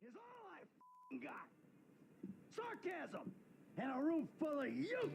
is all I got. Sarcasm and a room full of you.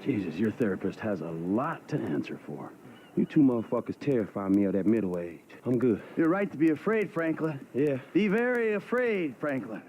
Jesus, your therapist has a lot to answer for. You two motherfuckers terrify me of that middle age. I'm good. You're right to be afraid, Franklin. Yeah. Be very afraid, Franklin.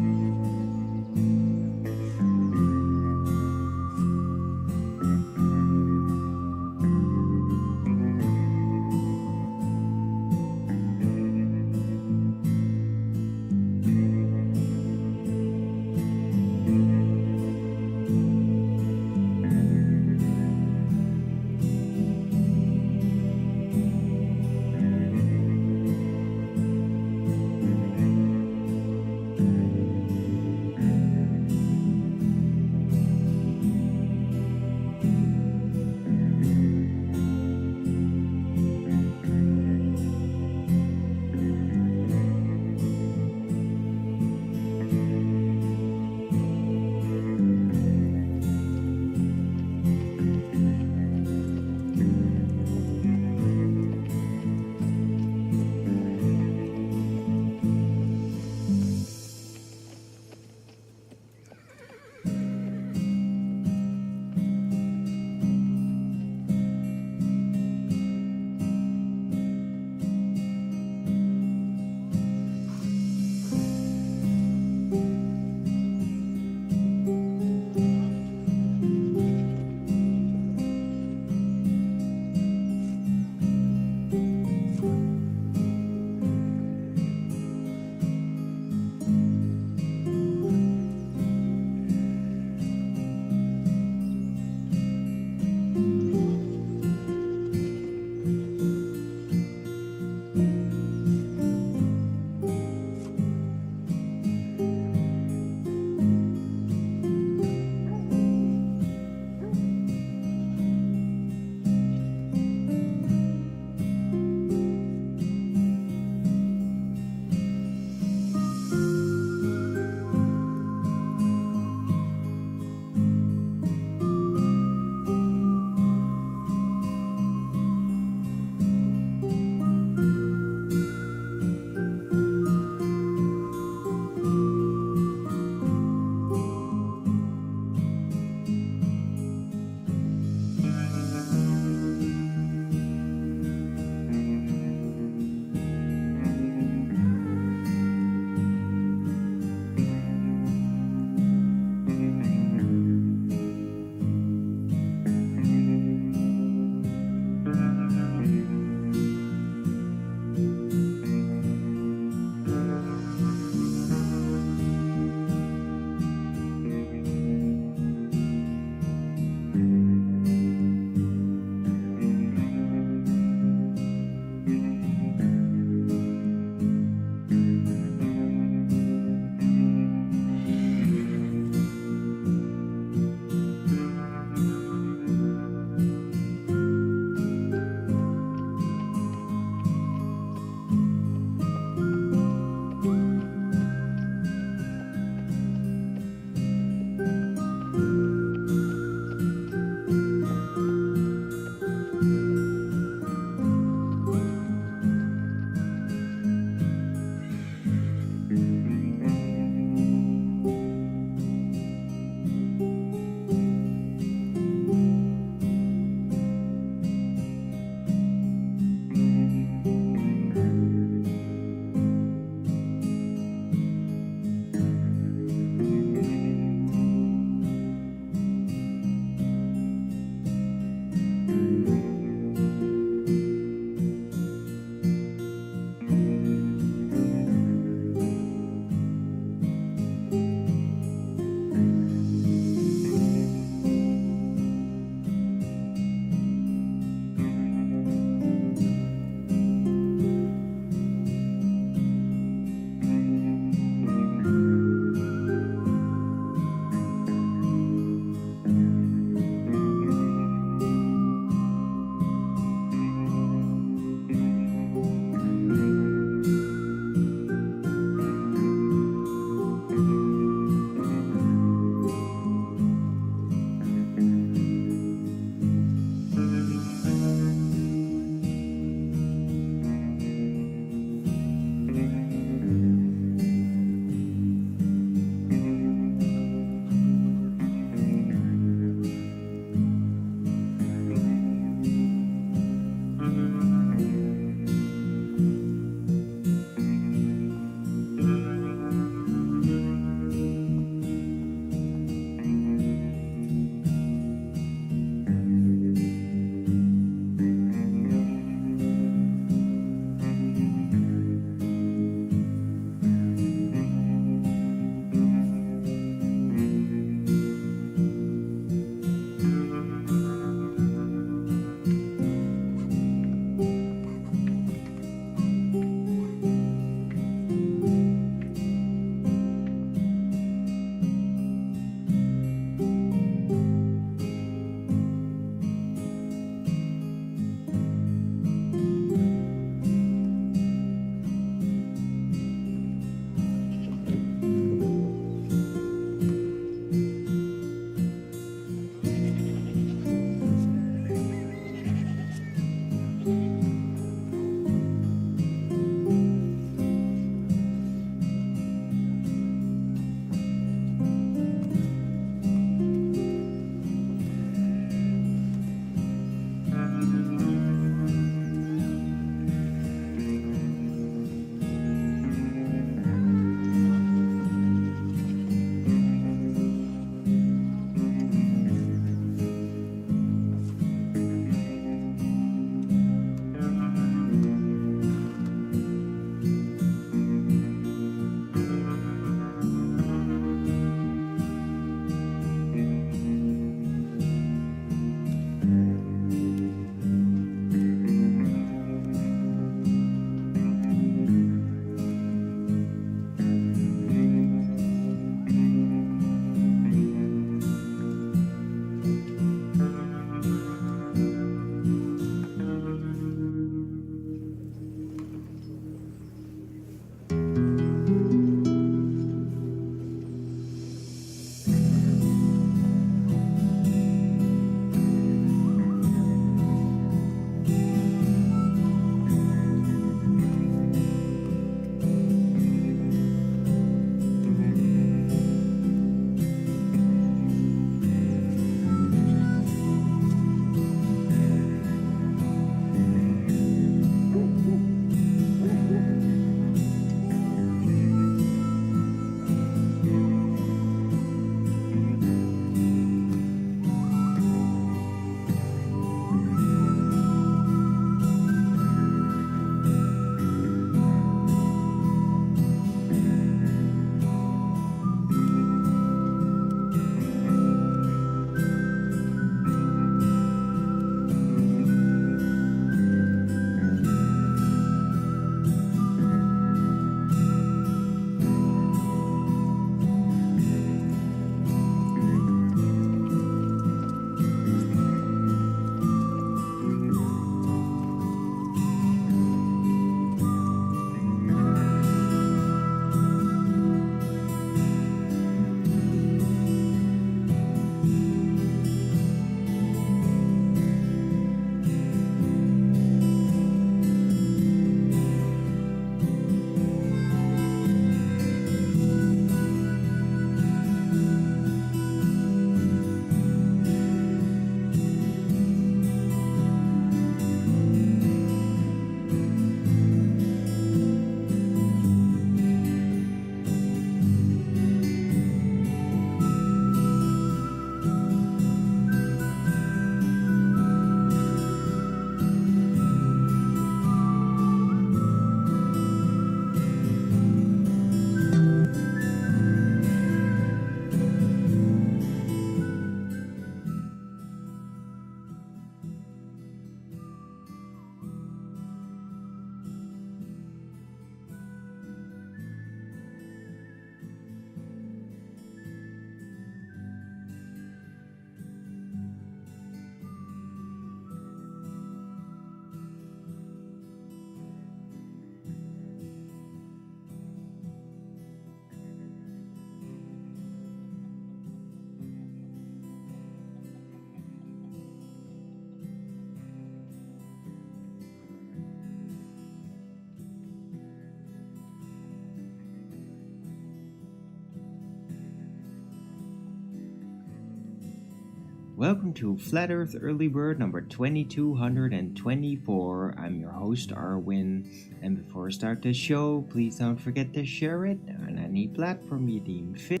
welcome to Flat Earth Early Bird number 2224. I'm your host, Arwin, and before I start the show, please don't forget to share it on any platform you deem fit.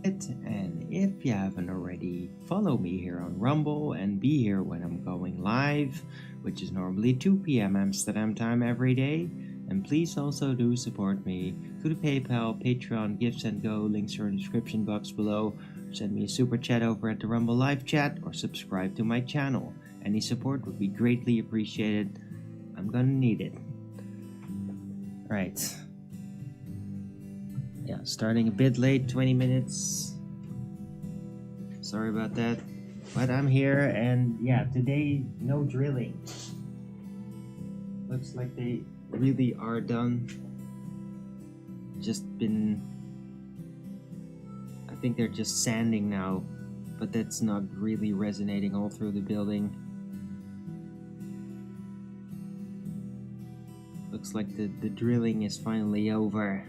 And if you haven't already, follow me here on Rumble and be here when I'm going live, which is normally 2 p.m. Amsterdam time every day. And please also do support me through the PayPal, Patreon, Gifts and Go. Links are in the description box below. Send me a super chat over at the Rumble live chat or subscribe to my channel. Any support would be greatly appreciated. I'm gonna need it. Right. Yeah, starting a bit late, 20 minutes. Sorry about that. But I'm here, and yeah, today, no drilling. Looks like they really are done. I think they're just sanding now, but that's not really resonating all through the building. Looks like the drilling is finally over.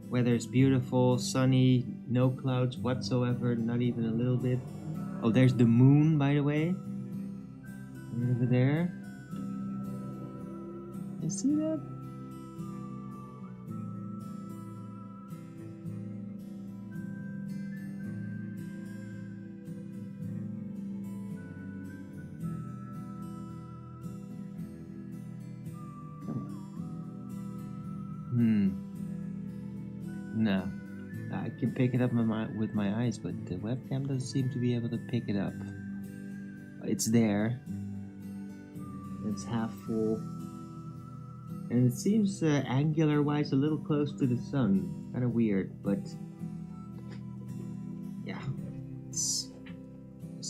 Weather's beautiful, sunny, no clouds whatsoever, not even a little bit. Oh, there's the moon, by the way. Right over there. You see that? No. I can pick it up with my eyes, but the webcam doesn't seem to be able to pick it up. It's there. It's half full. And it seems angular-wise a little close to the sun. Kind of weird, but yeah,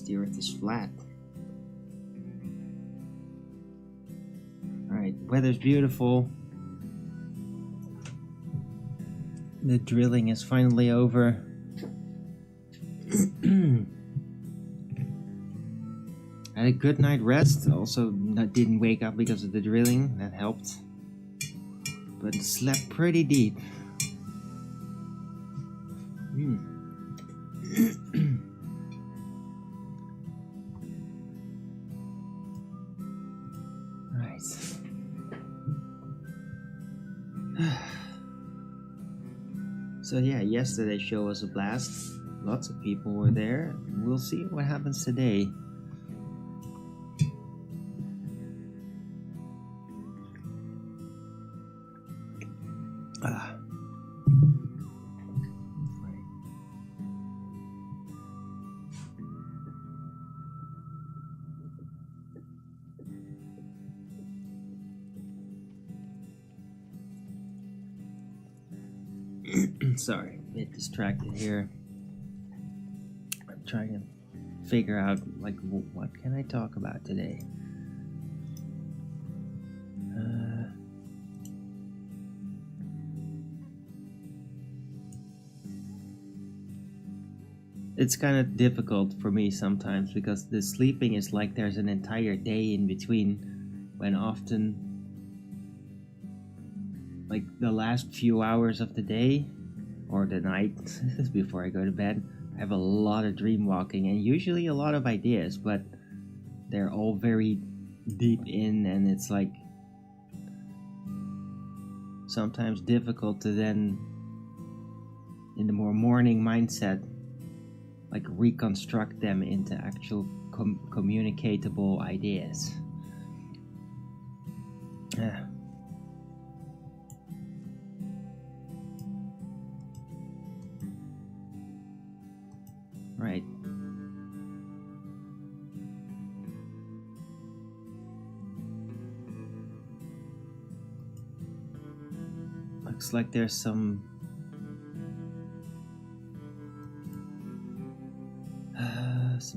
the Earth is flat. Alright, weather's beautiful. The drilling is finally over. Had a good night rest. Also, didn't wake up because of the drilling. That helped. But slept pretty deep. Right. So yeah, yesterday's show was a blast. Lots of people were there. We'll see what happens today. Sorry, a bit distracted here. I'm trying to figure out, like, what can I talk about today? It's kind of difficult for me sometimes because the sleeping is like there's an entire day in between, when often, like, the last few hours of the day or the night before I go to bed, I have a lot of dream walking and usually a lot of ideas, but they're all very deep in, and it's like sometimes difficult to then, in the more morning mindset, like reconstruct them into actual communicatable ideas. Right. Looks like there's some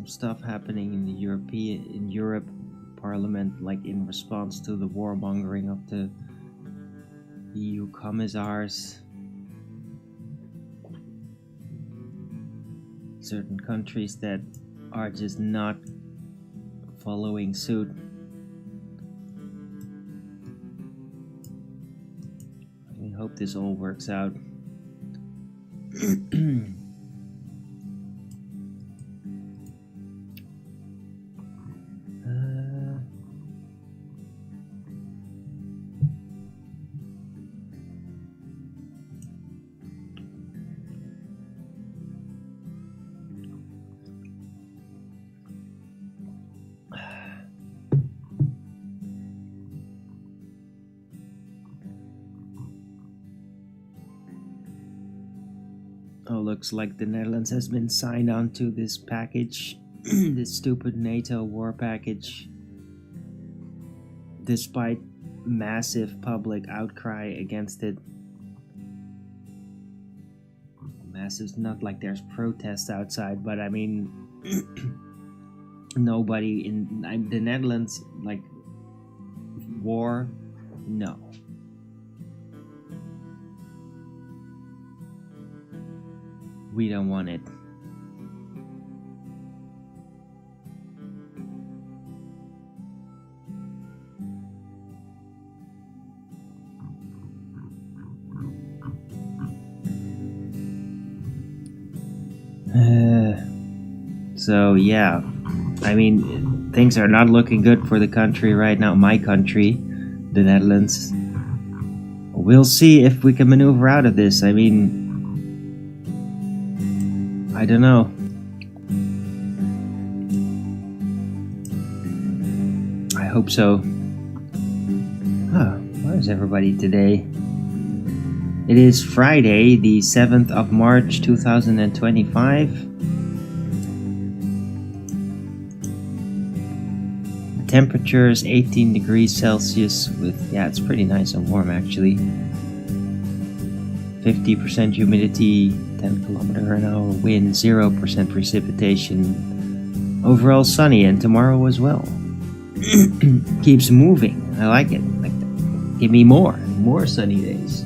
stuff happening in the Europe Parliament, like in response to the warmongering of the EU commissars. Certain countries that are just not following suit. We hope this all works out. Oh, looks like the Netherlands has been signed on to this package, this stupid NATO war package, despite massive public outcry against it. Massive, not like there's protests outside, but I mean, nobody in the Netherlands, like, war, no. We don't want it. So yeah, I mean, things are not looking good for the country right now. My country, the Netherlands. We'll see if we can maneuver out of this. I mean, I don't know. I hope so. Where is everybody today? It is Friday, the 7th of March, 2025. The temperature is 18 degrees Celsius with, yeah, it's pretty nice and warm actually. 50% humidity, 10km/h wind, 0% precipitation. Overall sunny, and tomorrow as well. Keeps moving. I like it. Give me more sunny days.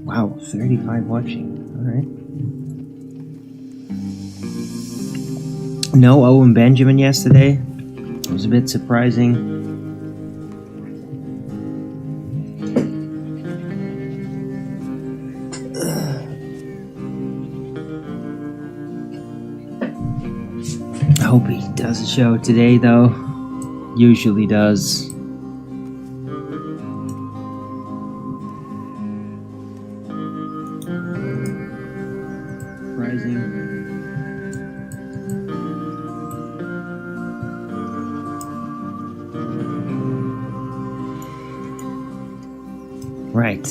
Wow, 35 watching. Alright. No Owen Benjamin yesterday. It was a bit surprising. I hope he does a show today though. Usually does. Right.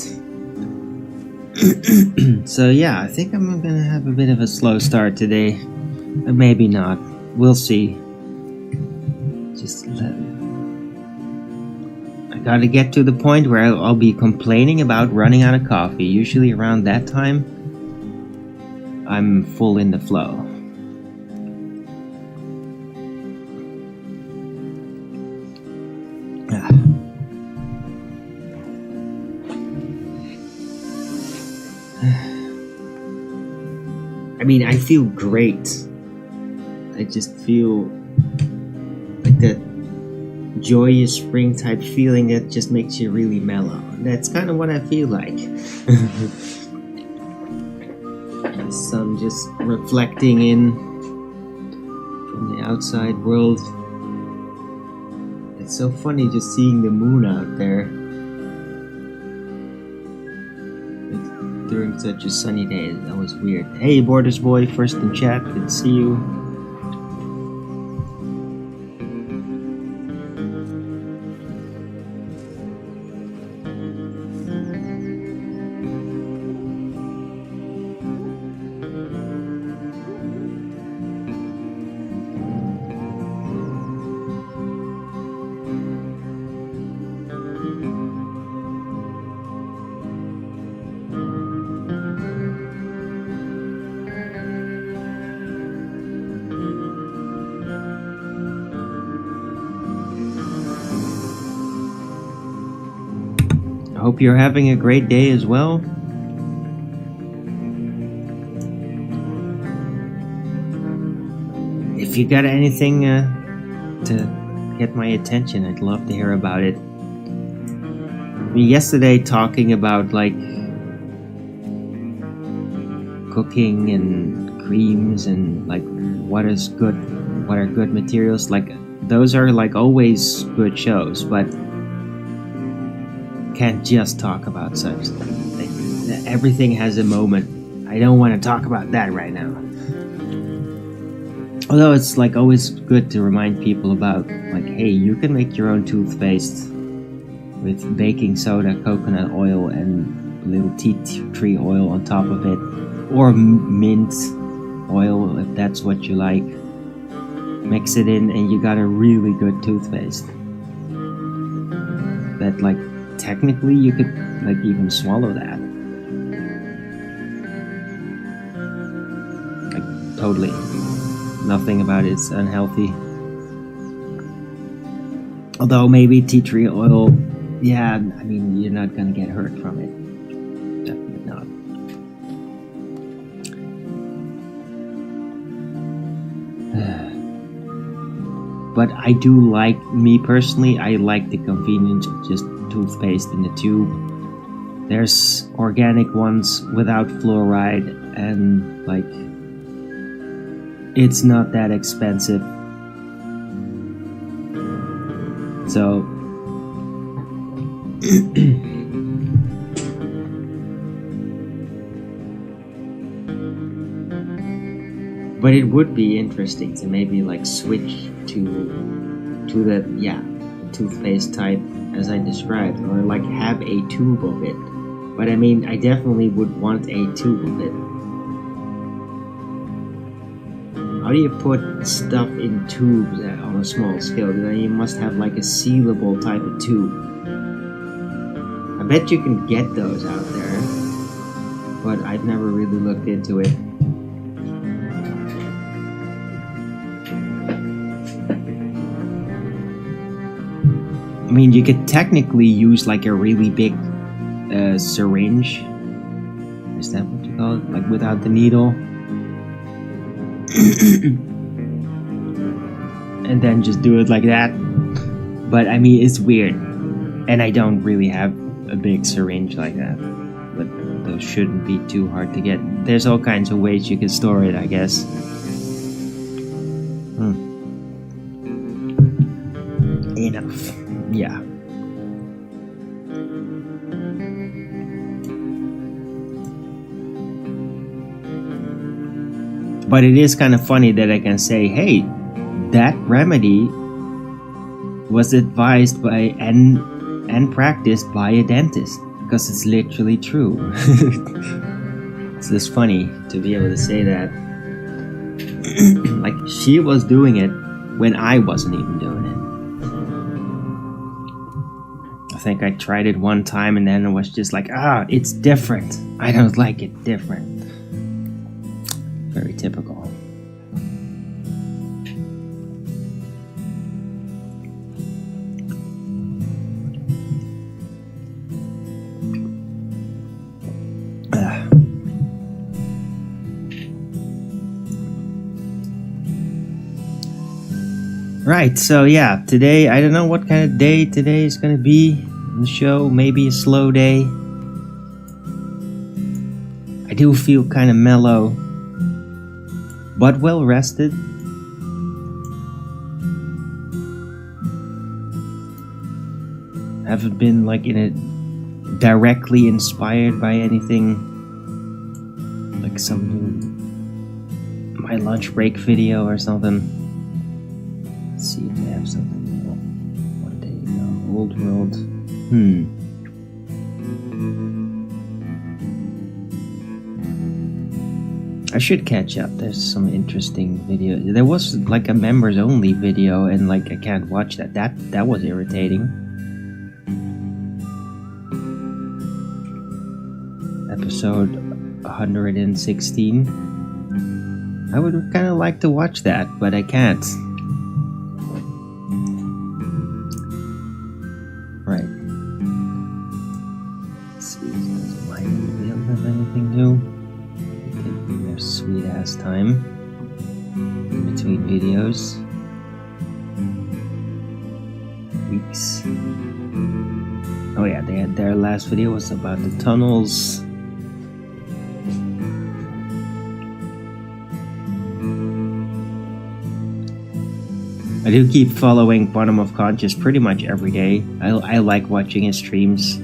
So yeah, I think I'm gonna have a bit of a slow start today. Maybe not. We'll see. I gotta get to the point where I'll be complaining about running out of coffee. Usually around that time, I'm full in the flow. I mean, I feel great. I just feel like that joyous spring type feeling that just makes you really mellow. That's kind of what I feel like. The sun just reflecting in from the outside world. It's so funny just seeing the moon out there during such a sunny day. That was weird. Hey, Borders Boy, first in chat. Good to see you. Hope you're having a great day as well. If you got anything to get my attention, I'd love to hear about it. I mean, yesterday talking about like cooking and creams and like what is good, what are good materials, like those are like always good shows, but can't just talk about such. Everything has a moment. I don't want to talk about that right now. Although it's like always good to remind people about, like, hey, you can make your own toothpaste with baking soda, coconut oil, and a little tea tree oil on top of it, or mint oil if that's what you like. Mix it in and you got a really good toothpaste that, like, technically you could like even swallow that, like, totally. Nothing about it's unhealthy. Although maybe tea tree oil, yeah, I mean, you're not gonna get hurt from it. Definitely not. But I do like, me personally, I like the convenience of just toothpaste in the tube. There's organic ones without fluoride, and like, it's not that expensive. So but it would be interesting to maybe like switch to the toothpaste type as I described, or like have a tube of it. But I mean, I definitely would want a tube of it. How do you put stuff in tubes on a small scale? Then you must have like a sealable type of tube. I bet you can get those out there, but I've never really looked into it. I mean, you could technically use like a really big syringe. Is that what you call it? Like without the needle. And then just do it like that. But I mean, it's weird. And I don't really have a big syringe like that. But those shouldn't be too hard to get. There's all kinds of ways you can store it, I guess. Enough. Yeah. But it is kind of funny that I can say, hey, that remedy was advised by and practiced by a dentist, because it's literally true. It's just funny to be able to say that. Like, she was doing it when I wasn't even doing it. I think I tried it one time and then it was just like, it's different. I don't like it different. Very typical. Right, so yeah, today, I don't know what kind of day today is going to be on the show. Maybe a slow day. I do feel kind of mellow, but well rested. Haven't been like directly inspired by anything, like some new my lunch break video or something. Let's see if they have something new. One day ago, old world. I should catch up. There's some interesting video. There was like a members only video, and like I can't watch that. That was irritating. Episode 116. I would kind of like to watch that, but I can't. Right. Let's see. Does my video have anything new? Their sweet ass time in between videos. Weeks. Oh yeah, they had their last video was about the tunnels. I do keep following Bottom of Conscious pretty much every day. I like watching his streams.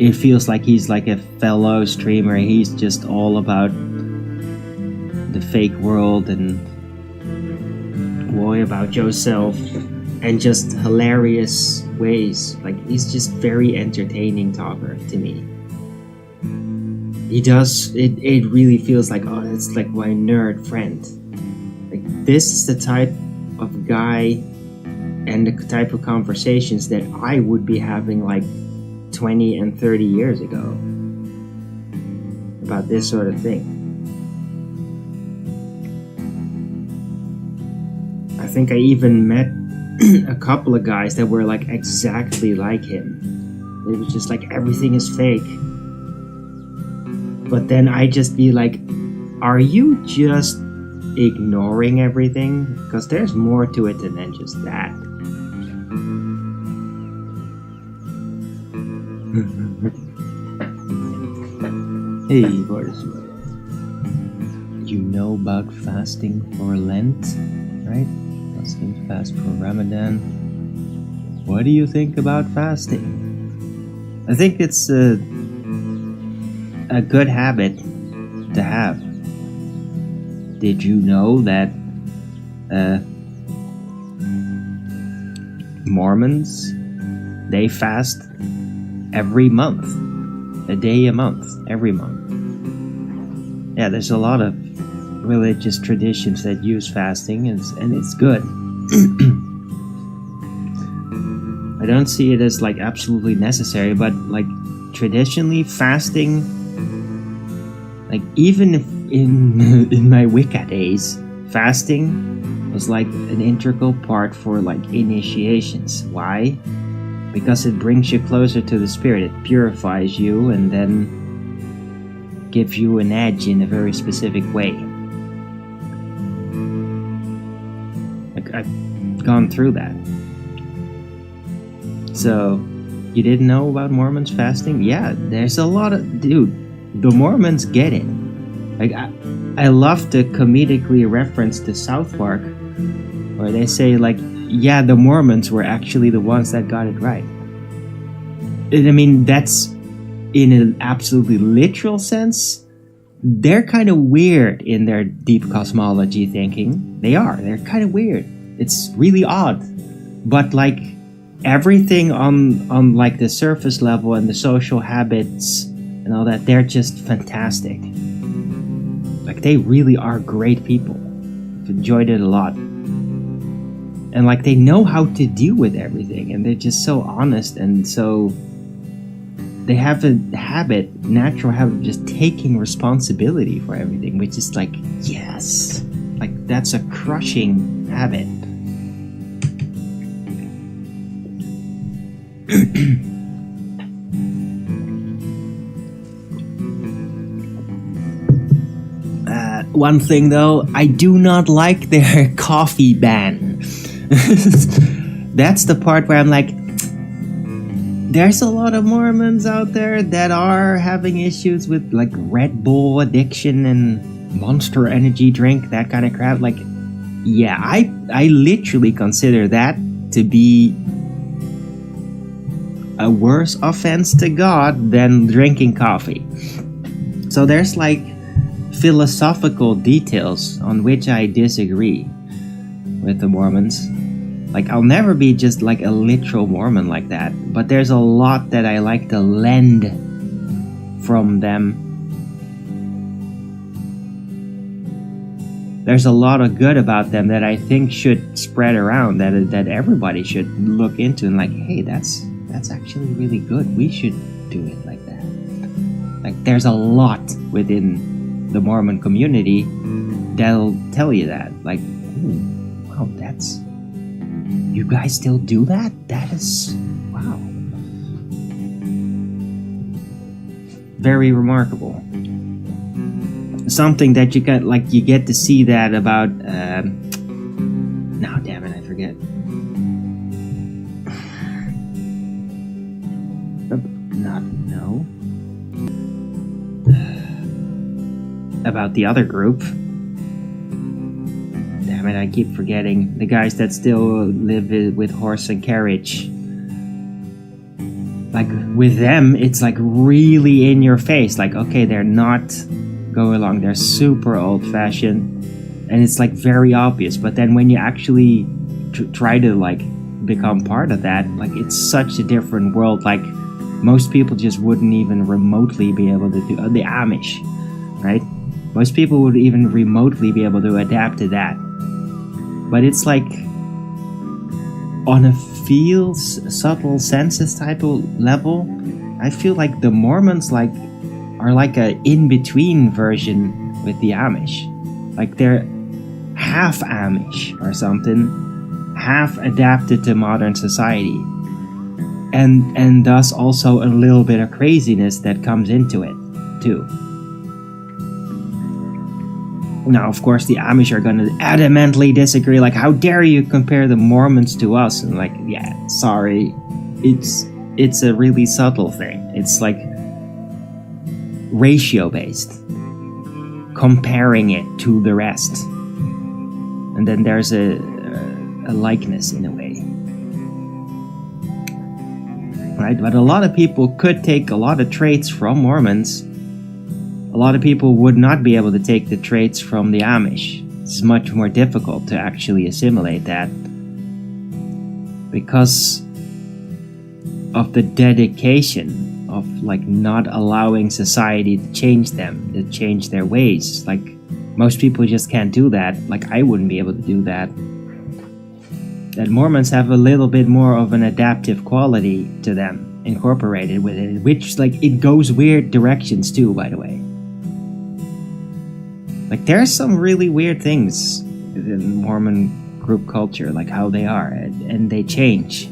It feels like he's like a fellow streamer. He's just all about the fake world and worry about yourself and just hilarious ways. Like, he's just very entertaining talker to me. He does it really feels like, oh, it's like my nerd friend. Like, this is the type of guy and the type of conversations that I would be having like 20 and 30 years ago about this sort of thing. I think I even met a couple of guys that were like exactly like him. It was just like, everything is fake. But then I just be like, are you just ignoring everything? Because there's more to it than just that. Hey, what is it? You know about fasting for Lent, right? Muslims fast for Ramadan. What do you think about fasting? I think it's a good habit to have. Did you know that Mormons, they fast every month, a day a month, every month? Yeah, there's a lot of religious traditions that use fasting, and it's good. I don't see it as like absolutely necessary, but like traditionally fasting, like even if in my Wicca days, fasting was like an integral part for like initiations. Why? Because it brings you closer to the spirit. It purifies you and then gives you an edge in a very specific way. Like, I've gone through that. So, you didn't know about Mormons fasting? Yeah, there's a lot of... Dude, the Mormons get it. Like, I love the comedically reference to South Park, where they say, like, yeah, the Mormons were actually the ones that got it right. And I mean, that's in an absolutely literal sense. They're kind of weird in their deep cosmology thinking. They are. They're kind of weird. It's really odd. But, like, everything on like, the surface level and the social habits and all that, they're just fantastic. Like, they really are great people. I've enjoyed it a lot. And, like, they know how to deal with everything, and they're just so honest, and so they have a natural habit of just taking responsibility for everything, which is like, yes, like, that's a crushing habit. One thing though, I do not like their coffee ban. That's the part where I'm like, there's a lot of Mormons out there that are having issues with like Red Bull addiction and Monster Energy drink, that kind of crap. Like, yeah, I literally consider that to be a worse offense to God than drinking coffee. So there's like philosophical details on which I disagree with the Mormons. Like, I'll never be just like a literal Mormon like that, but there's a lot that I like to lend from them. There's a lot of good about them that I think should spread around, that everybody should look into and like, hey, that's actually really good. We should do it like that. Like, there's a lot within the Mormon community that'll tell you that. Like, ooh, wow, that's... You guys still do that? That is... Wow. Very remarkable. Something that you got, like, you get to see that about, no, damn it, I forget. No. About the other group. Damn it, I keep forgetting. The guys that still live with horse and carriage. Like, with them, it's like really in your face. Like, okay, they're not going along. They're super old-fashioned. and it's like very obvious. But then when you actually try to like become part of that, like it's such a different world. Like most people just wouldn't even remotely be able to do the Amish, right? Most people would even remotely be able to adapt to that. But it's like on a feels subtle senses type of level, I feel like the Mormons like are like a in-between version with the Amish. Like they're half Amish or something, half adapted to modern society. And thus also a little bit of craziness that comes into it too. Now, of course, the Amish are gonna adamantly disagree, like, how dare you compare the Mormons to us? And like, yeah, sorry, it's a really subtle thing. It's like ratio based, comparing it to the rest, and then there's a likeness in a way, right? But a lot of people could take a lot of traits from Mormons. A lot of people would not be able to take the traits from the Amish. It's much more difficult to actually assimilate that because of the dedication of like not allowing society to change them, to change their ways. Like most people just can't do that. Like I wouldn't be able to do that. That Mormons have a little bit more of an adaptive quality to them incorporated with it, which like it goes weird directions too, by the way. Like there's some really weird things in Mormon group culture, like how they are, and they change.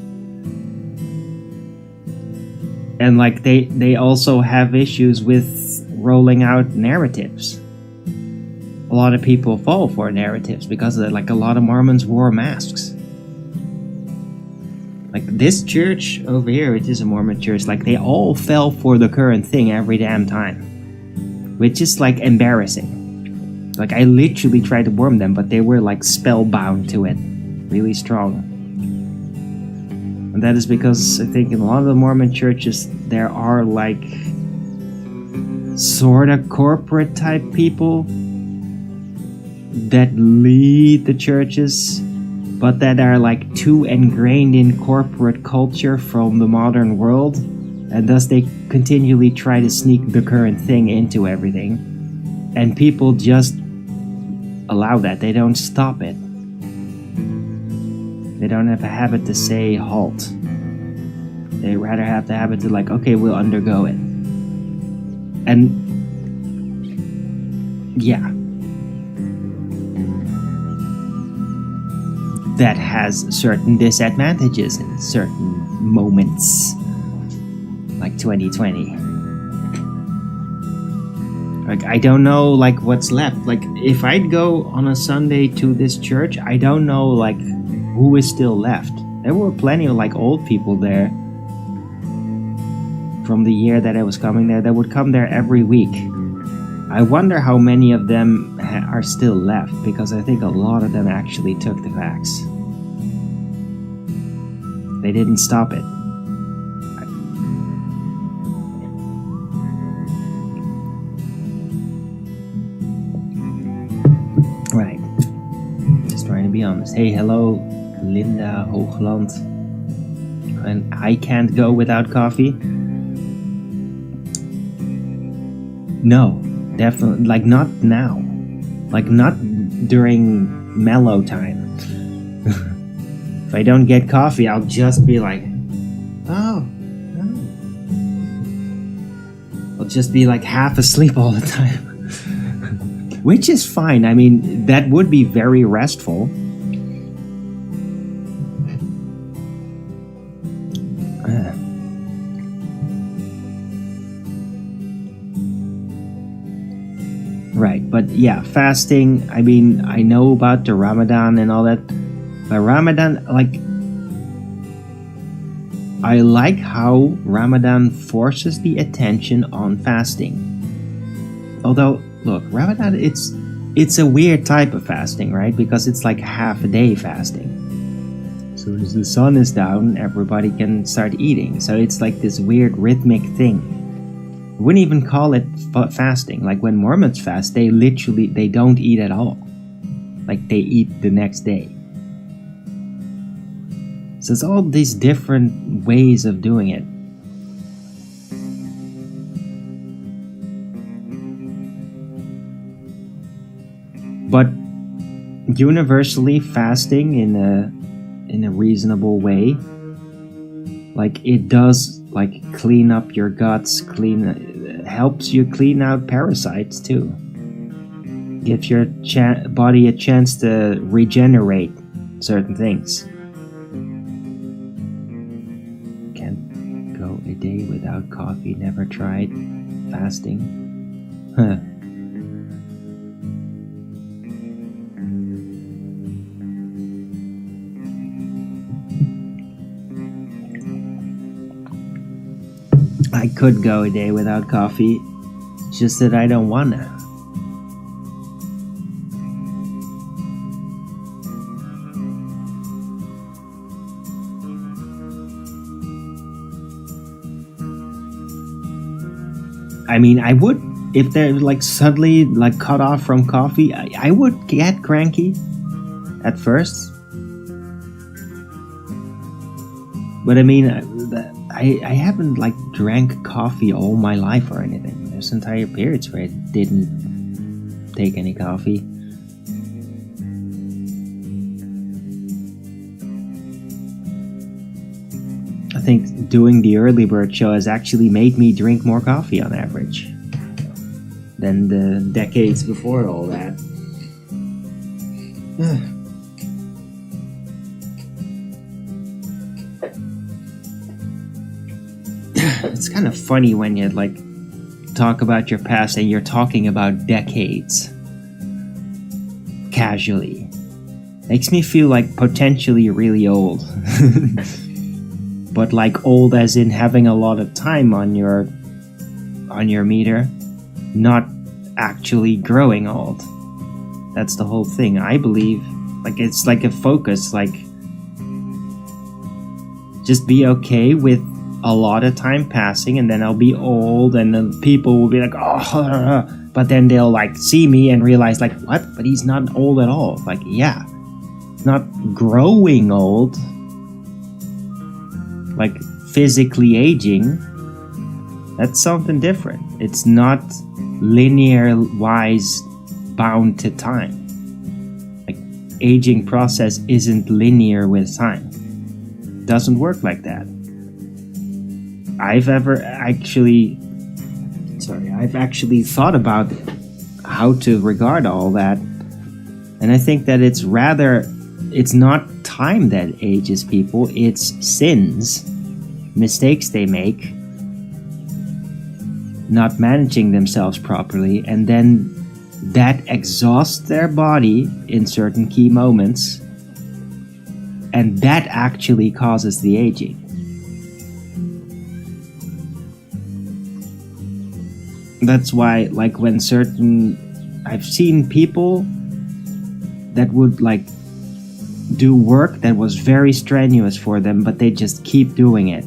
And like they also have issues with rolling out narratives. A lot of people fall for narratives because like a lot of Mormons wore masks. Like this church over here, which is a Mormon church, like they all fell for the current thing every damn time, which is like embarrassing. Like I literally tried to warn them, but they were like spellbound to it, really strong. And that is because I think in a lot of the Mormon churches there are like sort of corporate type people that lead the churches, but that are like too ingrained in corporate culture from the modern world, and thus they continually try to sneak the current thing into everything, and people just allow that. They don't stop it. They don't have a habit to say halt. They rather have the habit to like, okay, we'll undergo it. And yeah, that has certain disadvantages in certain moments, like 2020. Like I don't know like what's left. Like if I'd go on a Sunday to this church, I don't know like who is still left. There were plenty of like old people there from the year that I was coming there that would come there every week. I wonder how many of them are still left, because I think a lot of them actually took the vax. They didn't stop it. Right. Just trying to be honest. Hey, hello, Linda Hoogland. And I can't go without coffee? No, definitely. Like, not now. Like, not during mellow time. If I don't get coffee, I'll just be like, oh. I'll just be like half asleep all the time. Which is fine. I mean, that would be very restful. Right, but yeah, fasting, I mean, I know about the Ramadan and all that, but Ramadan, like, I like how Ramadan forces the attention on fasting. Although, look, Ramadan, it's a weird type of fasting, right? Because it's like half a day fasting. So as the sun is down, everybody can start eating. So it's like this weird rhythmic thing. I wouldn't even call it fasting. Like when Mormons fast, they don't eat at all. like they eat the next day. So it's all these different ways of doing it. But universally fasting in a reasonable way, like it does like clean up your guts, helps you clean out parasites too. Gives your body a chance to regenerate certain things. Can't go a day without coffee. Never tried fasting. Huh. I could go a day without coffee, it's just that I don't wanna. I mean, I would, if they're like suddenly like cut off from coffee, I would get cranky at first. But I mean, I haven't like drank coffee all my life or anything. There's entire periods where I didn't take any coffee. I think doing the early bird show has actually made me drink more coffee on average than the decades before all that. It's kind of funny when you like talk about your past and you're talking about decades casually. Makes me feel like potentially really old. But like old as in having a lot of time on your meter, not actually growing old. That's the whole thing. I believe like it's like a focus, like just be okay with a lot of time passing and then I'll be old and then people will be like, oh, but then they'll like see me and realize like, what? But he's not old at all. Like, yeah, not growing old, like physically aging. That's something different. It's not linear wise bound to time. Like aging process isn't linear with time. It doesn't work like that. I've actually thought about how to regard all that, and I think that it's not time that ages people, it's sins, mistakes they make, not managing themselves properly, and then that exhausts their body in certain key moments, and that actually causes the aging. That's why, like, when I've seen people that would, like, do work that was very strenuous for them, but they just keep doing it.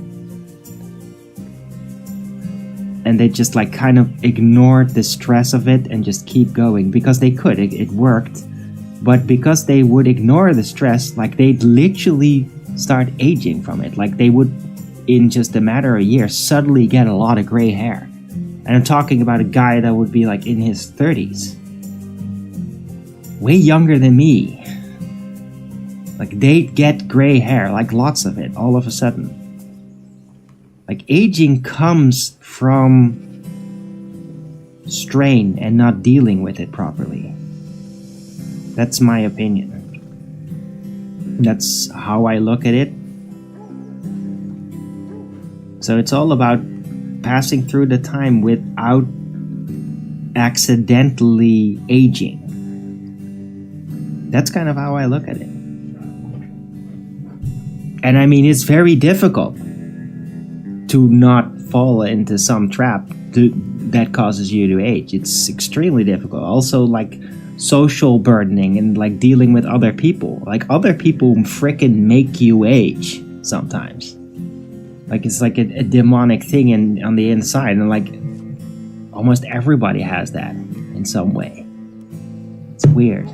And they just, like, kind of ignored the stress of it and just keep going, because they could, it worked. But because they would ignore the stress, like, they'd literally start aging from it. Like, they would, in just a matter of years, suddenly get a lot of gray hair. And I'm talking about a guy that would be like in his 30s. Way younger than me. Like they'd get gray hair, like lots of it, all of a sudden. Like aging comes from strain and not dealing with it properly. That's my opinion. That's how I look at it. So it's all about passing through the time without accidentally aging. That's kind of how I look at it. And I mean, it's very difficult to not fall into some trap that causes you to age. It's extremely difficult. Also, like, social burdening and, like, dealing with other people. Like, other people frickin' make you age sometimes. Like, it's like a demonic thing on the inside, and like almost everybody has that in some way. It's weird.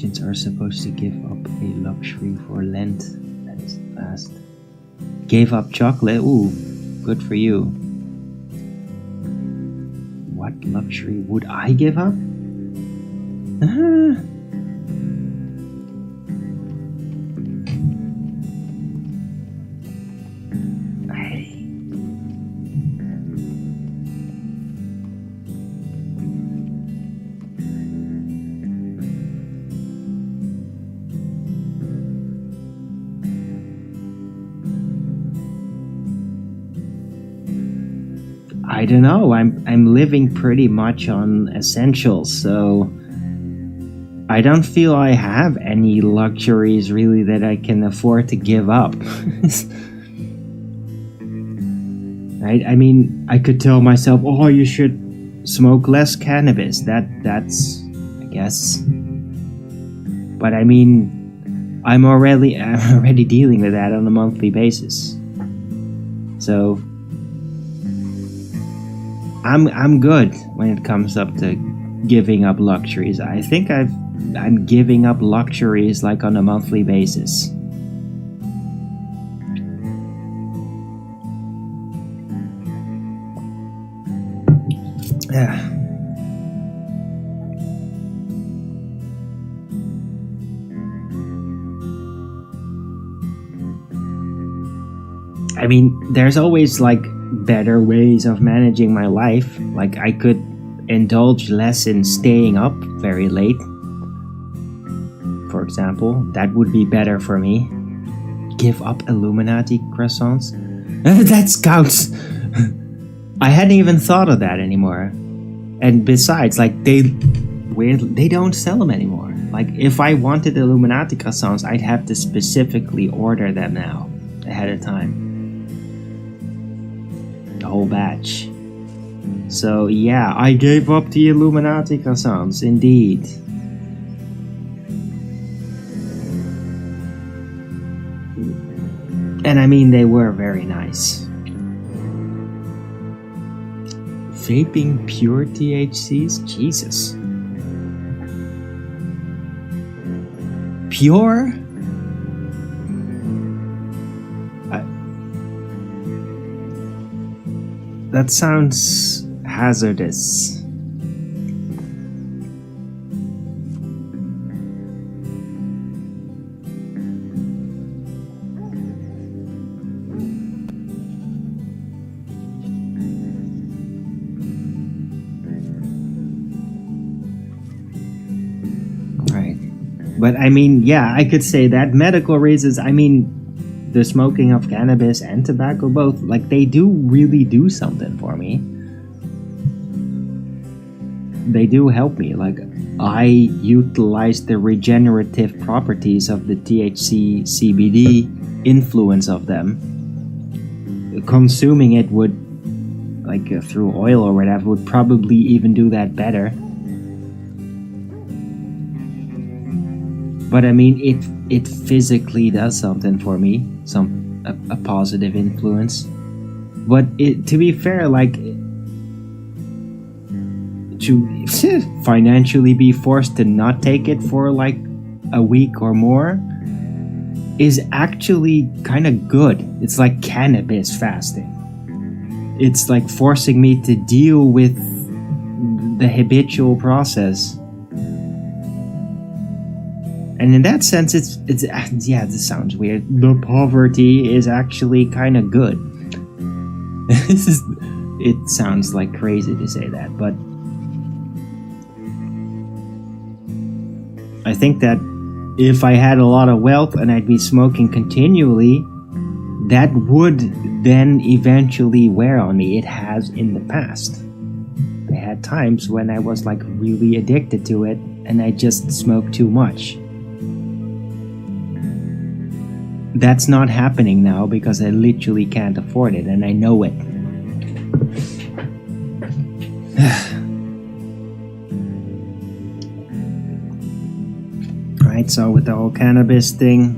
merchants are supposed to give up a luxury for Lent. That is fast. Gave up chocolate? Ooh, good for you. What luxury would I give up? I don't know. I'm living pretty much on essentials, so I don't feel I have any luxuries really that I can afford to give up. Right? I mean, I could tell myself, "Oh, you should smoke less cannabis." That's I guess. But I mean, I'm already dealing with that on a monthly basis. So I'm good when it comes up to giving up luxuries. I think I'm giving up luxuries like on a monthly basis. Yeah. I mean, there's always like better ways of managing my life. Like I could indulge less in staying up very late, for example. That would be better for me. Give up Illuminati croissants? That counts. I hadn't even thought of that anymore. And besides, like they don't sell them anymore. Like if I wanted Illuminati croissants, I'd have to specifically order them now ahead of time. Whole batch. So yeah, I gave up the Illuminati croissants, indeed. And I mean, they were very nice. Vaping pure THCs? Jesus. Pure? That sounds hazardous. Right. But I mean, yeah, I could say that medical reasons, I mean, the smoking of cannabis and tobacco both, like they do really do something for me. They do help me. Like I utilize the regenerative properties of the THC CBD influence of them. Consuming it would, like through oil or whatever, would probably even do that better. But I mean, it physically does something for me, a positive influence. But to be fair, like to financially be forced to not take it for like a week or more is actually kind of good. It's like cannabis fasting. It's like forcing me to deal with the habitual process. And in that sense, it's yeah, this sounds weird. The poverty is actually kind of good. It sounds like crazy to say that, but I think that if I had a lot of wealth and I'd be smoking continually, that would then eventually wear on me. It has in the past. I had times when I was like really addicted to it and I just smoked too much. That's not happening now because I literally can't afford it and I know it. Right, so with the whole cannabis thing,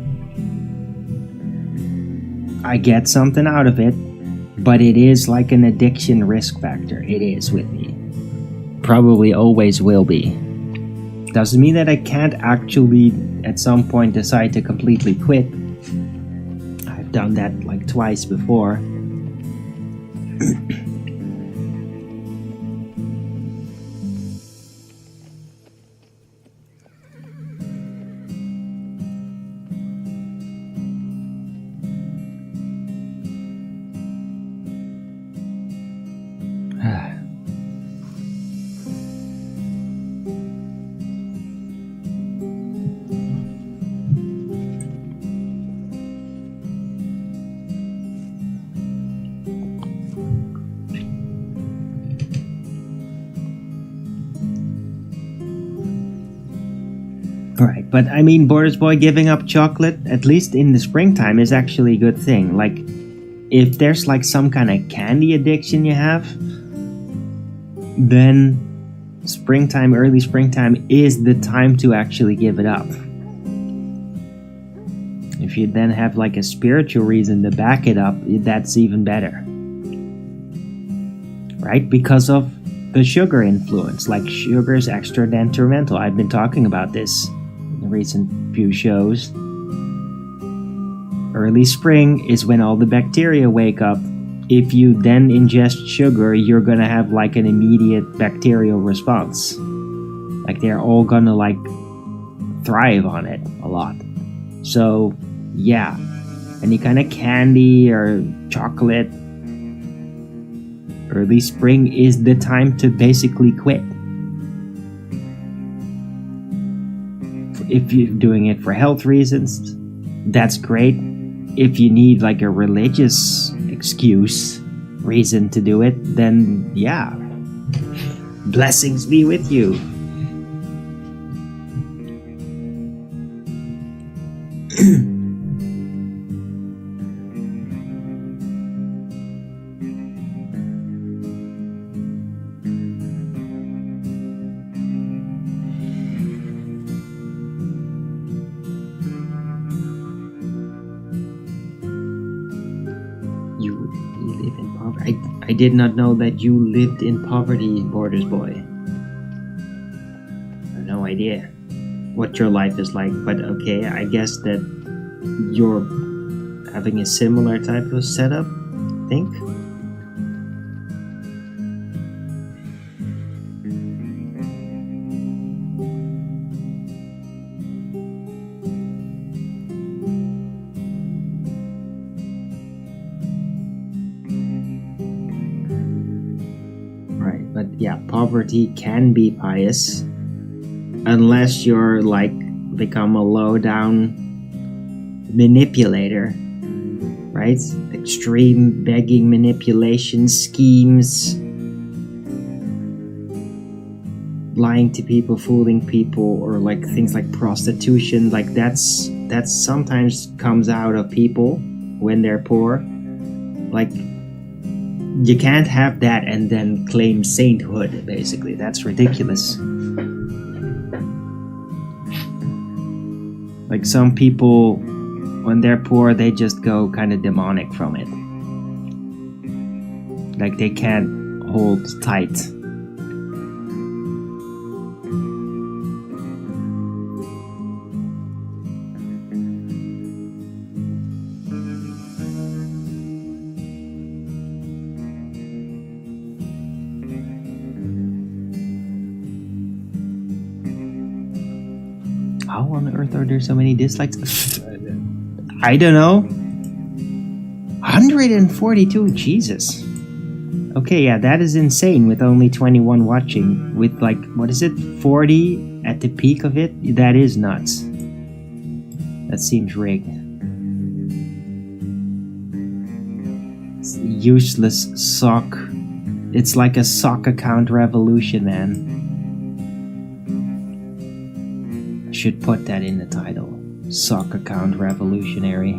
I get something out of it, but it is like an addiction risk factor. It is with me. Probably always will be. Doesn't mean that I can't actually at some point decide to completely quit. I've done that like twice before. Right, but I mean, Borders Boy, giving up chocolate, at least in the springtime, is actually a good thing. Like, if there's like some kind of candy addiction you have, then springtime, early springtime is the time to actually give it up. If you then have like a spiritual reason to back it up, that's even better. Right? Because of the sugar influence. Like, sugar is extra detrimental. I've been talking about this in the recent few shows. Early spring is when all the bacteria wake up. If you then ingest sugar, you're gonna have like an immediate bacterial response. Like, they're all gonna like thrive on it a lot. So yeah, any kind of candy or chocolate, early spring is the time to basically quit. If you're doing it for health reasons, that's great. If you need like a religious reason to do it, then yeah, blessings be with you. I did not know that you lived in poverty, Borders Boy. I have no idea what your life is like, but okay, I guess that you're having a similar type of setup, I think. Yeah, poverty can be pious unless you're like become a low down manipulator, right? Extreme begging, manipulation schemes, lying to people, fooling people, or like things like prostitution. Like that's sometimes comes out of people when they're poor. Like, you can't have that and then claim sainthood, basically. That's ridiculous. Like, some people, when they're poor, they just go kind of demonic from it. Like, they can't hold tight. How on earth are there so many dislikes? I don't know. 142, Jesus. Okay, yeah, that is insane with only 21 watching. With like, what is it, 40 at the peak of it? That is nuts. That seems rigged. It's useless sock. It's like a sock account revolution, man. Should put that in the title. Sock account revolutionary.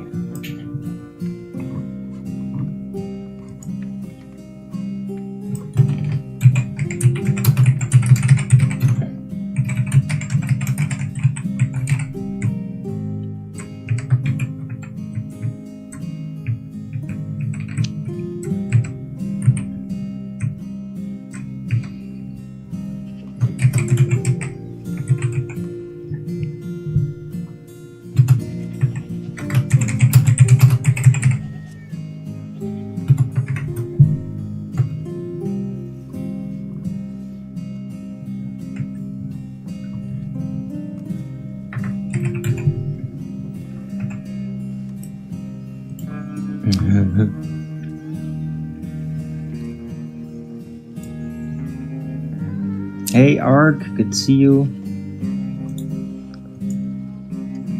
Hey Ark, good to see you.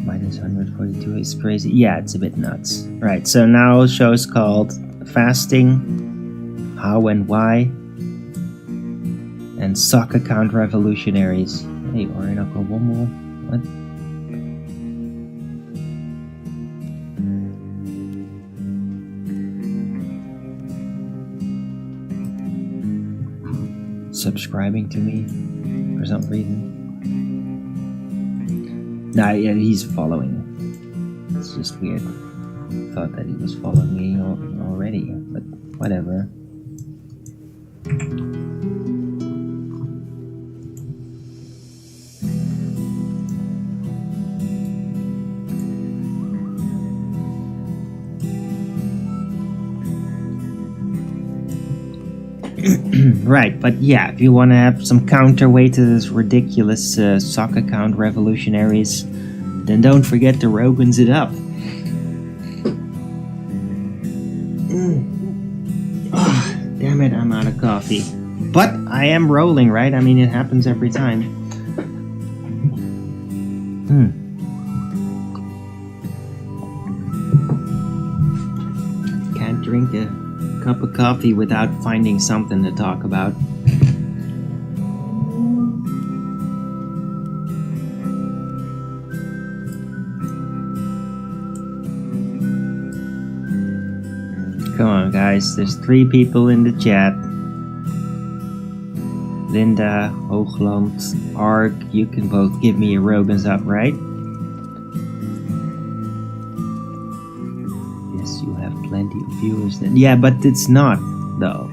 Minus 142 is crazy. Yeah, it's a bit nuts. Right, so now show's called Fasting, How and Why, and Sock Account Revolutionaries. Hey, Orinoco Womble. What? Subscribing to me for some reason. Nah, yeah, he's following. It's just weird. Thought that he was following me already, but whatever. Right, but yeah, if you want to have some counterweight to this ridiculous sock account revolutionaries, then don't forget to Rogan's it up. Oh, damn it, I'm out of coffee. But I am rolling, right? I mean, it happens every time. Can't drink a cup of coffee without finding something to talk about. Come on guys, there's 3 people in the chat. Linda, Hoogland, Ark, you can both give me a Rogan's up, right? Plenty of viewers then. Yeah, but it's not though.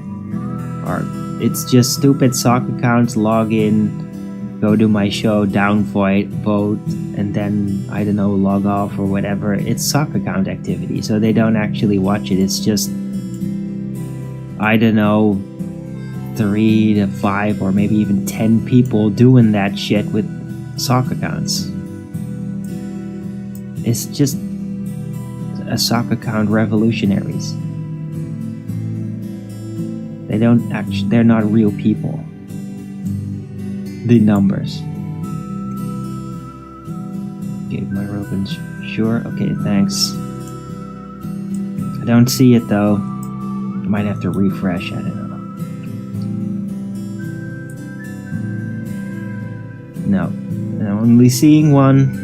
Or it's just stupid sock accounts log in, go to my show, downvote, vote, and then I don't know, log off or whatever. It's sock account activity, so they don't actually watch it. It's just, I don't know, 3 to 5 or maybe even 10 people doing that shit with sock accounts. It's just a sock account revolutionaries. They don't actually, they're not real people. The numbers. Gave my Robins. Sure, okay, thanks. I don't see it though. I might have to refresh, I don't know. No, I'm only seeing one.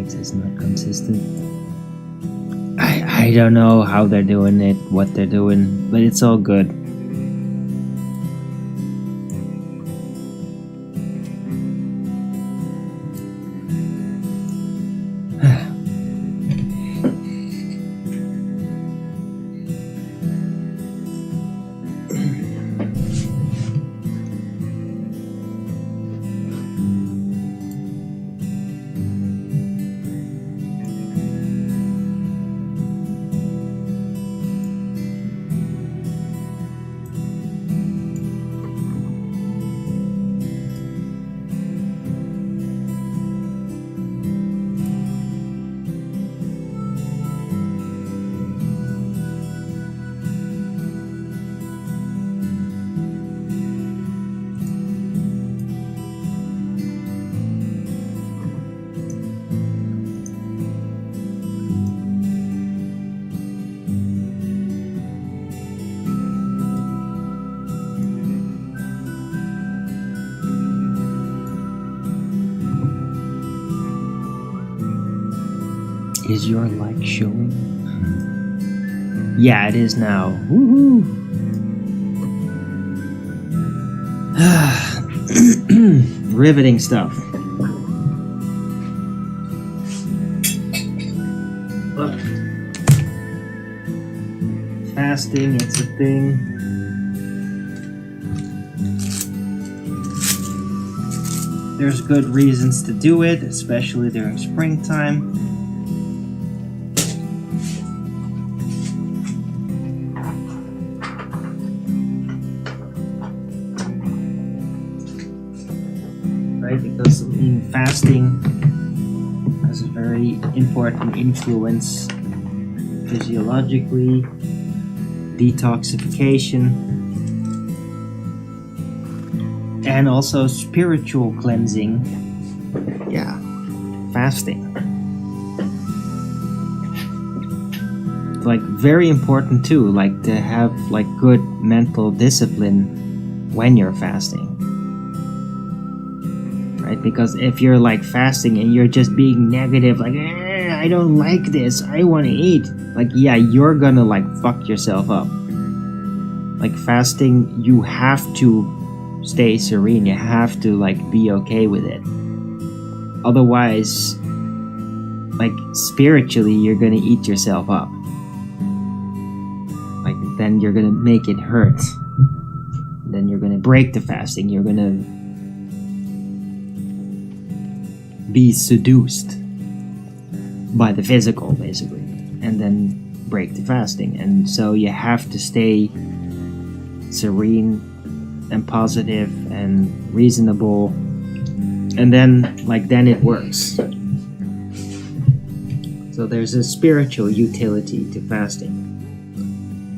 Is not consistent. I don't know how they're doing it, what they're doing, but it's all good. Is your like showing? Yeah, it is now. Woohoo! Riveting stuff. Look. Fasting, it's a thing. There's good reasons to do it, especially during springtime. Right, because fasting has a very important influence physiologically, detoxification, and also spiritual cleansing. Yeah, fasting. It's like very important too, like to have like good mental discipline when you're fasting. Right? Because if you're like fasting and you're just being negative, like I don't like this, I want to eat, like yeah, you're gonna like fuck yourself up. Like fasting, you have to stay serene, you have to like be okay with it. Otherwise, like spiritually, you're gonna eat yourself up. Like then you're gonna make it hurt. Then you're gonna break the fasting, you're gonna be seduced by the physical basically, and then break the fasting. And so you have to stay serene and positive and reasonable, and then it works. So there's a spiritual utility to fasting,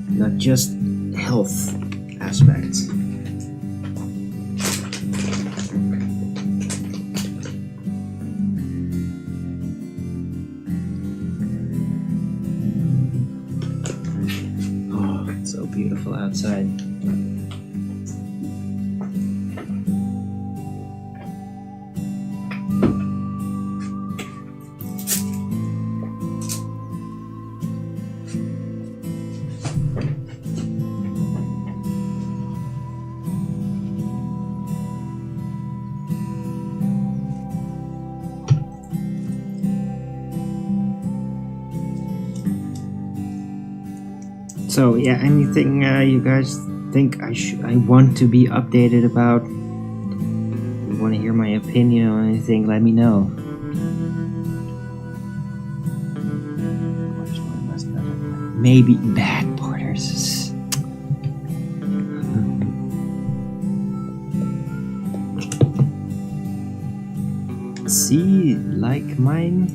not just health aspects. Oh, it's so beautiful outside. So yeah, anything you guys think I want to be updated about? If you want to hear my opinion on anything, let me know. Maybe bad borders. See, like mine.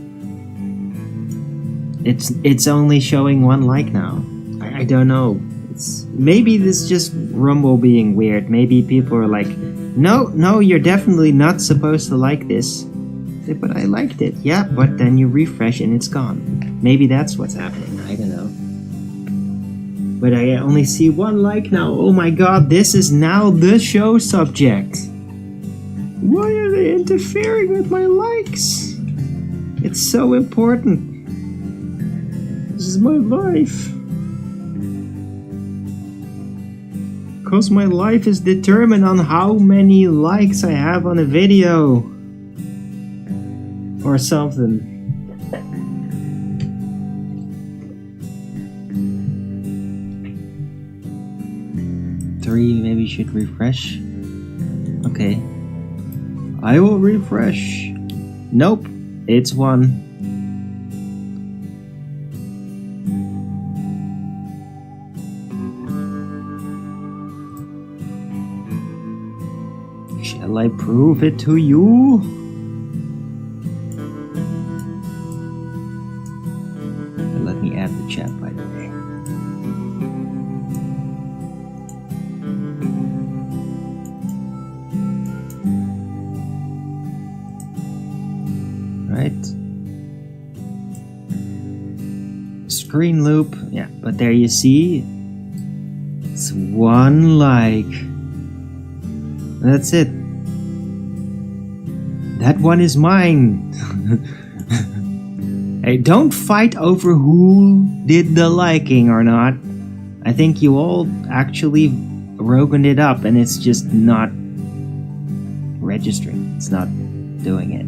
It's only showing one like now. I don't know. Maybe this is just Rumble being weird. Maybe people are like, no, you're definitely not supposed to like this. But I liked it. Yeah, but then you refresh and it's gone. Maybe that's what's happening. I don't know. But I only see one like now. Oh my god, this is now the show subject. Why are they interfering with my likes? It's so important. This is my life. Because my life is determined on how many likes I have on a video. Or something. Three, maybe you should refresh. Okay. I will refresh. Nope, it's one. Shall I prove it to you? Let me add the chat, by the way. Right. Screen loop. Yeah, but there you see. It's one like. That's it. That one is mine. Hey, don't fight over who did the liking or not. I think you all actually roganed it up and it's just not registering. It's not doing it.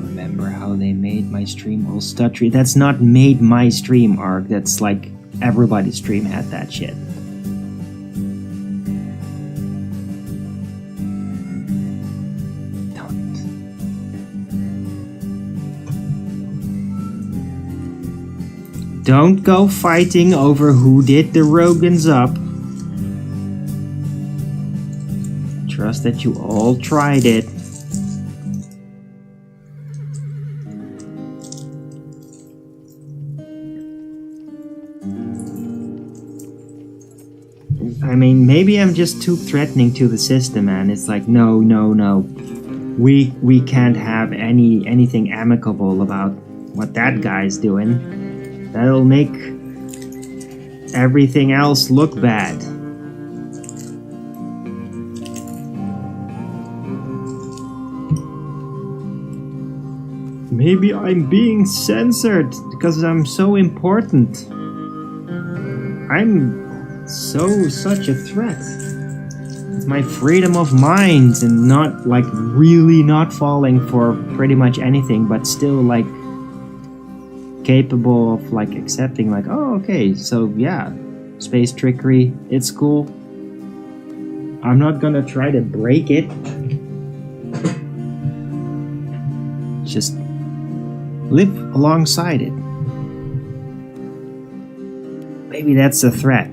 Remember how they made my stream all stuttery? That's not made my stream, Ark. That's like everybody's stream had that shit. Don't go fighting over who did the Rogans up. Trust that you all tried it. I mean, maybe I'm just too threatening to the system, and it's like, no. We can't have anything amicable about what that guy's doing. That'll make everything else look bad. Maybe I'm being censored because I'm so important. I'm such a threat. With my freedom of mind and not like really not falling for pretty much anything, but still like capable of like accepting like, oh okay, so yeah, space trickery, it's cool. I'm not gonna try to break it. Just live alongside it. Maybe that's a threat.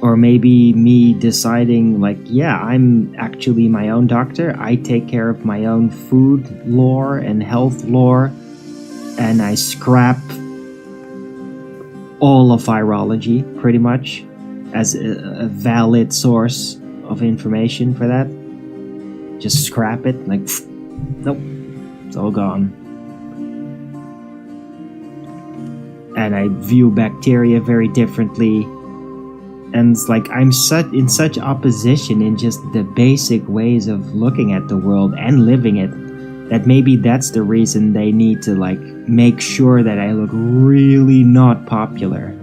Or maybe me deciding like, yeah, I'm actually my own doctor. I take care of my own food lore and health lore. And I scrap all of virology pretty much as a valid source of information for that. Just scrap it. Like, nope, it's all gone. And I view bacteria very differently. And it's like I'm in such opposition in just the basic ways of looking at the world and living it, that maybe that's the reason they need to like make sure that I look really not popular.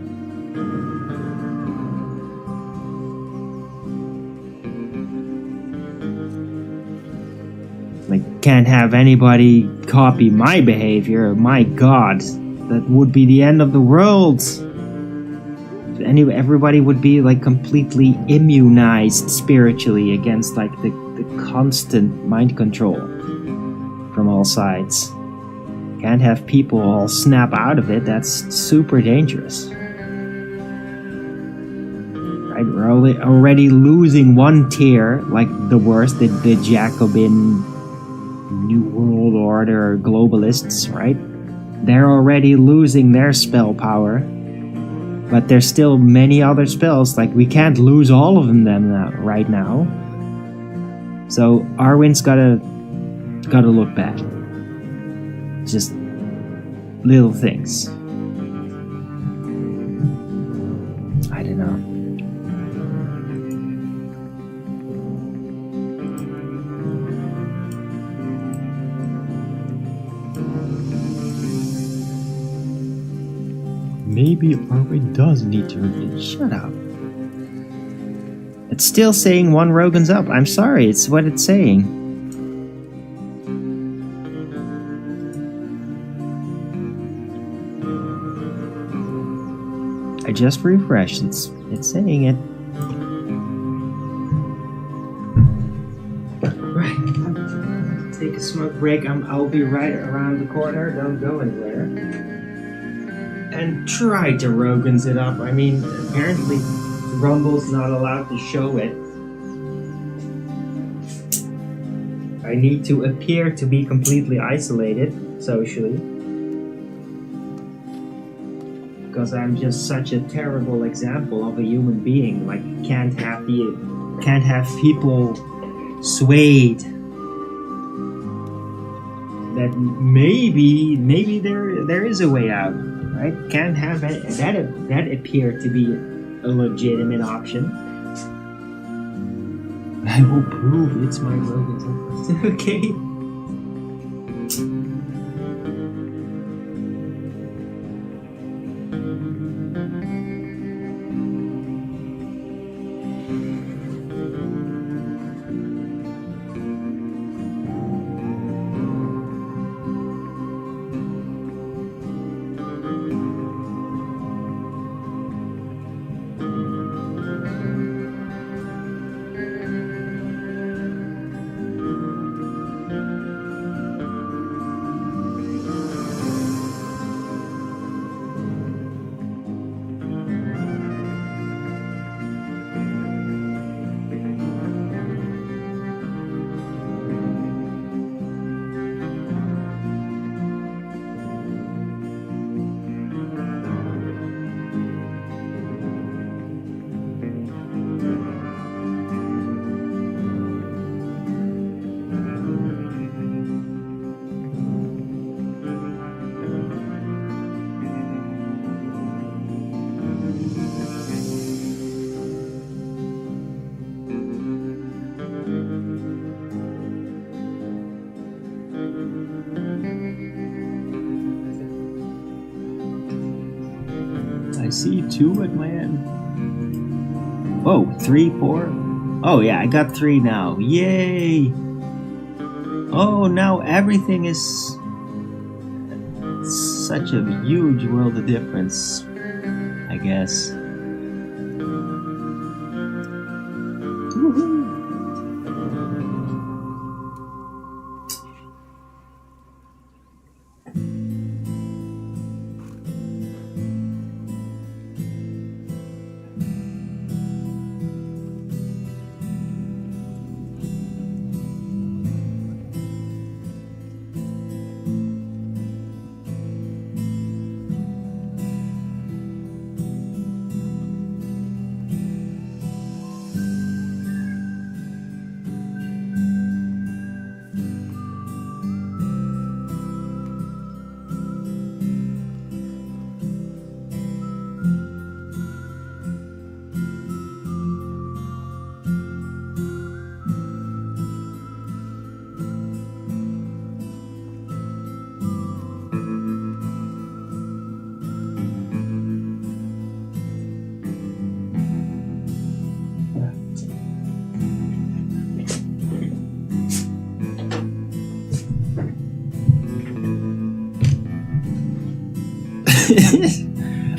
Like, can't have anybody copy my behavior. My God, that would be the end of the world. Everybody would be like completely immunized spiritually against like the constant mind control from all sides. Can't have people all snap out of it. That's super dangerous. Right? We're already losing one tier, like the worst, the Jacobin New World Order globalists, right? They're already losing their spell power. But there's still many other spells, like we can't lose all of them right now. So Arwen's gotta look bad. Just little things. I don't know. Maybe Arwen does need to reveal. Shut up. It's still saying one Rogan's up. I'm sorry, it's what it's saying. I just refreshed. It's saying it. Right. Take a smoke break. I'll be right around the corner. Don't go anywhere. And try to Rogan's it up. I mean, apparently Rumble's not allowed to show it. I need to appear to be completely isolated socially. Because I'm just such a terrible example of a human being. Like, can't have people swayed. That maybe there is a way out. Right? Can't have that appear to be a legitimate option. I will prove it's my Rogan's. Okay. I see 2 at my end. Oh, 3, 4. Oh yeah, I got 3 now. Yay! Oh, now everything is such a huge world of difference, I guess. Woohoo!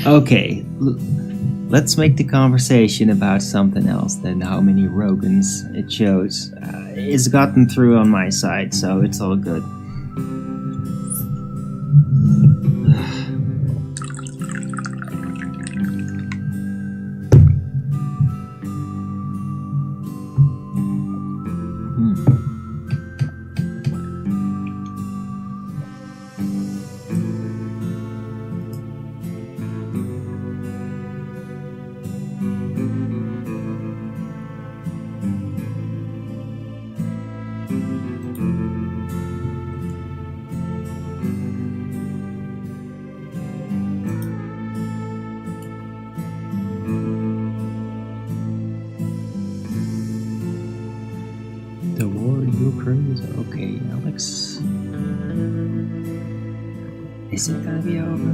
Okay, let's make the conversation about something else than how many Rogans it shows. It's gotten through on my side, so it's all good. The war in Ukraine is okay, Alex. Is it gonna be over?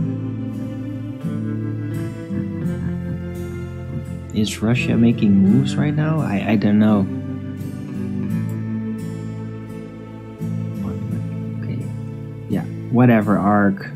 Is Russia making moves right now? I don't know. Okay. Yeah, whatever, arc.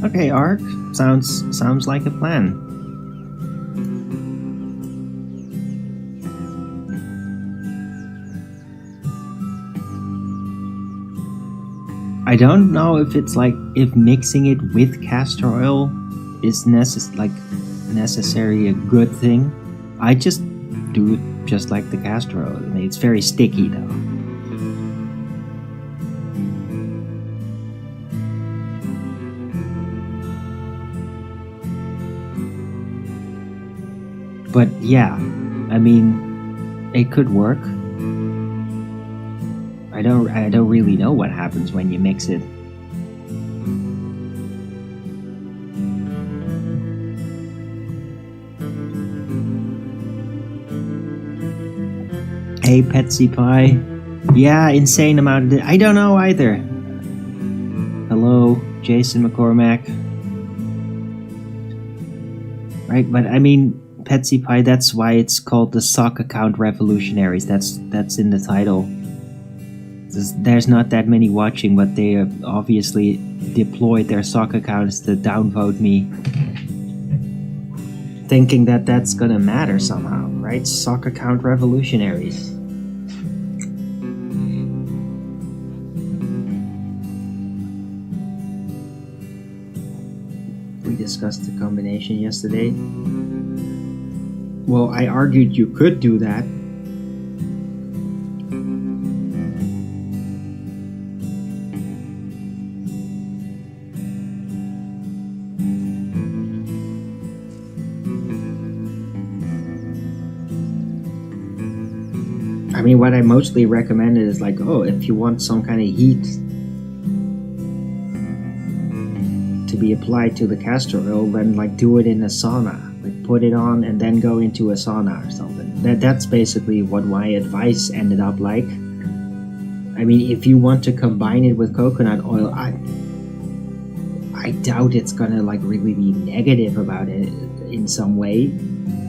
Okay, Ark. Sounds like a plan. I don't know if it's like if mixing it with castor oil is necessary a good thing. I just do it just like the castor oil. I mean, it's very sticky though. But yeah, I mean, it could work. I don't really know what happens when you mix it. Hey, Petsy Pie. Yeah, insane amount of... I don't know either. Hello, Jason McCormack. Right, but I mean, Petsy Pie, that's why it's called the sock account revolutionaries. That's in the title. There's not that many watching, but they have obviously deployed their sock accounts to downvote me, thinking that that's gonna matter somehow, right? Sock account revolutionaries. We discussed the combination yesterday. Well, I argued you could do that. I mean, what I mostly recommended is like, oh, if you want some kind of heat to be applied to the castor oil, then like do it in a sauna. Like put it on and then go into a sauna or something. That's basically what my advice ended up like. I mean, if you want to combine it with coconut oil, I doubt it's gonna like really be negative about it in some way.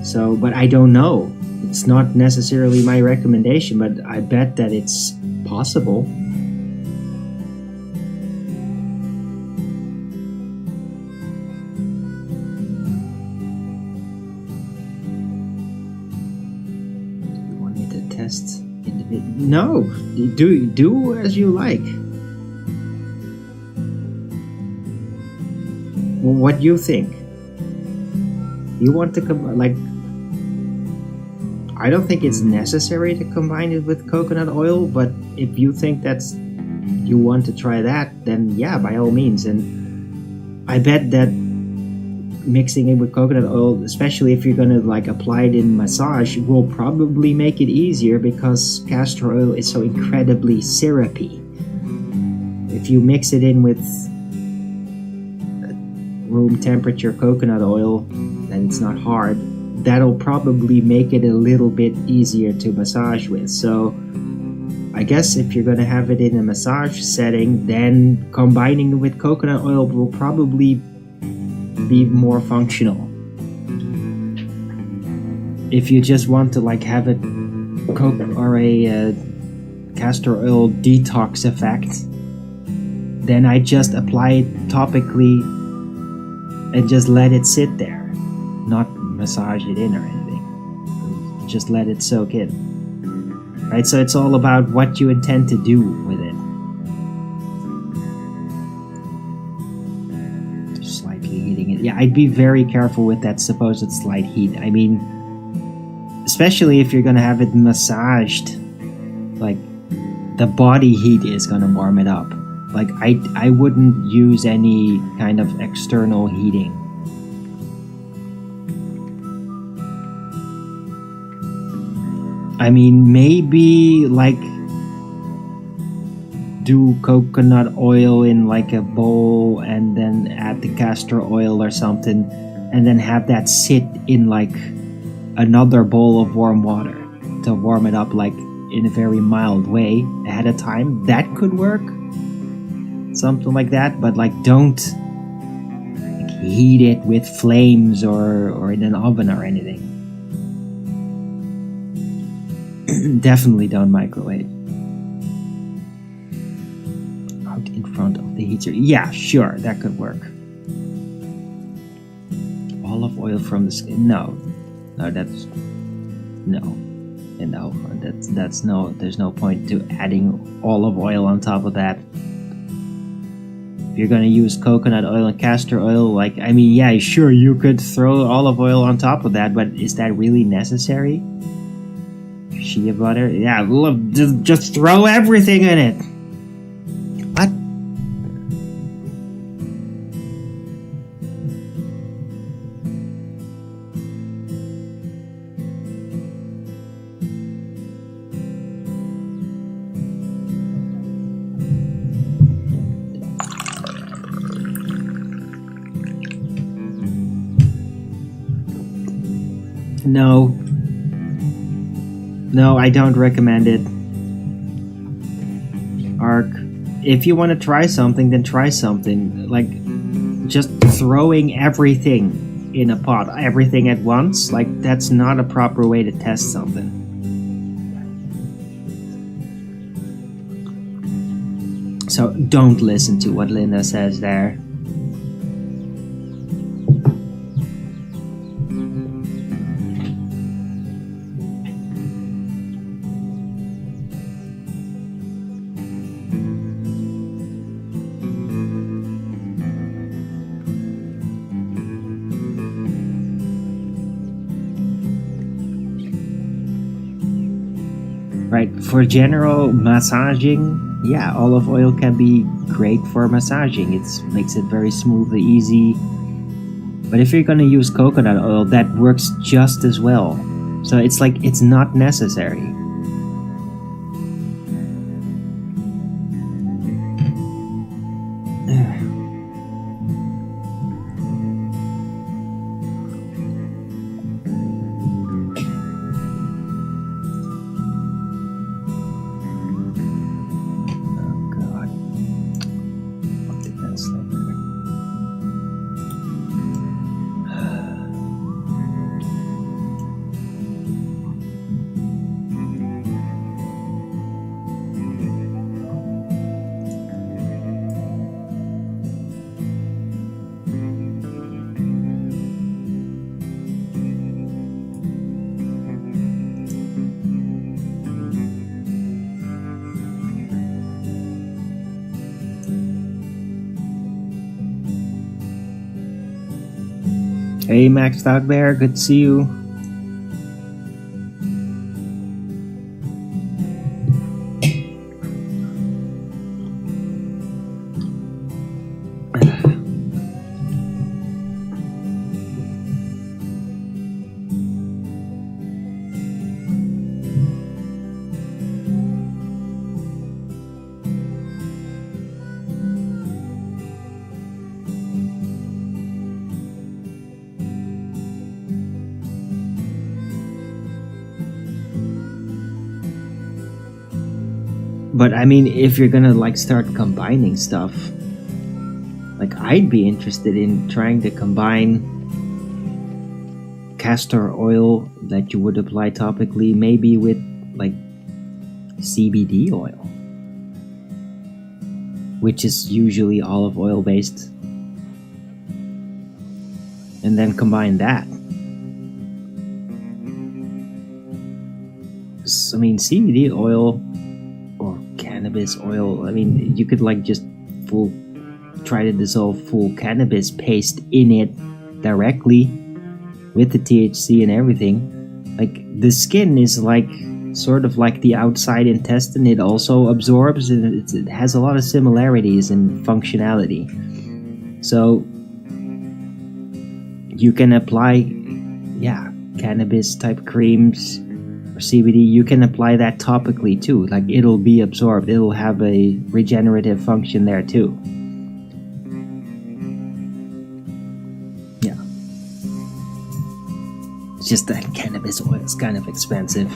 So, but I don't know. It's not necessarily my recommendation, but I bet that it's possible. You want me to test individual? No, do as you like. Well, what do you think? You want to like? I don't think it's necessary to combine it with coconut oil, but if you think you want to try that, then yeah, by all means. And I bet that mixing it with coconut oil, especially if you're gonna like apply it in massage, will probably make it easier because castor oil is so incredibly syrupy. If you mix it in with room temperature coconut oil, then it's not hard. That'll probably make it a little bit easier to massage with. So I guess if you're going to have it in a massage setting, then combining it with coconut oil will probably be more functional. If you just want to like have a castor oil detox effect, then I just apply it topically and just let it sit there, not massage it in or anything. Just let it soak in. Right, so it's all about what you intend to do with it. Just slightly heating it. Yeah, I'd be very careful with that supposed slight heat. I mean, especially if you're gonna have it massaged, like the body heat is gonna warm it up. Like I wouldn't use any kind of external heating. I mean, maybe like do coconut oil in like a bowl and then add the castor oil or something and then have that sit in like another bowl of warm water to warm it up like in a very mild way ahead of time. That could work. Something like that, but like don't like, heat it with flames or in an oven or anything. Definitely don't microwave. Out in front of the heater. Yeah, sure, that could work. oil from the skin. No, that's no, and no, that's no. There's no point to adding olive oil on top of that. If you're gonna use coconut oil and castor oil, like, I mean, yeah, sure, you could throw olive oil on top of that, but is that really necessary? Shea butter, yeah, look, just throw everything in it. What? No, I don't recommend it. Ark, if you want to try something, then try something. Like, just throwing everything in a pot, everything at once, like, that's not a proper way to test something. So don't listen to what Linda says there. Right, for general massaging, yeah, olive oil can be great for massaging. It makes it very smooth, easy. But if you're gonna use coconut oil, that works just as well. So it's like, it's not necessary. Hey, Maxed Out Bear, good to see you. But I mean, if you're gonna like start combining stuff, like I'd be interested in trying to combine castor oil that you would apply topically, maybe with like CBD oil, which is usually olive oil based, and then combine that. I mean, CBD oil or cannabis oil, I mean, you could like just try to dissolve full cannabis paste in it directly with the THC and everything. Like, the skin is like sort of like the outside intestine. It also absorbs, and it has a lot of similarities in functionality. So you can apply, cannabis type creams or CBD. You can apply that topically too. Like, it'll be absorbed. It'll have a regenerative function there too. Yeah. It's just that cannabis oil is kind of expensive.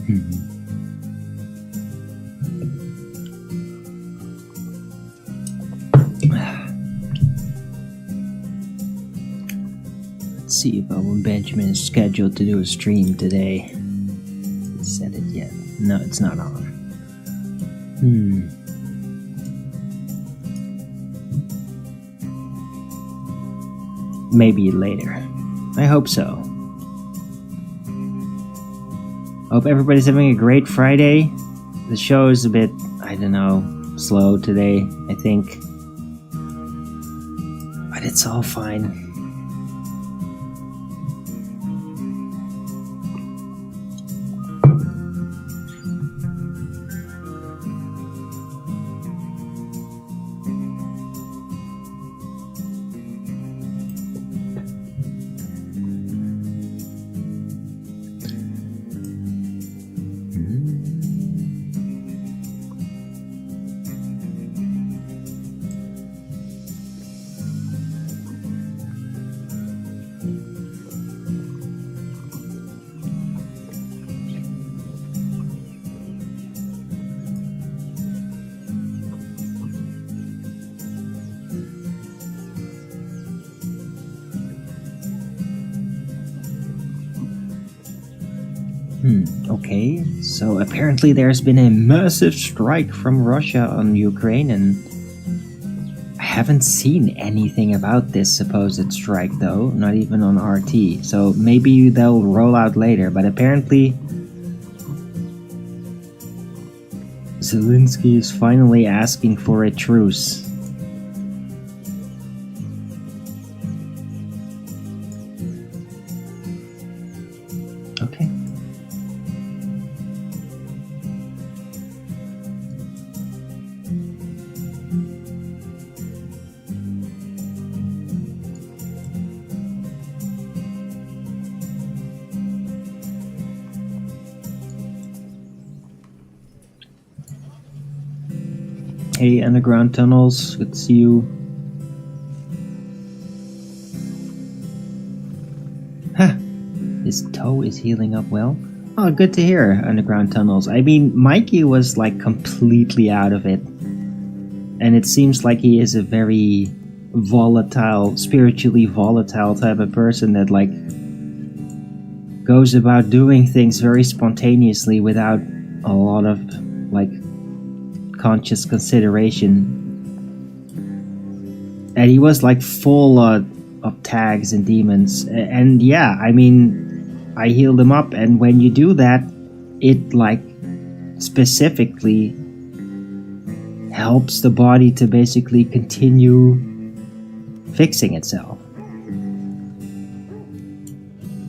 Let's see if Benjamin is scheduled to do a stream today. He said it yet. No, it's not on. Maybe later. I hope so. Hope everybody's having a great Friday. The show is a bit, I don't know, slow today, I think. But it's all fine. Okay, so apparently there's been a massive strike from Russia on Ukraine, and I haven't seen anything about this supposed strike though, not even on RT, so maybe they'll roll out later, but apparently Zelensky is finally asking for a truce. Okay. Hey, underground tunnels, good to see you. Huh, his toe is healing up well. Oh, good to hear, underground tunnels. I mean, Mikey was like completely out of it. And it seems like he is a very volatile, spiritually volatile type of person that like goes about doing things very spontaneously without a lot of like conscious consideration. And he was like full of tags and demons, and yeah, I mean, I healed him up, and when you do that, it like specifically helps the body to basically continue fixing itself.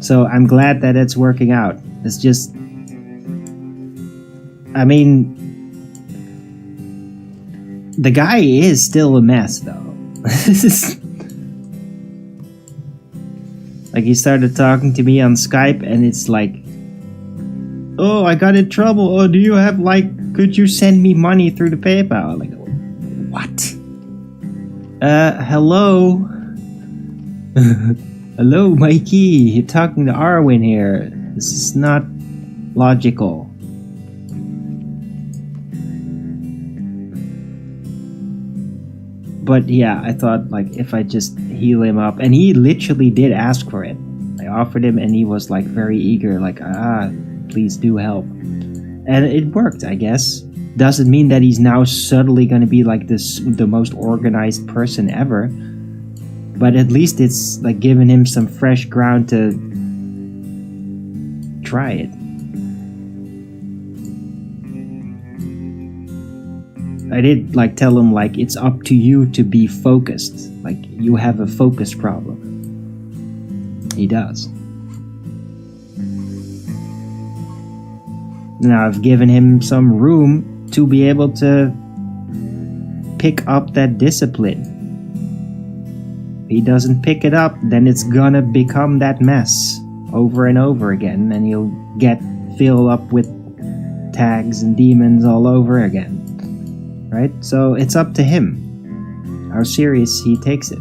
So I'm glad that it's working out. It's just, I mean, the guy is still a mess, though. Like, he started talking to me on Skype, and it's like, oh, I got in trouble. Oh, do you have, like, could you send me money through the PayPal? Like, what? Hello? Hello, Mikey. You're talking to Arwin here. This is not logical. But yeah, I thought like if I just heal him up, and he literally did ask for it. I offered him and he was like very eager, like, please do help. And it worked, I guess. Doesn't mean that he's now suddenly gonna be like the most organized person ever. But at least it's like giving him some fresh ground to try it. I did like tell him like it's up to you to be focused. Like you have a focus problem. He does. Now I've given him some room to be able to pick up that discipline. If he doesn't pick it up, then it's gonna become that mess over and over again, and he'll get filled up with tags and demons all over again. Right? So it's up to him how serious he takes it.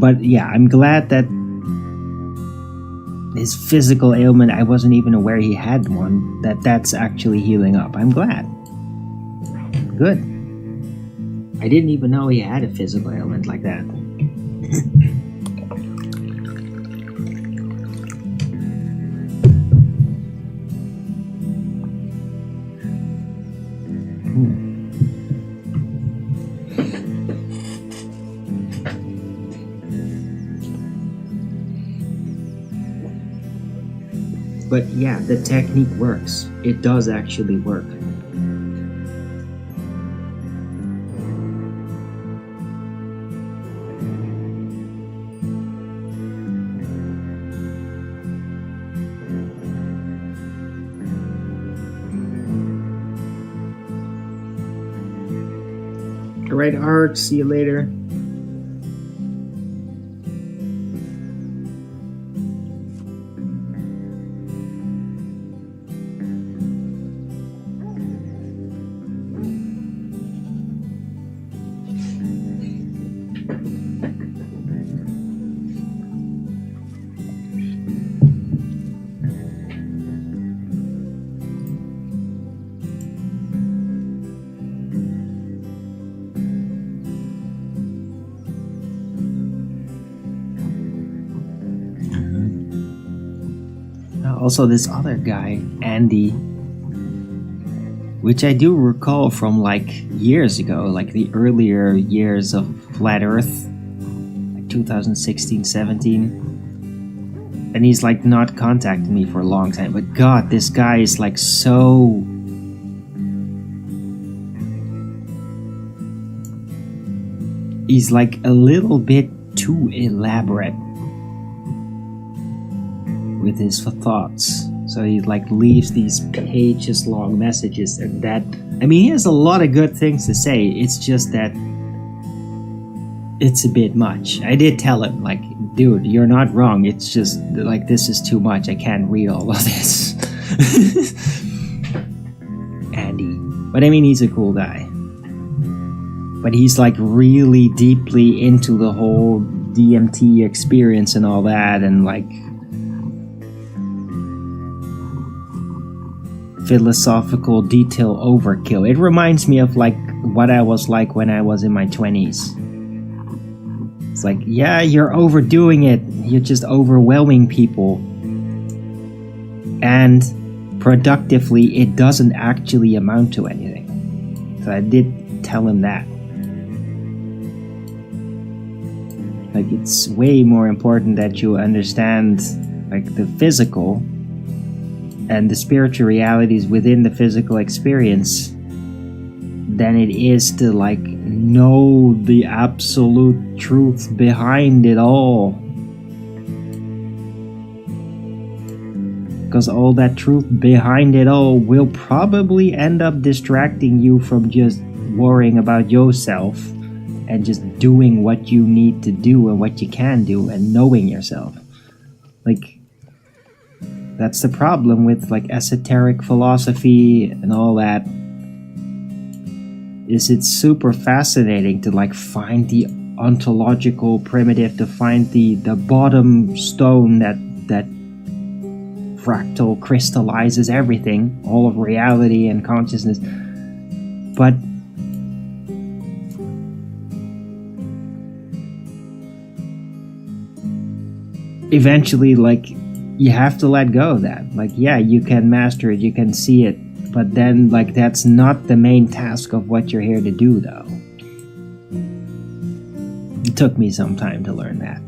But yeah, I'm glad that his physical ailment, I wasn't even aware he had one, that's actually healing up. I'm glad. Good. I didn't even know he had a physical ailment like that. But yeah, the technique works. It does actually work. Alright, Art, see you later. Also, this other guy, Andy, which I do recall from like years ago, like the earlier years of Flat Earth, like 2016, 17. And he's like not contacted me for a long time. But God, this guy is like so... He's like a little bit too elaborate with his thoughts. So he like leaves these pages long messages, and that, I mean, he has a lot of good things to say. It's just that it's a bit much. I did tell him, like, dude, you're not wrong. It's just like, this is too much. I can't read all of this. Andy. But I mean, he's a cool guy. But he's like really deeply into the whole DMT experience and all that, and like philosophical detail overkill. It reminds me of like what I was like when I was in my 20s. It's like, yeah, you're overdoing it. You're just overwhelming people. And productively, it doesn't actually amount to anything. So I did tell him that. Like, it's way more important that you understand like the physical and the spiritual realities within the physical experience than it is to like know the absolute truth behind it all. Because all that truth behind it all will probably end up distracting you from just worrying about yourself and just doing what you need to do and what you can do and knowing yourself. Like, that's the problem with like esoteric philosophy and all that, is it's super fascinating to like find the ontological primitive, to find the bottom stone that fractal crystallizes everything, all of reality and consciousness. But eventually, like, you have to let go of that. Like, yeah, you can master it, you can see it, but then, like, that's not the main task of what you're here to do, though. It took me some time to learn that.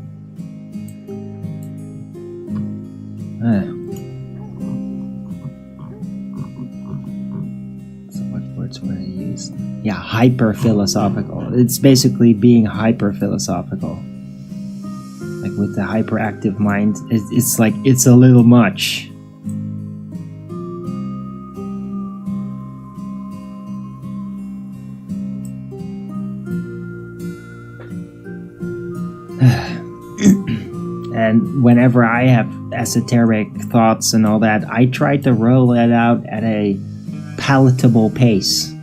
So what words were I use? Yeah, hyper-philosophical. It's basically being hyper-philosophical. Like with the hyperactive mind, it's like, it's a little much. And whenever I have esoteric thoughts and all that, I try to roll it out at a palatable pace.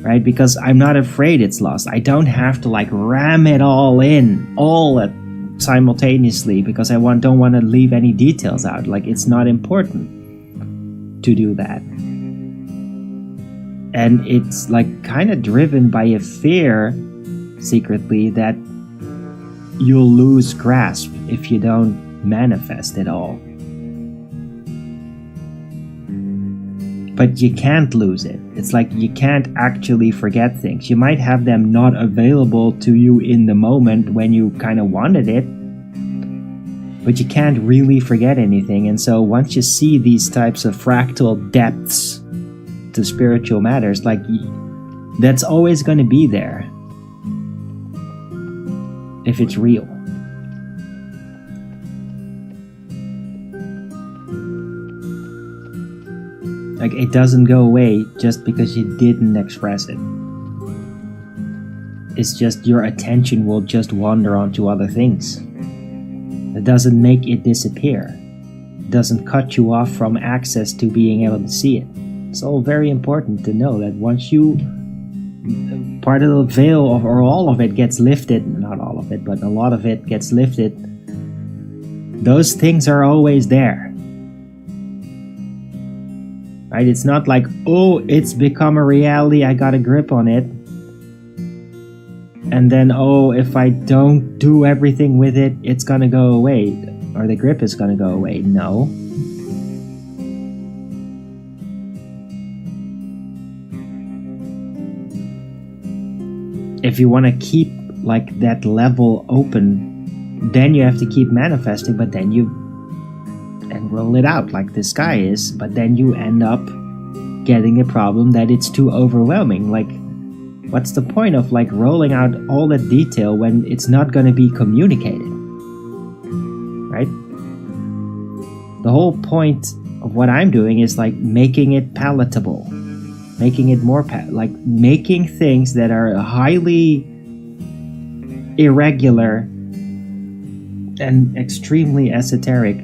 right? Because I'm not afraid it's lost. I don't have to like ram it all in simultaneously because I don't want to leave any details out. Like, it's not important to do that. And it's like kind of driven by a fear secretly that you'll lose grasp if you don't manifest it all. But you can't lose it. It's like you can't actually forget things. You might have them not available to you in the moment when you kind of wanted it, but you can't really forget anything. And so once you see these types of fractal depths to spiritual matters, like, that's always going to be there if it's real. Like, it doesn't go away just because you didn't express it. It's just your attention will just wander onto other things. It doesn't make it disappear. It doesn't cut you off from access to being able to see it. It's all very important to know that once part of the veil or all of it gets lifted, not all of it, but a lot of it gets lifted, those things are always there. Right? It's not like, oh, it's become a reality, I got a grip on it. And then, oh, if I don't do everything with it, it's gonna go away. Or the grip is gonna go away. No. If you want to keep like that level open, then you have to keep manifesting, but then and roll it out like this guy is, but then you end up getting a problem that it's too overwhelming. Like, what's the point of like rolling out all that detail when it's not going to be communicated? Right? The whole point of what I'm doing is like making it palatable, making it more like making things that are highly irregular and extremely esoteric,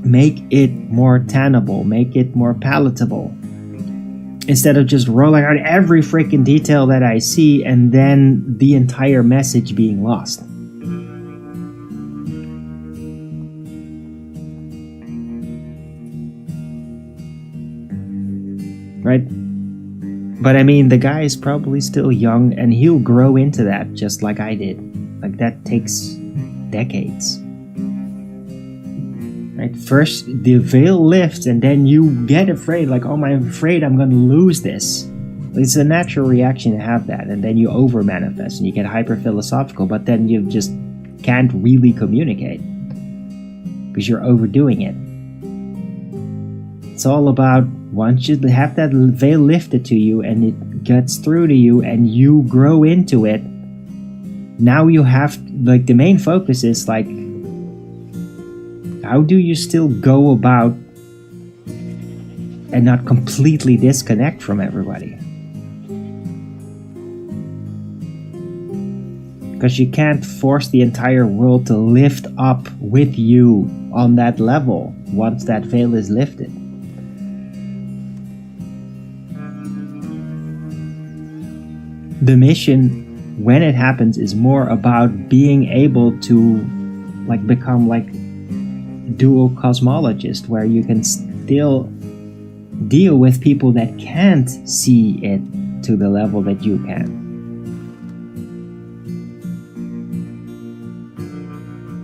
make it more tenable, make it more palatable, instead of just rolling out every freaking detail that I see and then the entire message being lost. Right? But I mean, the guy is probably still young and he'll grow into that just like I did. Like, that takes decades. Right? First, the veil lifts and then you get afraid, like, oh, I'm afraid I'm going to lose this. It's a natural reaction to have that. And then you over manifest and you get hyper philosophical, but then you just can't really communicate because you're overdoing it. It's all about once you have that veil lifted to you and it gets through to you and you grow into it, now you have, like, the main focus is like, how do you still go about and not completely disconnect from everybody? Because you can't force the entire world to lift up with you on that level once that veil is lifted. The mission, when it happens, is more about being able to like become like dual cosmologist, where you can still deal with people that can't see it to the level that you can.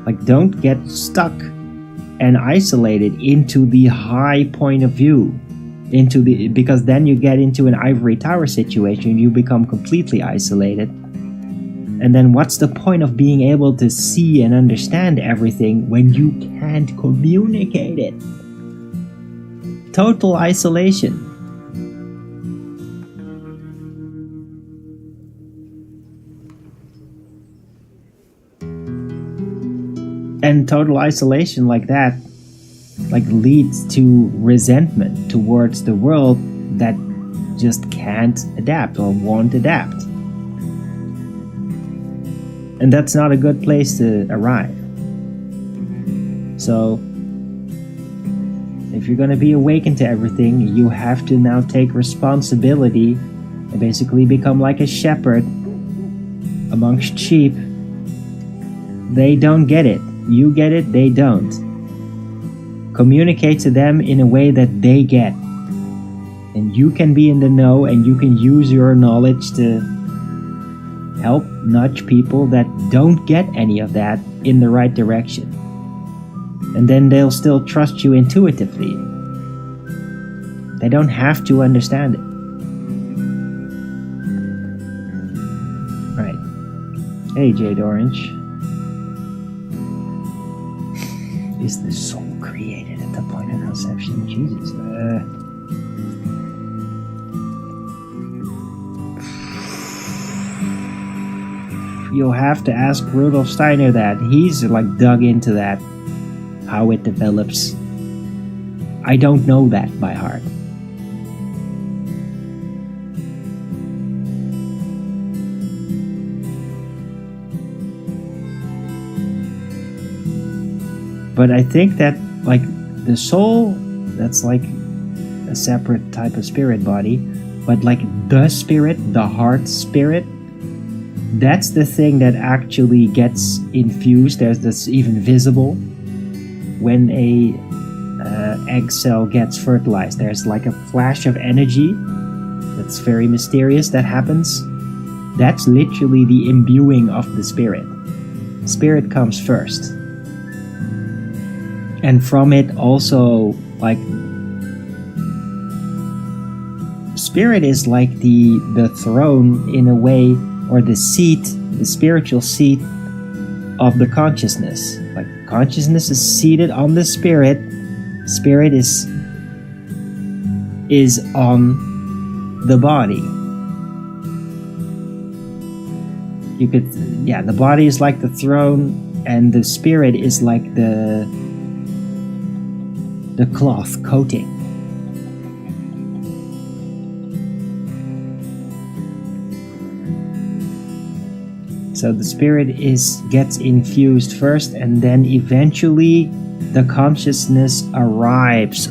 Like, don't get stuck and isolated into the high point of view, because then you get into an ivory tower situation, you become completely isolated. And then what's the point of being able to see and understand everything when you can't communicate it? Total isolation. And total isolation like that, like, leads to resentment towards the world that just can't adapt or won't adapt. And that's not a good place to arrive. So, if you're going to be awakened to everything, you have to now take responsibility They basically become like a shepherd amongst sheep. They don't get it. You get it, they don't. Communicate to them in a way that they get. And you can be in the know, and you can use your knowledge to help nudge people that don't get any of that in the right direction. And then they'll still trust you intuitively. They don't have to understand it. Right. Hey, Jade Orange. Is the soul created at the point of conception? Jesus. You'll have to ask Rudolf Steiner that. He's like dug into that, how it develops. I don't know that by heart. But I think that like the soul, that's like a separate type of spirit body, but like the spirit, the heart spirit, that's the thing that actually gets infused. That's even visible when a egg cell gets fertilized. There's like a flash of energy that's very mysterious that happens. That's literally the imbuing of the spirit. Spirit comes first. And from it also, like, spirit is like the throne in a way, or the seat, the spiritual seat of the consciousness. Like, consciousness is seated on the spirit. Spirit is on the body. You could, yeah, the body is like the throne, and the spirit is like the cloth coating. So the spirit gets infused first, and then eventually the consciousness arrives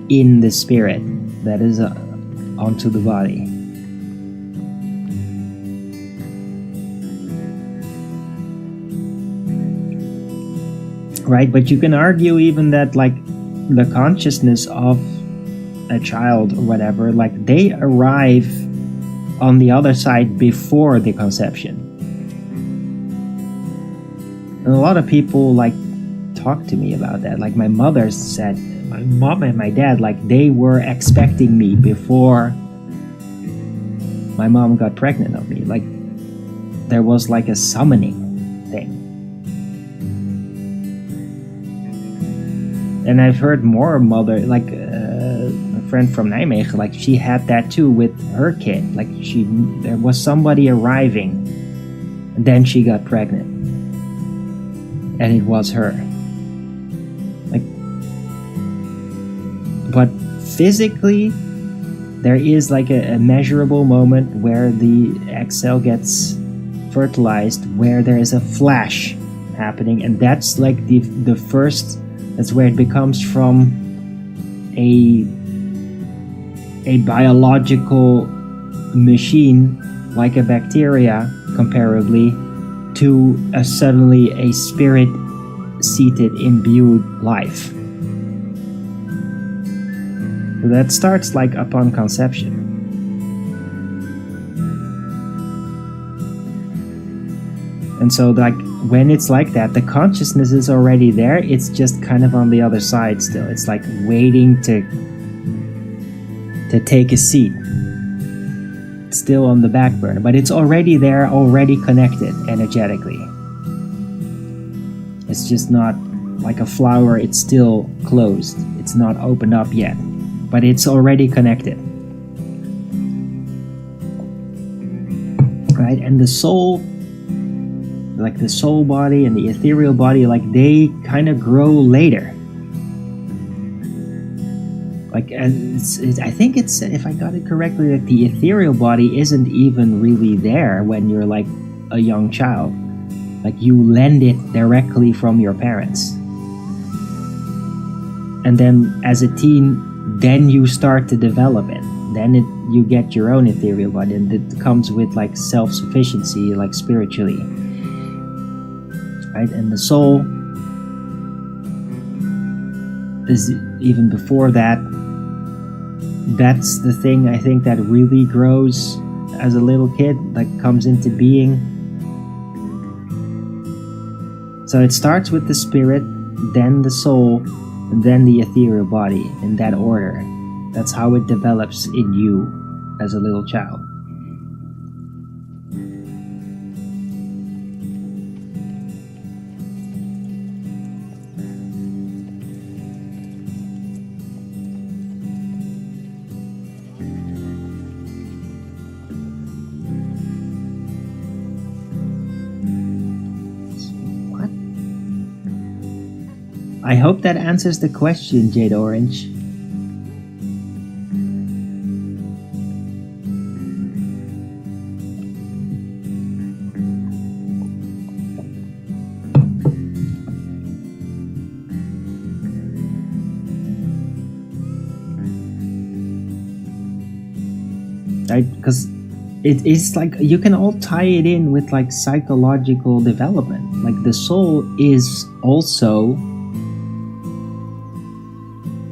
in the spirit that is onto the body. Right, but you can argue even that like the consciousness of a child or whatever, like they arrive on the other side before the conception. And a lot of people like talk to me about that. Like my mother said, my mom and my dad, like they were expecting me before my mom got pregnant of me. Like there was like a summoning thing. And I've heard more mother, like a friend from Nijmegen, like she had that too with her kid. Like there was somebody arriving, and then she got pregnant, and it was her. Like, but physically, there is like a measurable moment where the egg cell gets fertilized, where there is a flash happening, and that's like the first. That's where it becomes from a biological machine, like a bacteria, comparably, to suddenly a spirit-seated, imbued life. So that starts like upon conception. And so like when it's like that, the consciousness is already there. It's just kind of on the other side still. It's like waiting to take a seat. It's still on the back burner, but it's already there, already connected energetically. It's just not like a flower. It's still closed. It's not opened up yet, but it's already connected. Right? And the soul, like the soul body and the ethereal body, like they kind of grow later. Like I think it's, if I got it correctly, like the ethereal body isn't even really there when you're like a young child. Like you lend it directly from your parents. And then as a teen, then you start to develop it. then you get your own ethereal body, and it comes with like self-sufficiency, like spiritually, right? And the soul is even before that. That's the thing I think that really grows as a little kid, like comes into being. So it starts with the spirit, then the soul, and then the ethereal body, in that order. That's how it develops in you as a little child. What? I hope that answers the question, Jade Orange. Because it is like you can all tie it in with like psychological development. Like the soul is also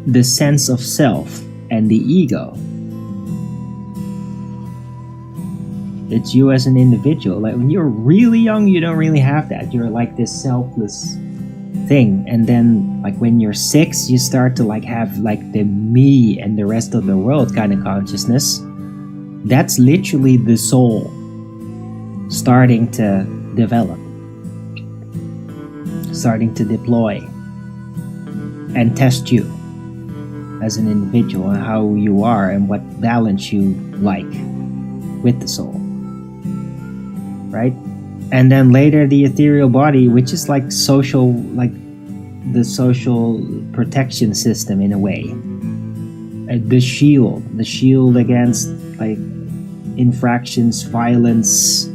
the sense of self and the ego. It's you as an individual. Like when you're really young, you don't really have that. You're like this selfless thing, and then like when you're 6, you start to like have like the me and the rest of the world kind of consciousness. That's literally the soul starting to develop, starting to deploy and test you as an individual and how you are and what balance you like with the soul, right? And then later the ethereal body, which is like social, like the social protection system in a way. The shield against like infractions, violence,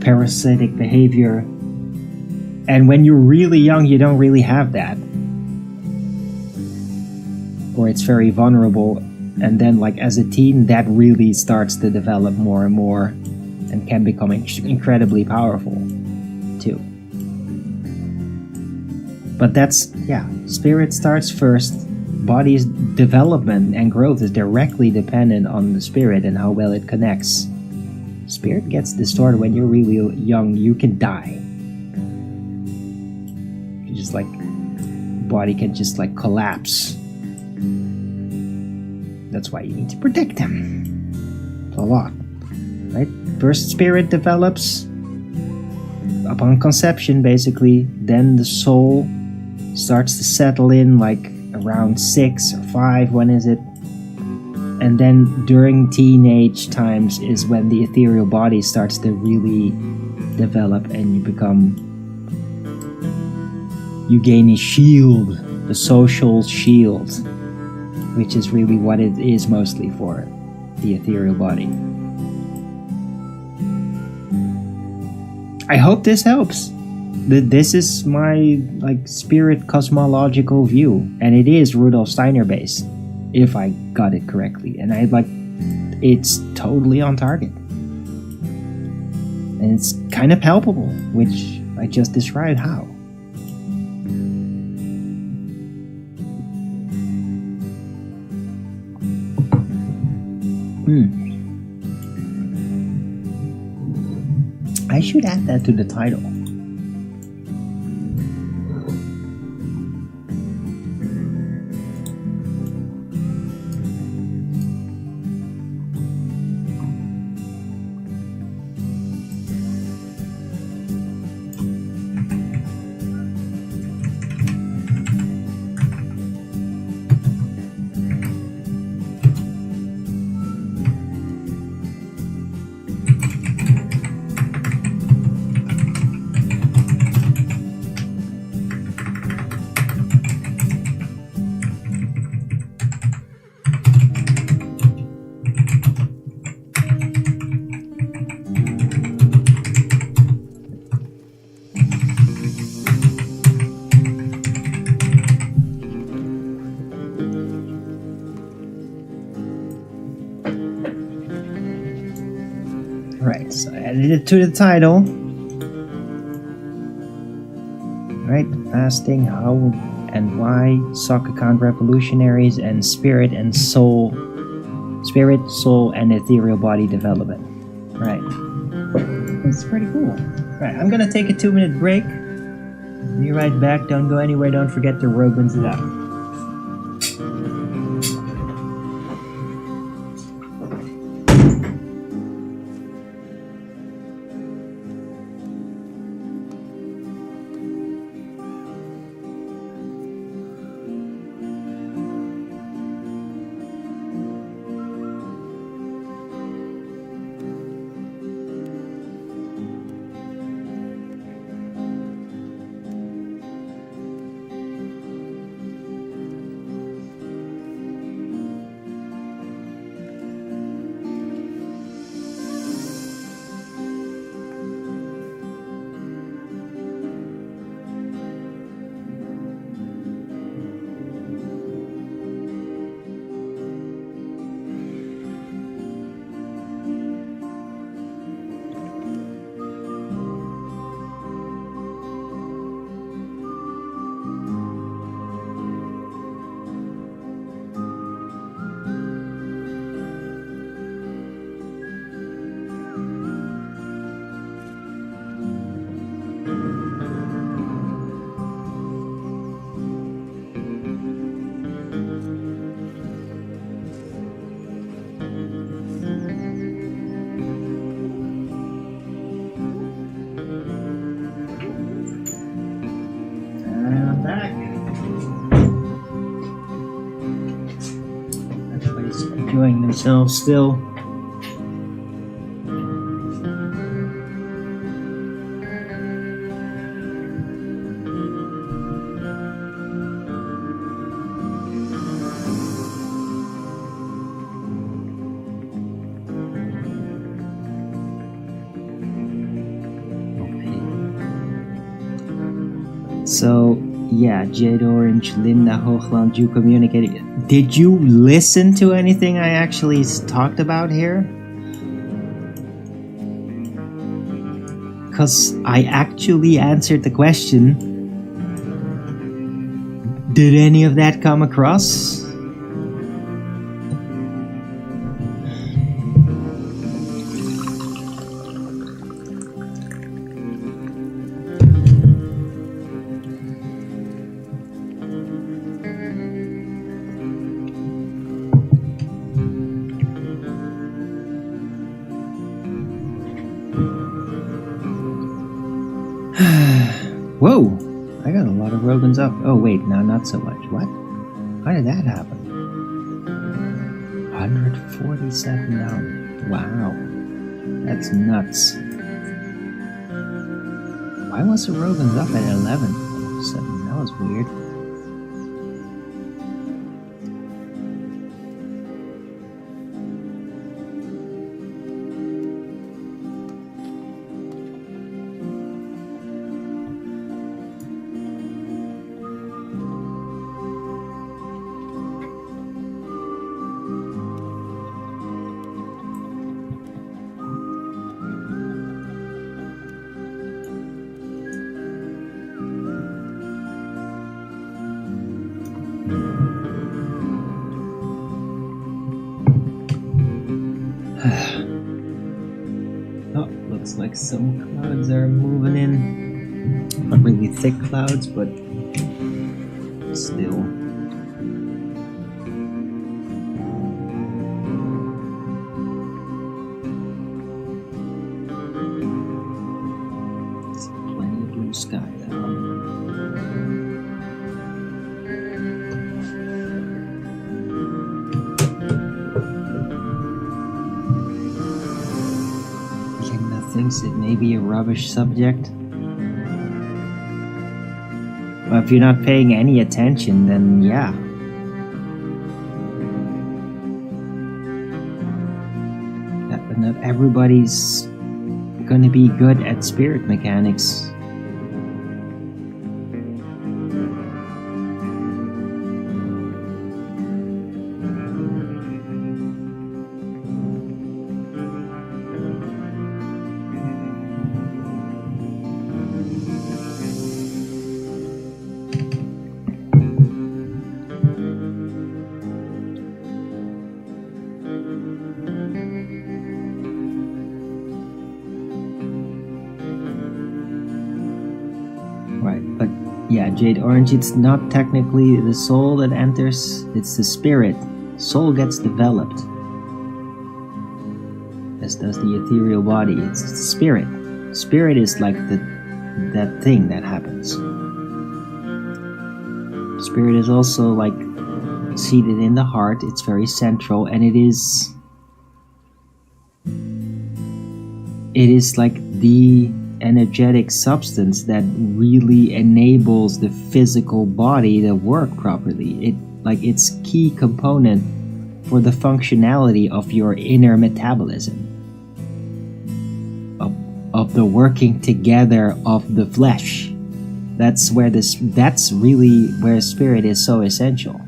parasitic behavior. And when you're really young, you don't really have that, or it's very vulnerable. And then like as a teen, that really starts to develop more and more and can become incredibly powerful too. But that's, yeah, spirit starts first. Body's development and growth is directly dependent on the spirit and how well it connects. Spirit gets distorted when you're really young. You can die. You just like, body can just like collapse. That's why you need to protect them a lot, right? First spirit develops upon conception basically, then the soul starts to settle in like around 6 or 5, when is it? And then during teenage times is when the ethereal body starts to really develop and you gain a shield, the social shield, which is really what it is mostly for, the ethereal body. I hope this helps. This is my like spirit cosmological view, and it is Rudolf Steiner based, if I got it correctly, and it's totally on target, and it's kind of palpable, which I just described how. I should add that to the title. Right, so I added it to the title. Right, fasting, how and why sock account revolutionaries and spirit, soul, and ethereal body development. Right. That's pretty cool. Right, I'm gonna take a 2-minute break. Be right back. Don't go anywhere. Don't forget to Rogan's it up. Enjoying themselves still. So, yeah, Jade Orange, Linda Hoogland, you communicated. Did you listen to anything I actually talked about here? Because I actually answered the question. Did any of that come across? Whoa! I got a lot of Rogans up. Oh wait, no, not so much. What? How did that happen? 147 down. Wow. That's nuts. Why was the Rogans up at 11? That was weird. Oh, looks like some clouds are moving in. Not really thick clouds, but still. There's plenty of blue sky though. Thinks it may be a rubbish subject. Well, if you're not paying any attention, then yeah. But not everybody's gonna be good at spirit mechanics. Yeah, Jade Orange, it's not technically the soul that enters, it's the spirit. Soul gets developed, as does the ethereal body. It's the spirit. Spirit is like that thing that happens. Spirit is also like seated in the heart. It's very central, and it is like the energetic substance that really enables the physical body to work properly. It's key component for the functionality of your inner metabolism, of the working together of the flesh. That's really where spirit is so essential.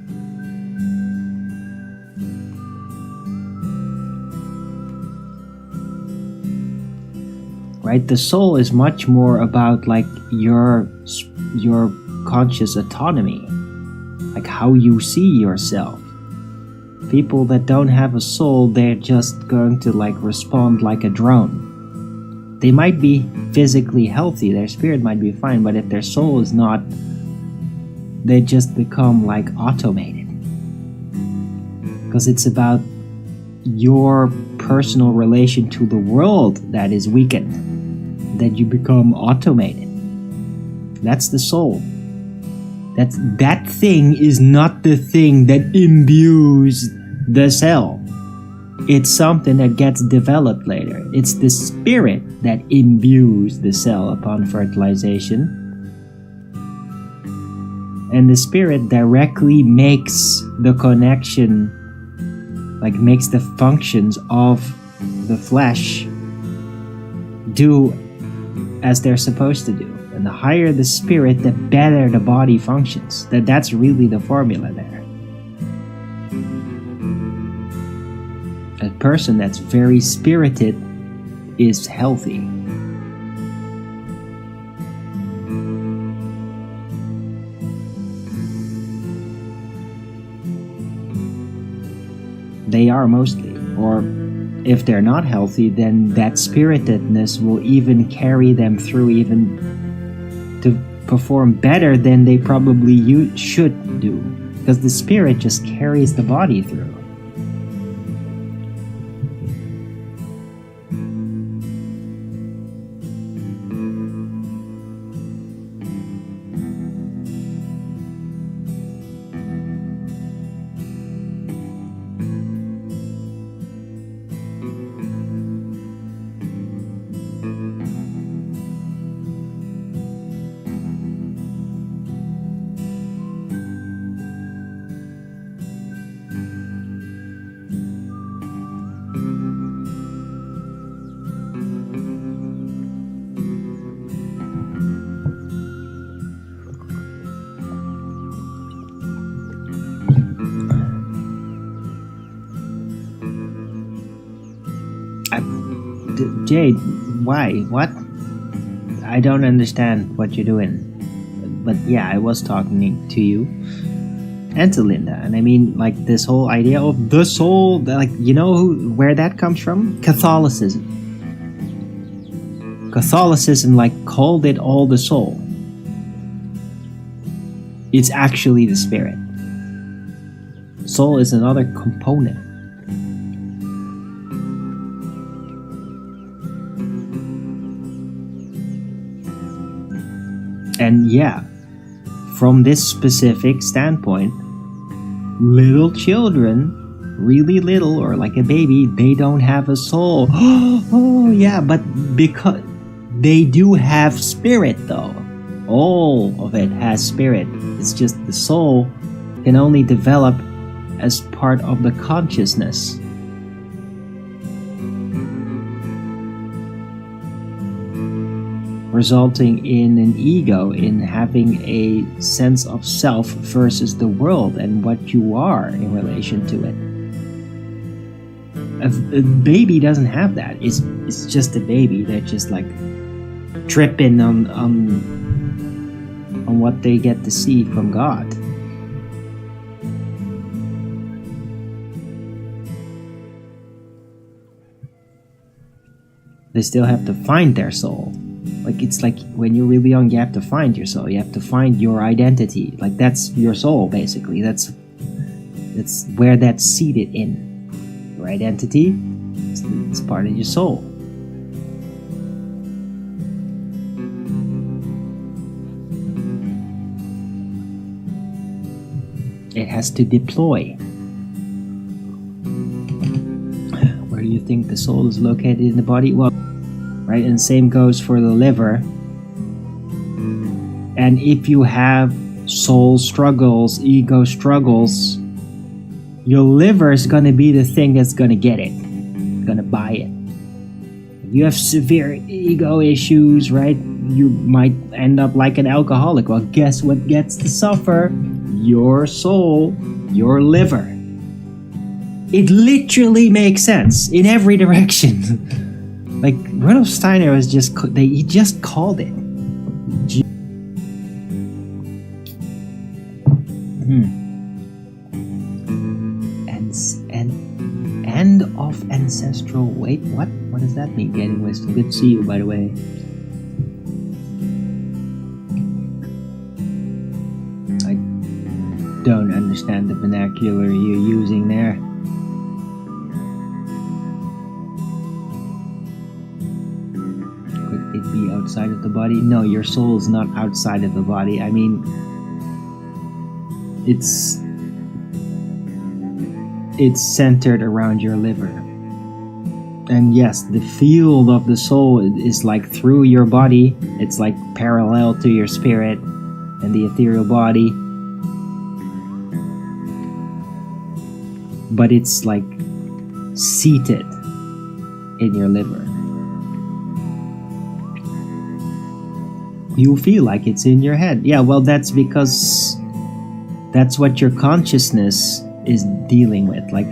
Right? The soul is much more about like your conscious autonomy, like how you see yourself. People that don't have a soul, they're just going to like respond like a drone. They might be physically healthy, their spirit might be fine, but if their soul is not, they just become like automated. Because it's about your personal relation to the world that is weakened, that you become automated. That's the soul. That thing is not the thing that imbues the cell. It's something that gets developed later. It's the spirit that imbues the cell upon fertilization. And the spirit directly makes the connection, like makes the functions of the flesh do as they're supposed to do. And the higher the spirit, the better the body functions. That's really the formula there. A person that's very spirited is healthy. They are mostly. Or if they're not healthy, then that spiritedness will even carry them through even to perform better than they probably should do. Because the spirit just carries the body through. Jade, why? What? I don't understand what you're doing. But yeah, I was talking to you and to Linda. And I mean, like, this whole idea of the soul, like, you know where that comes from? Catholicism. Catholicism, like, called it all the soul. It's actually the spirit. Soul is another component. And yeah, from this specific standpoint, little children, really little or like a baby, they don't have a soul. Oh yeah, but because they do have spirit though. All of it has spirit. It's just the soul can only develop as part of the consciousness. Resulting in an ego, in having a sense of self versus the world and what you are in relation to it. A baby doesn't have that. It's just a baby. They're just like tripping on what they get to see from God. They still have to find their soul. Like, it's like when you're really young, you have to find your soul. You have to find your identity. Like, that's your soul, basically. That's where that's seated in. Your identity, it's part of your soul. It has to deploy. Where do you think the soul is located in the body? Well, right, and same goes for the liver. And if you have soul struggles, ego struggles, your liver is going to be the thing that's going to get it, going to buy it. If you have severe ego issues, right, you might end up like an alcoholic. Well, guess what gets to suffer? Your soul, your liver. It literally makes sense in every direction. Like Rudolf Steiner was he just called it. End of ancestral. Wait, what? What does that mean? Getting wisdom. Good to see you, by the way. I don't understand the vernacular you're using there. Could it be outside of the body? No, your soul is not outside of the body. I mean, it's centered around your liver. And yes, the field of the soul is like through your body. It's like parallel to your spirit and the ethereal body. But it's like seated in your liver. You feel like it's in your head. Yeah, well, that's because that's what your consciousness is dealing with. Like,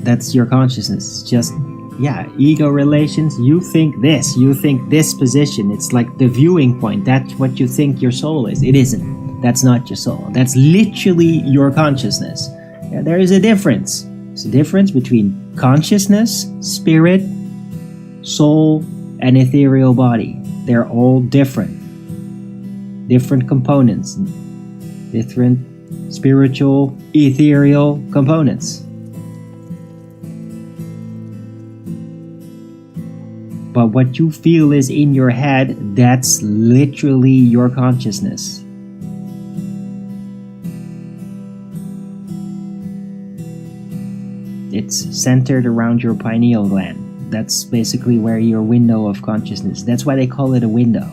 that's your consciousness. It's just, yeah, ego relations. You think this position. It's like the viewing point. That's what you think your soul is. It isn't. That's not your soul. That's literally your consciousness. Yeah, there is a difference. There's a difference between consciousness, spirit, soul, and ethereal body. They're all different. Different components. Different spiritual, ethereal components. But what you feel is in your head, that's literally your consciousness. It's centered around your pineal gland. That's basically where your window of consciousness. That's why they call it a window.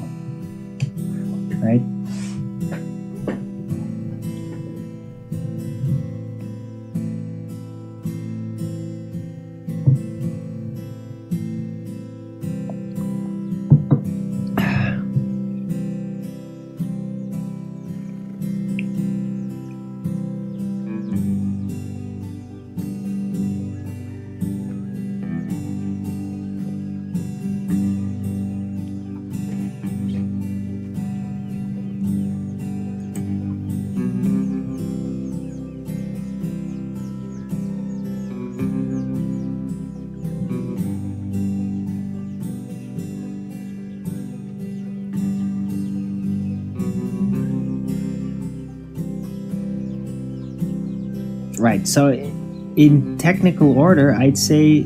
Right? Right, so in technical order, I'd say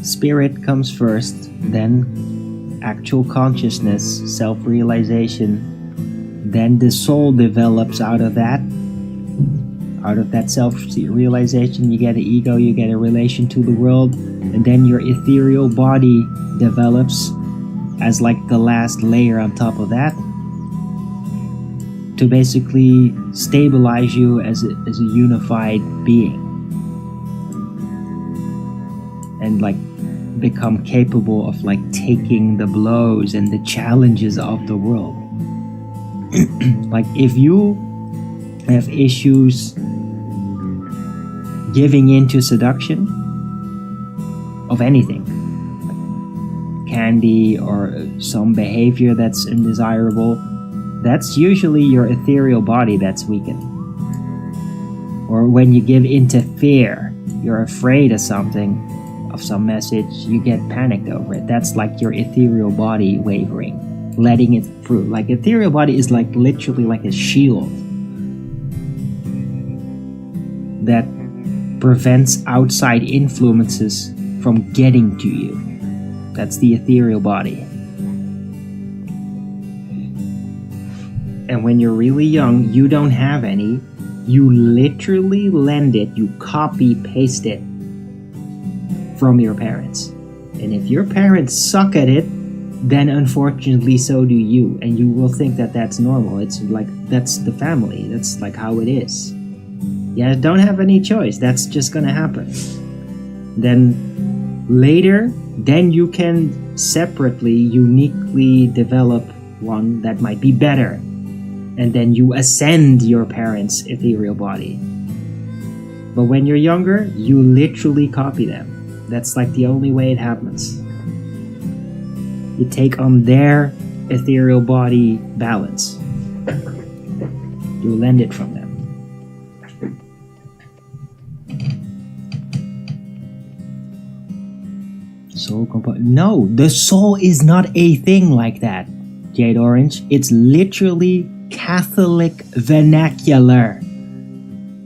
spirit comes first, then actual consciousness, self-realization, then the soul develops out of that self-realization. You get an ego, you get a relation to the world, and then your ethereal body develops as like the last layer on top of that, to basically stabilize you as a unified being and like become capable of like taking the blows and the challenges of the world. Like if you have issues giving into seduction of anything, like candy or some behavior that's undesirable, that's usually your ethereal body that's weakened. Or when you give into fear, you're afraid of something, of some message, you get panicked over it. That's like your ethereal body wavering, letting it through. Like ethereal body is like literally like a shield that prevents outside influences from getting to you. That's the ethereal body. And when you're really young, you don't have any. You literally lend it, you copy paste it from your parents. And if your parents suck at it, then unfortunately so do you. And you will think that that's normal. It's like, that's the family. That's like how it is. Yeah, don't have any choice. That's just gonna happen. Then later, then you can separately, uniquely develop one that might be better. And then you ascend your parents' ethereal body. But when you're younger, you literally copy them. That's like the only way it happens. You take on their ethereal body balance. You lend it from them. Soul component. No, the soul is not a thing like that, Jade Orange. It's literally Catholic vernacular,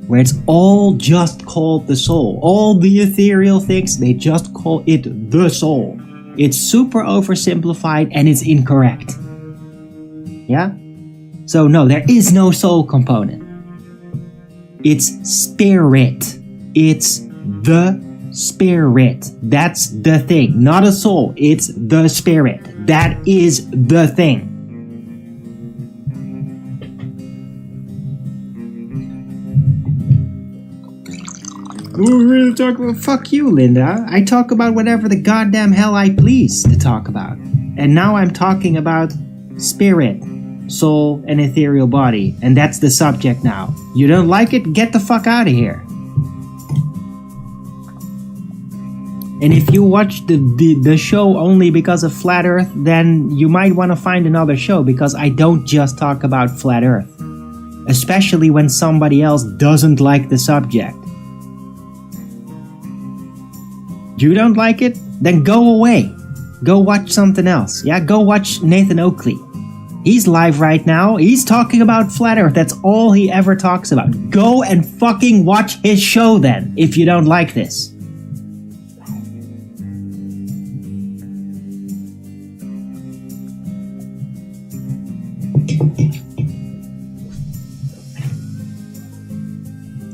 where it's all just called the soul. All the ethereal things, they just call it the soul. It's super oversimplified and it's incorrect. Yeah? So no, there is no soul component. It's spirit. It's the spirit. That's the thing. Not a soul. It's the spirit. That is the thing. We're really talking about, fuck you, Linda. I talk about whatever the goddamn hell I please to talk about. And now I'm talking about spirit, soul, and ethereal body. And that's the subject now. You don't like it? Get the fuck out of here. And if you watch the show only because of Flat Earth, then you might want to find another show, because I don't just talk about Flat Earth. Especially when somebody else doesn't like the subject. You don't like it? Then go away. Go watch something else. Yeah, go watch Nathan Oakley. He's live right now. He's talking about Flat Earth. That's all he ever talks about. Go and fucking watch his show then, if you don't like this.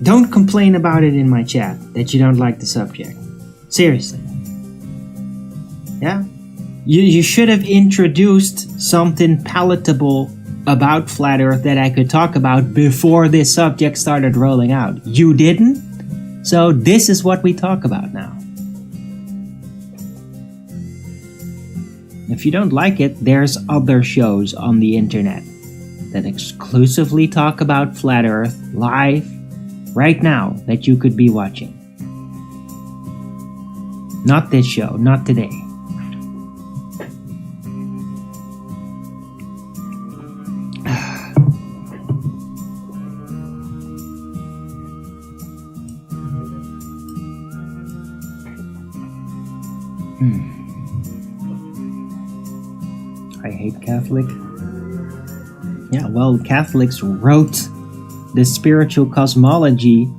Don't complain about it in my chat that you don't like the subject. Seriously. Yeah? You should have introduced something palatable about Flat Earth that I could talk about before this subject started rolling out. You didn't? So this is what we talk about now. If you don't like it, there's other shows on the internet that exclusively talk about Flat Earth live right now that you could be watching. Not this show, not today. I hate Catholic. Yeah, well, Catholics wrote the spiritual cosmology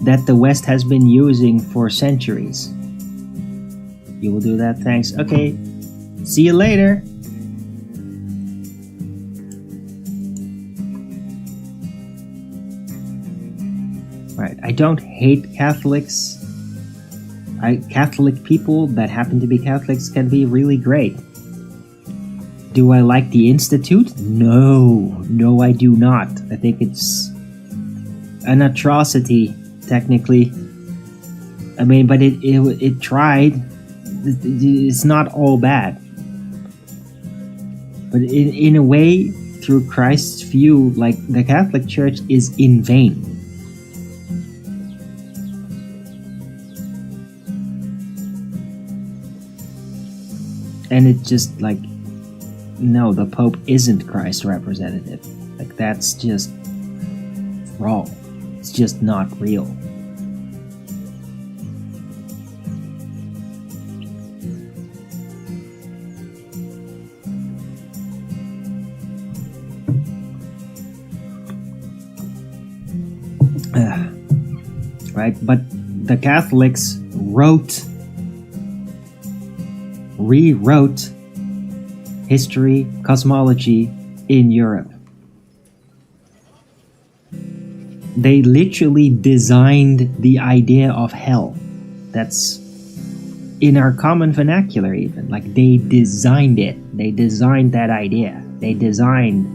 that the West has been using for centuries. You will do that, thanks. Okay, see you later. Right, I don't hate Catholics. Catholic people that happen to be Catholics can be really great. Do I like the Institute? No, I do not. I think it's an atrocity, technically. I mean, but it tried. It's not all bad. But in a way, through Christ's view, like, the Catholic Church is in vain. And it's just like, no, the Pope isn't Christ's representative. Like, that's just wrong. It's just not real. right? But the Catholics rewrote history, cosmology in Europe. They literally designed the idea of hell. That's in our common vernacular even. Like, they designed it. They designed that idea. They designed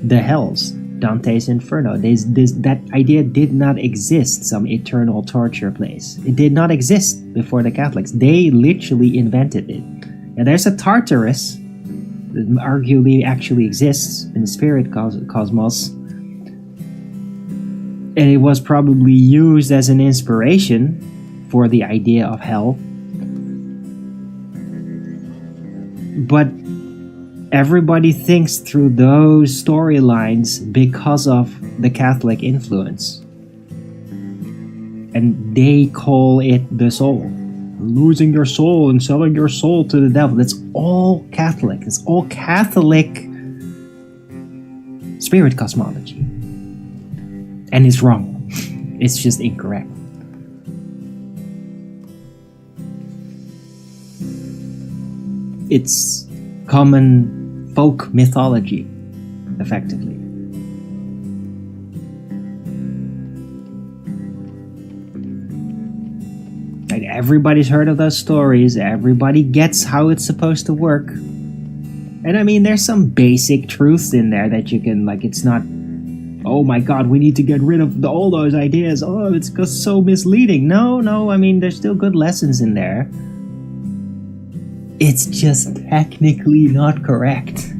the hells. Dante's Inferno. That idea did not exist, some eternal torture place. It did not exist before the Catholics. They literally invented it. And there's a Tartarus that arguably actually exists in the spirit cosmos. And it was probably used as an inspiration for the idea of hell. But everybody thinks through those storylines because of the Catholic influence. And they call it the soul. Losing your soul and selling your soul to the devil. That's all Catholic. It's all Catholic spirit cosmology. And it's wrong. It's just incorrect. It's common folk mythology, effectively. Like, everybody's heard of those stories. Everybody gets how it's supposed to work. And I mean, there's some basic truths in there that you can, like, it's not, oh my god, we need to get rid of all those ideas. Oh, it's just so misleading. No, I mean, there's still good lessons in there. It's just technically not correct.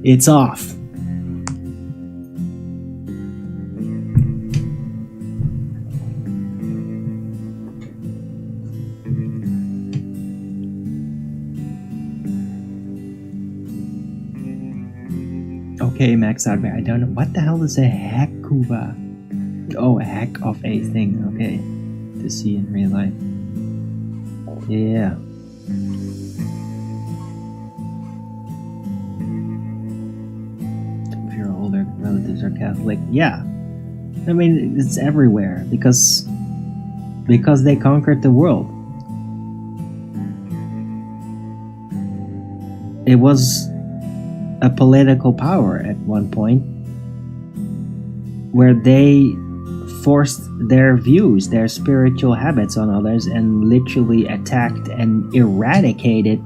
It's off. Okay, Max Adver, I don't know. What the hell is a hekuva? Oh, a heck of a thing. Okay. To see in real life. Yeah. If you're older, relatives are Catholic. Yeah. I mean, it's everywhere because they conquered the world. It was a political power at one point where they forced their views, their spiritual habits on others, and literally attacked and eradicated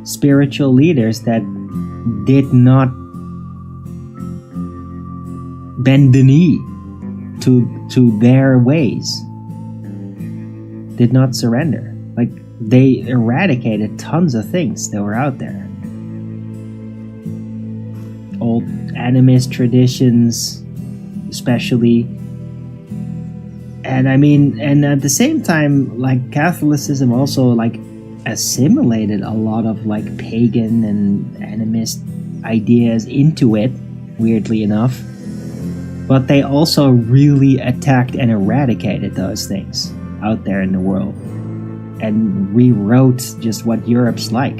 spiritual leaders that did not bend the knee to their ways, did not surrender. Like, they eradicated tons of things that were out there. Old animist traditions, especially. And I mean, and at the same time, like, Catholicism also, like, assimilated a lot of, like, pagan and animist ideas into it, weirdly enough. But they also really attacked and eradicated those things out there in the world and rewrote just what Europe's like.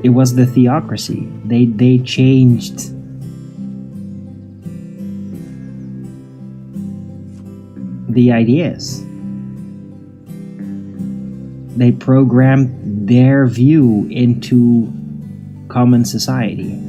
It was the theocracy. They changed the ideas. They programmed their view into common society.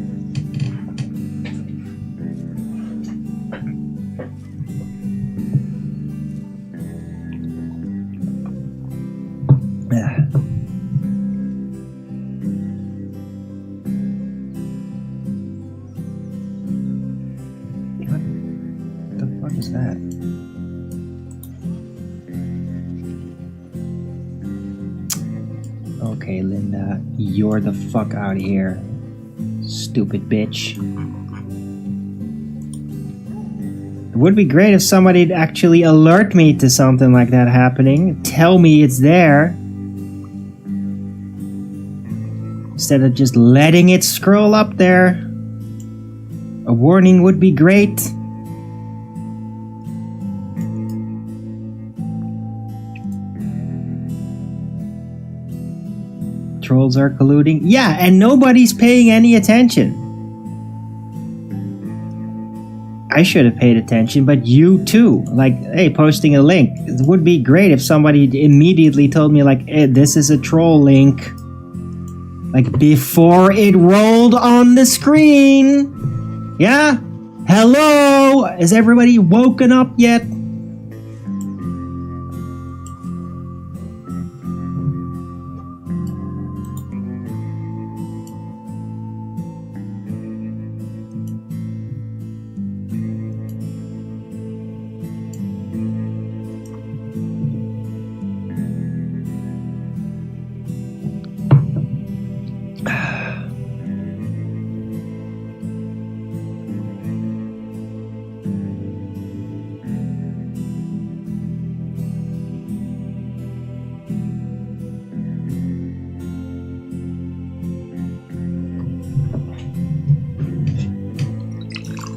Okay, Linda, you're the fuck out of here, stupid bitch. It would be great if somebody'd actually alert me to something like that happening. Tell me it's there. Instead of just letting it scroll up there. A warning would be great. trolls are colluding. Yeah, and nobody's paying any attention. I should have paid attention, but you too. Like, hey, posting a link. It would be great if somebody immediately told me, like, hey, this is a troll link. Like, before it rolled on the screen. Yeah? Hello? Is everybody woken up yet?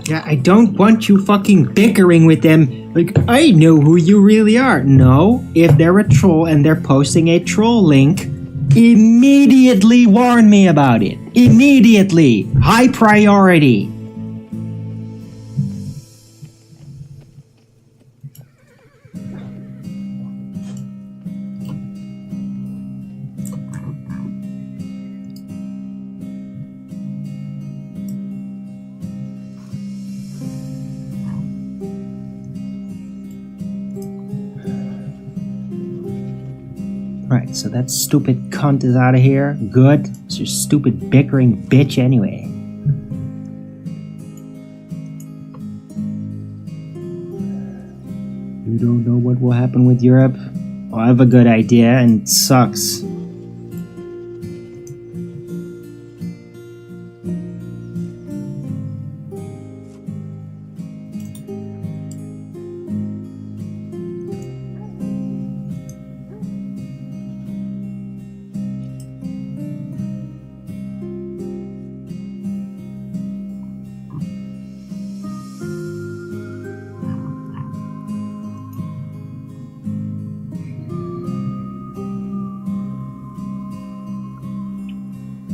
Yeah, I don't want you fucking bickering with them. Like, I know who you really are. No, if they're a troll and they're posting a troll link, immediately warn me about it. Immediately. High priority. Right, so that stupid cunt is out of here. Good. It's your stupid bickering bitch anyway. You don't know what will happen with Europe? Well, I have a good idea, and it sucks.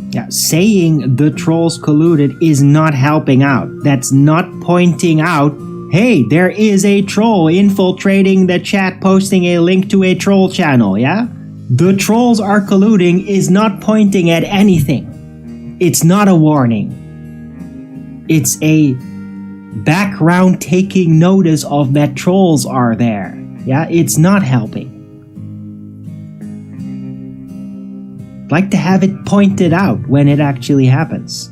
Yeah, saying the trolls colluded is not helping out. That's not pointing out, hey, there is a troll infiltrating the chat posting a link to a troll channel, yeah? The trolls are colluding is not pointing at anything. It's not a warning. It's a background taking notice of that trolls are there. Yeah, it's not helping. Like to have it pointed out when it actually happens.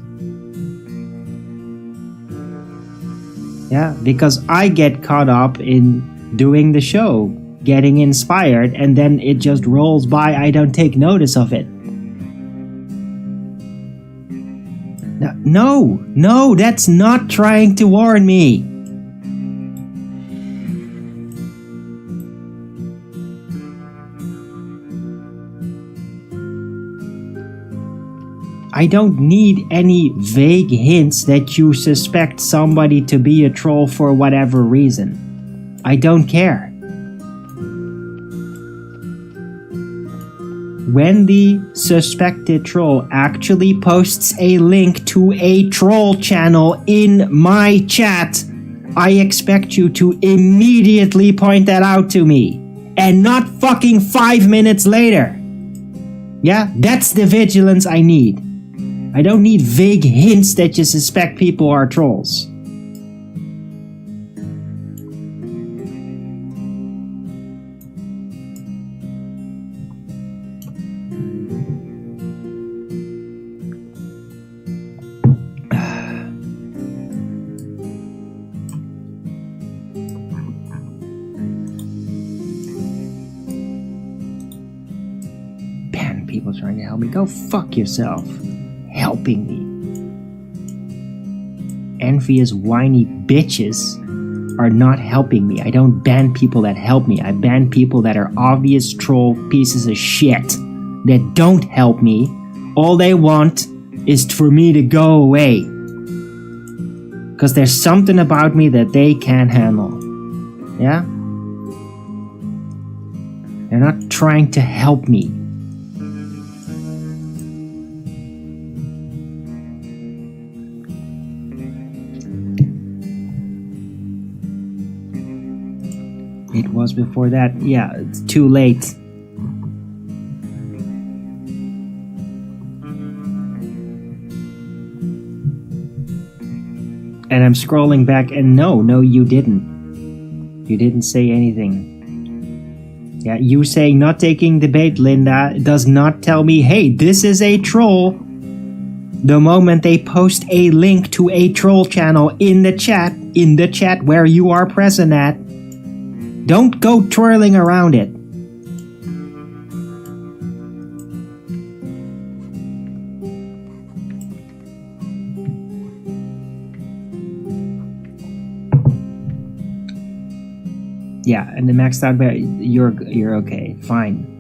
Yeah, because I get caught up in doing the show, getting inspired, and then it just rolls by. I don't take notice of it. No, that's not trying to warn me. I don't need any vague hints that you suspect somebody to be a troll for whatever reason. I don't care. When the suspected troll actually posts a link to a troll channel in my chat, I expect you to immediately point that out to me. And not fucking 5 minutes later. Yeah, that's the vigilance I need. I don't need vague hints that you suspect people are trolls. Man, people trying to help me. Go fuck yourself. Helping me. Envious whiny bitches are not helping me. I don't ban people that help me. I ban people that are obvious troll pieces of shit that don't help me. All they want is for me to go away. Because there's something about me that they can't handle. Yeah? They're not trying to help me. It was before that. Yeah, it's too late. And I'm scrolling back and no, you didn't. You didn't say anything. Yeah, you saying not taking the bait, Linda, does not tell me, hey, this is a troll. The moment they post a link to a troll channel in the chat where you are present at, don't go twirling around it. Yeah, and the maxed out bear, you're okay, fine.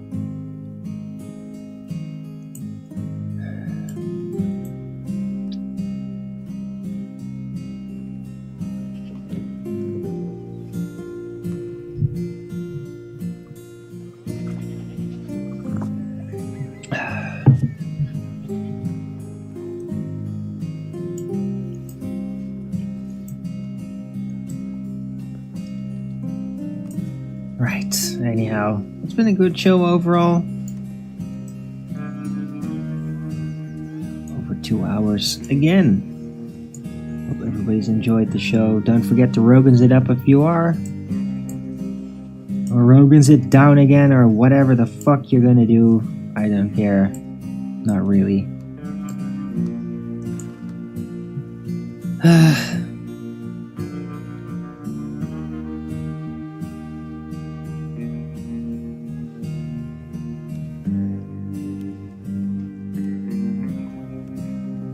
Right, anyhow, it's been a good show overall. Over 2 hours again. Hope everybody's enjoyed the show. Don't forget to Rogan's it up if you are. Or Rogan's it down again, or whatever the fuck you're gonna do. I don't care. Not really.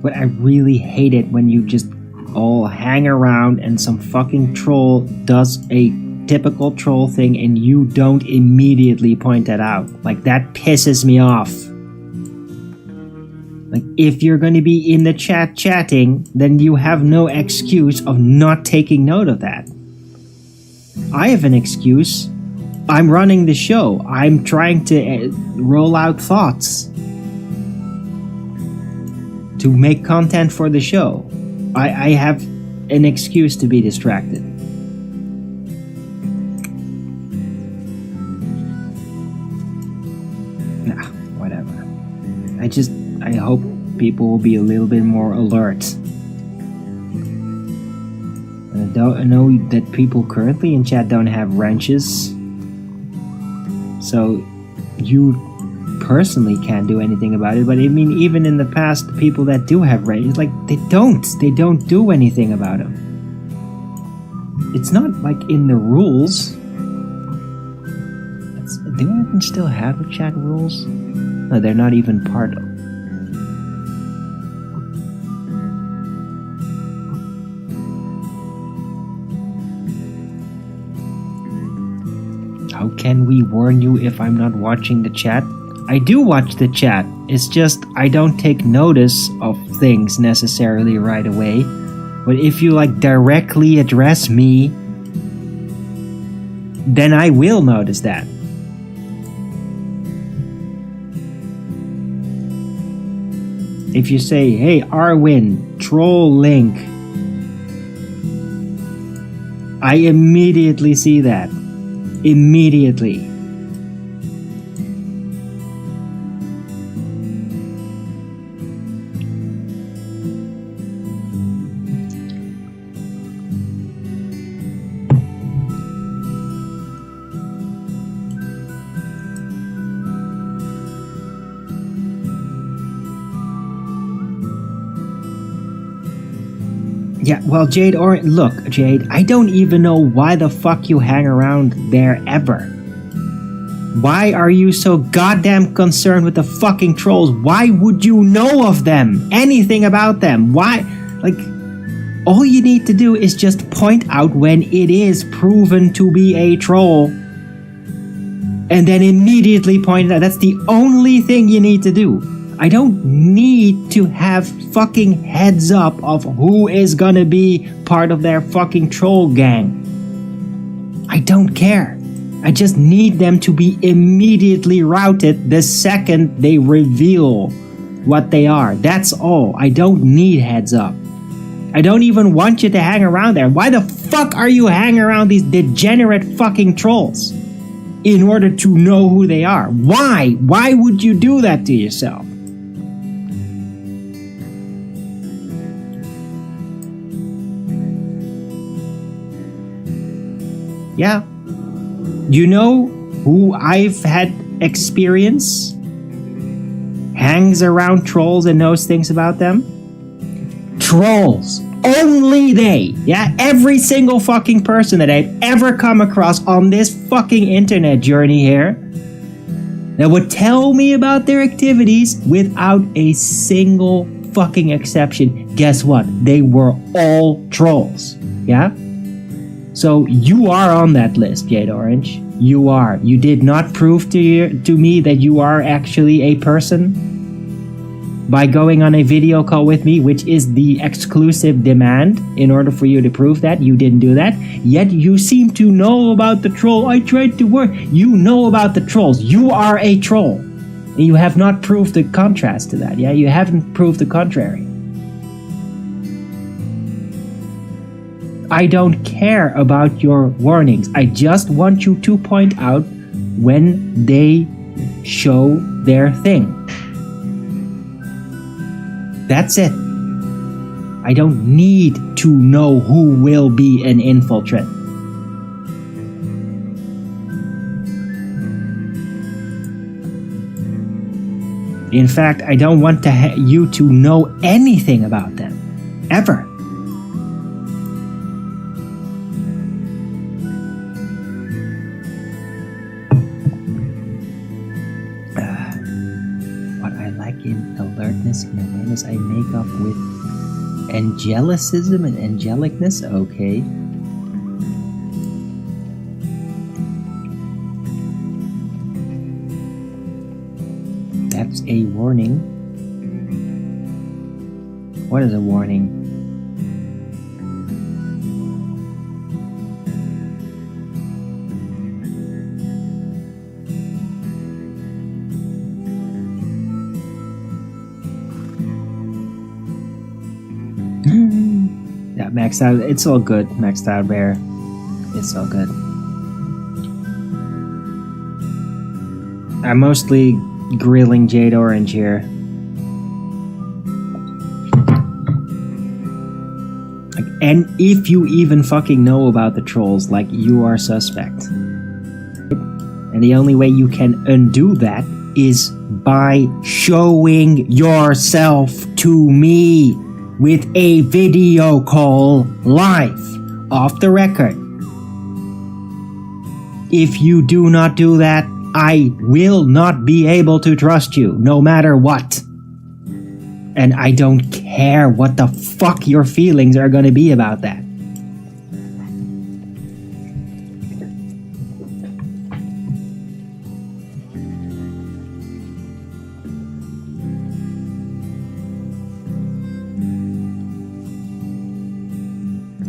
But I really hate it when you just all hang around and some fucking troll does a typical troll thing and you don't immediately point that out. Like, that pisses me off. Like, if you're going to be in the chat chatting, then you have no excuse of not taking note of that. I have an excuse. I'm running the show. I'm trying to roll out thoughts to make content for the show. I have an excuse to be distracted. Nah, whatever. I hope people will be a little bit more alert. I know that people currently in chat don't have wrenches, so you personally can't do anything about it. But I mean, even in the past, the people that do have wrenches, like, they don't do anything about them. It's not like in the rules. Do I even still have the chat rules? No, they're not even part of. How can we warn you if I'm not watching the chat? I do watch the chat. It's just I don't take notice of things necessarily right away. But if you like directly address me, then I will notice that. If you say, hey, Arwin, troll link, I immediately see that. Immediately. Yeah, well, Jade, look, Jade, I don't even know why the fuck you hang around there ever. Why are you so goddamn concerned with the fucking trolls? Why would you know of them? Anything about them? Why? Like, all you need to do is just point out when it is proven to be a troll. And then immediately point it out. That's the only thing you need to do. I don't need to have fucking heads up of who is gonna be part of their fucking troll gang. I don't care. I just need them to be immediately routed the second they reveal what they are. That's all. I don't need heads up. I don't even want you to hang around there. Why the fuck are you hanging around these degenerate fucking trolls? In order to know who they are. Why? Why would you do that to yourself? Yeah. You know who I've had experience hangs around trolls and knows things about them? Trolls. Only they. Yeah, every single fucking person that I've ever come across on this fucking internet journey here that would tell me about their activities without a single fucking exception. Guess what? They were all trolls. Yeah? So you are on that list, Jade Orange. You are. You did not prove to me that you are actually a person by going on a video call with me, which is the exclusive demand. In order for you to prove that, you didn't do that. Yet you seem to know about the troll. I tried to work. You know about the trolls. You are a troll. And you have not proved the contrast to that. Yeah, you haven't proved the contrary. I don't care about your warnings. I just want you to point out when they show their thing. That's it. I don't need to know who will be an infiltrant. In fact, I don't want you to know anything about them. Ever. And awareness I make up with angelicism and angelicness. Okay. That's a warning. What is a warning? Yeah, maxed out. It's all good. Maxed out bear. It's all good. I'm mostly grilling Jade Orange here. Like, and if you even fucking know about the trolls, like, you are suspect. And the only way you can undo that is by showing yourself to me with a video call live, off the record. If you do not do that, I will not be able to trust you, no matter what. And I don't care what the fuck your feelings are gonna be about that.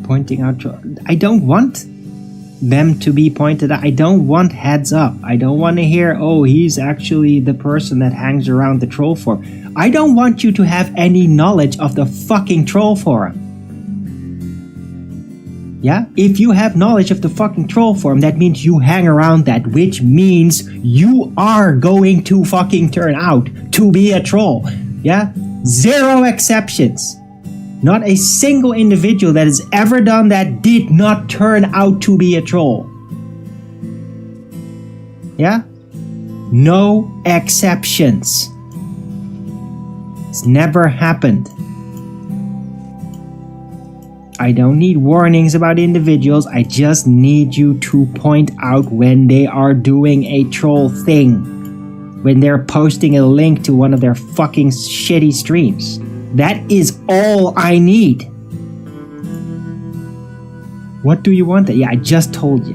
Pointing out, I don't want them to be pointed out. I don't want heads up. I don't want to hear, oh, he's actually the person that hangs around the troll forum. I don't want you to have any knowledge of the fucking troll forum. Yeah? If you have knowledge of the fucking troll forum, that means you hang around that, which means you are going to fucking turn out to be a troll. Yeah? Zero exceptions. Not a single individual that has ever done that did not turn out to be a troll. Yeah? No exceptions. It's never happened. I don't need warnings about individuals. I just need you to point out when they are doing a troll thing. When they're posting a link to one of their fucking shitty streams. That is all I need. What do you want? Yeah, I just told you.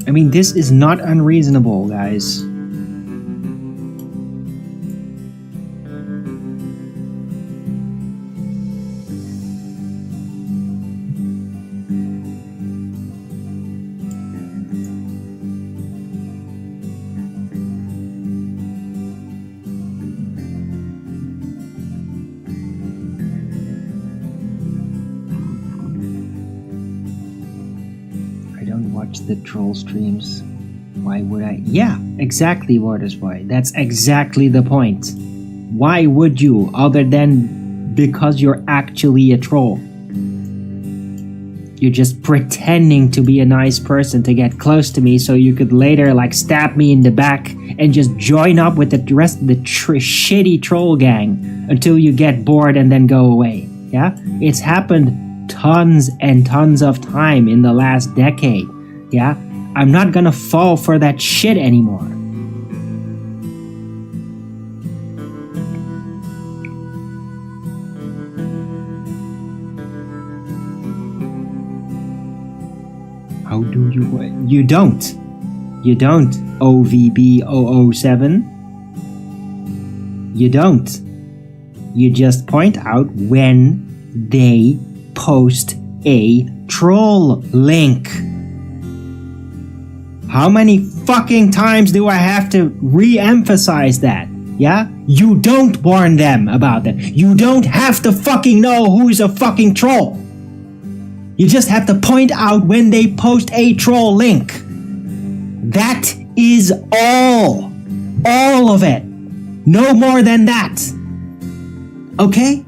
I mean, this is not unreasonable, guys. don't watch the troll streams. Why would I? Yeah, exactly, Watersboy. That's exactly the point. Why would you, other than because you're actually a troll? You're just pretending to be a nice person to get close to me so you could later like stab me in the back and just join up with the rest of the shitty troll gang until you get bored and then go away. Yeah? It's happened tons and tons of time in the last decade. Yeah? I'm not gonna fall for that shit anymore. How do you... You don't. You don't, OVB007. You don't. You just point out when they post a troll link. How many fucking times do I have to re-emphasize that? Yeah? You don't warn them about that. You don't have to fucking know who's a fucking troll. You just have to point out when they post a troll link. That is all. All of it. No more than that. Okay?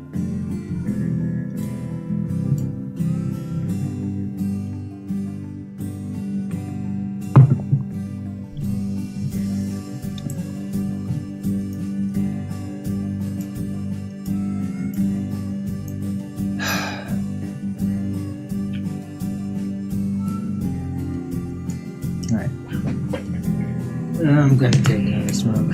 I'm gonna take another smoke.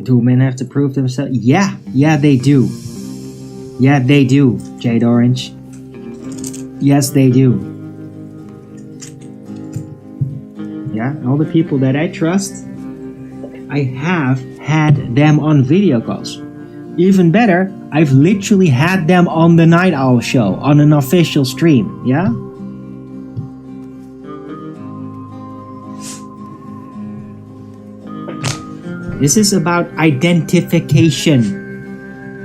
Do men have to prove themselves? Yeah, they do. Yeah, they do, Jade Orange. Yes, they do. Yeah, all the people that I trust, I have had them on video calls. Even better, I've literally had them on the Night Owl show, on an official stream, yeah? This is about identification.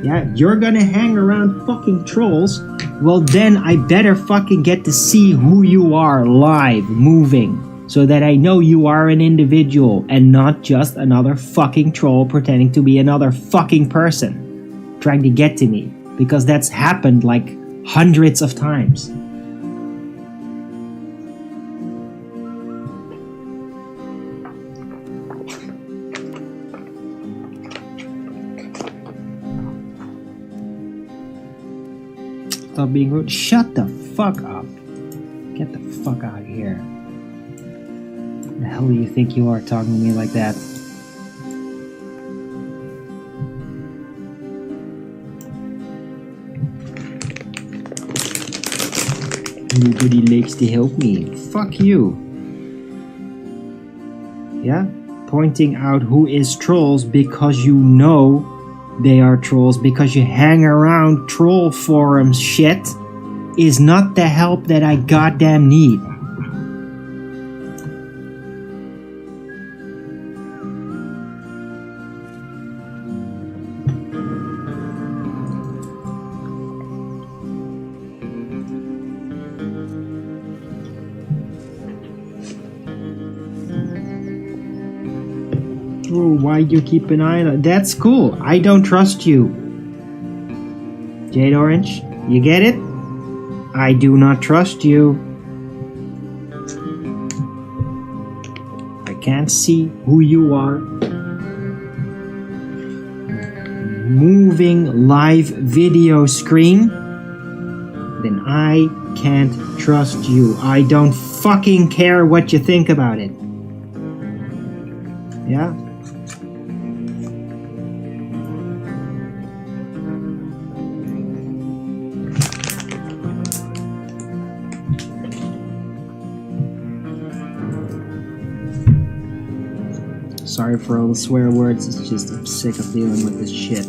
Yeah, you're gonna hang around fucking trolls, well then I better fucking get to see who you are live, moving. So that I know you are an individual and not just another fucking troll pretending to be another fucking person trying to get to me. Because that's happened like hundreds of times. Stop being rude. Shut the fuck up. Get the fuck out of here. The hell do you think you are talking to me like that? Nobody likes to help me. Fuck you. Yeah? Pointing out who is trolls because you know they are trolls, because you hang around troll forums shit, is not the help that I goddamn need. Why you keep an eye on it? That's cool. I don't trust you. Jade Orange, you get it? I do not trust you. I can't see who you are. Moving live video screen. Then I can't trust you. I don't fucking care what you think about it. Yeah? Sorry for all the swear words, it's just I'm sick of dealing with this shit.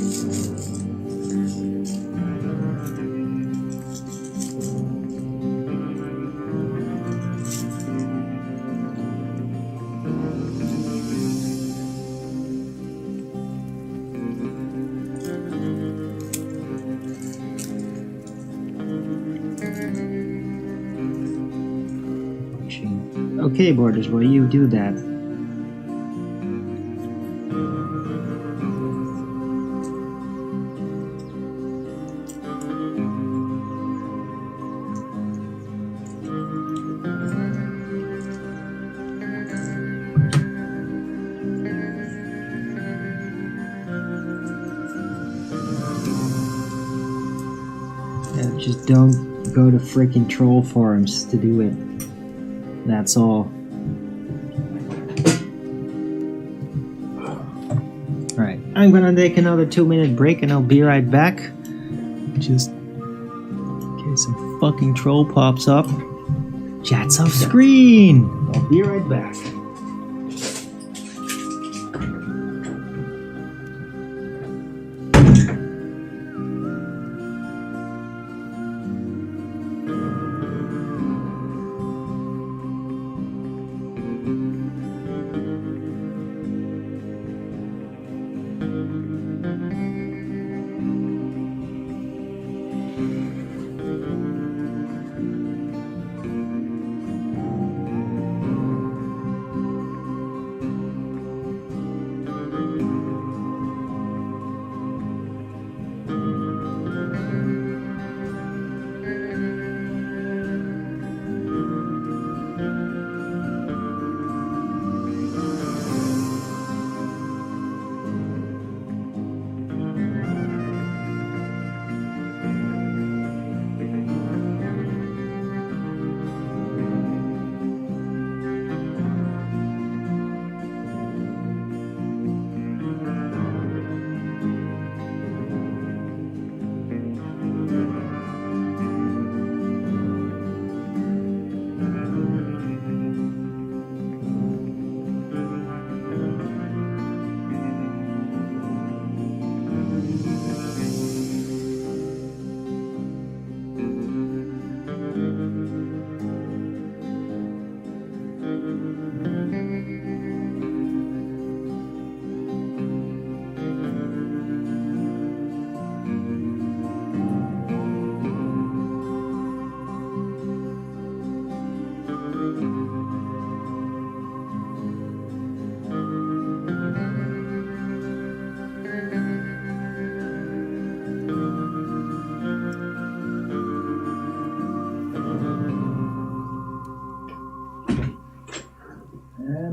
Okay, Borders Boy, you do that. Just don't go to freaking troll forums to do it. That's all. Alright, I'm gonna take another 2-minute break and I'll be right back. Just in case some fucking troll pops up. Chat's off screen! I'll be right back.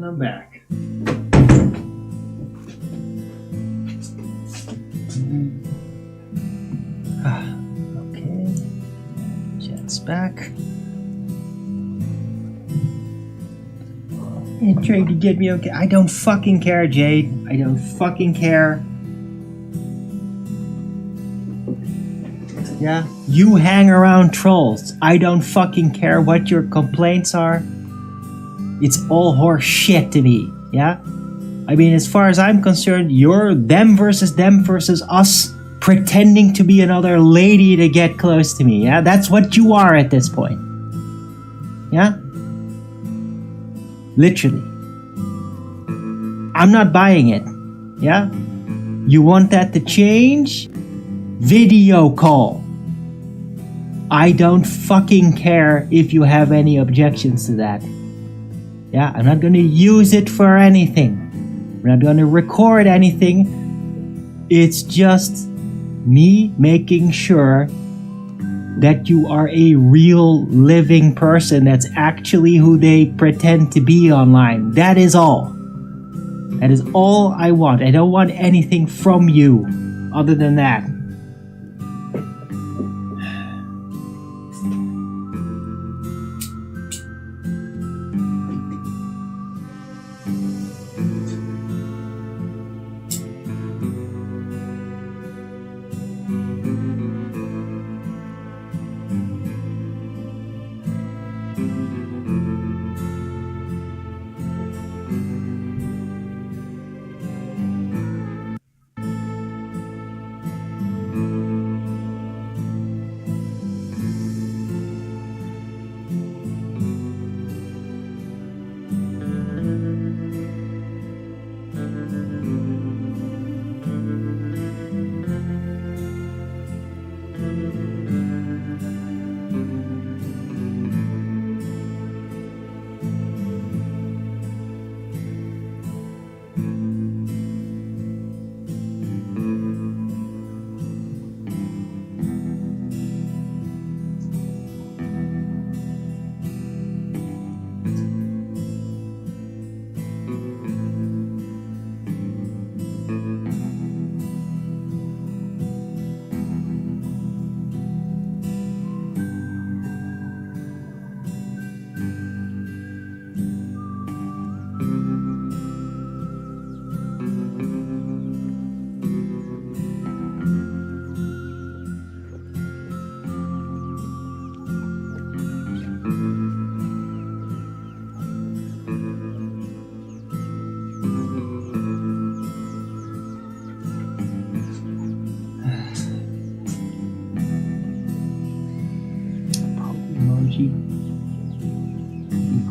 I'm back. Okay. Chat's back. You're trying to get me okay. I don't fucking care, Jade. I don't fucking care. Yeah? You hang around trolls. I don't fucking care what your complaints are. It's all horse shit to me, yeah? I mean, as far as I'm concerned, you're them versus us pretending to be another lady to get close to me, yeah? That's what you are at this point. Yeah? Literally. I'm not buying it, yeah? You want that to change? Video call. I don't fucking care if you have any objections to that. Yeah, I'm not going to use it for anything. We're not going to record anything. It's just me making sure that you are a real living person that's actually who they pretend to be online. That is all. That is all I want. I don't want anything from you other than that.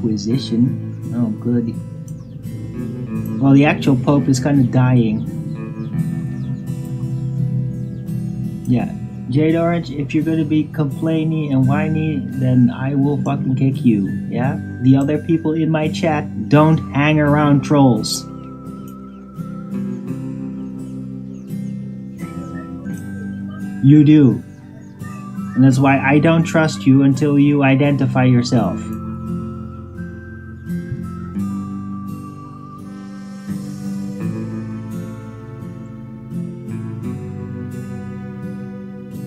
Inquisition. Oh, good. Well, the actual Pope is kind of dying. Yeah. Jade Orange, if you're gonna be complaining and whiny, then I will fucking kick you, yeah? The other people in my chat don't hang around trolls. You do. And that's why I don't trust you until you identify yourself.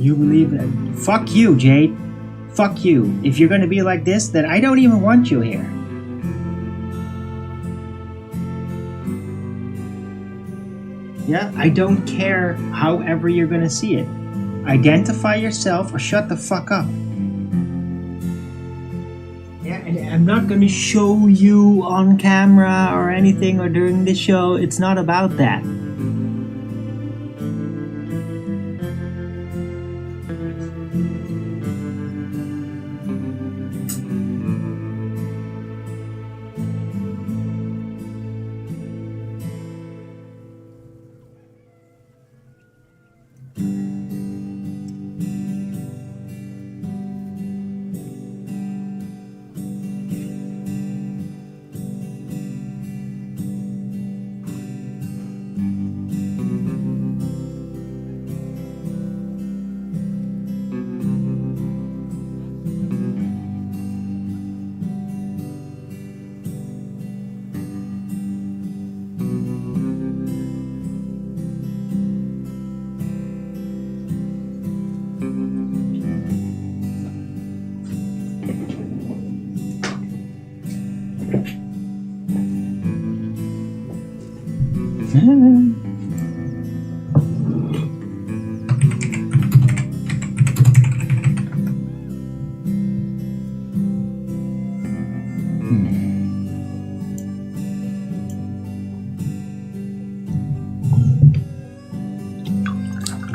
You believe that? Fuck you, Jade. Fuck you. If you're gonna be like this, then I don't even want you here. Yeah, I don't care however you're gonna see it. Identify yourself or shut the fuck up. Yeah, and I'm not gonna show you on camera or anything or during the show. It's not about that.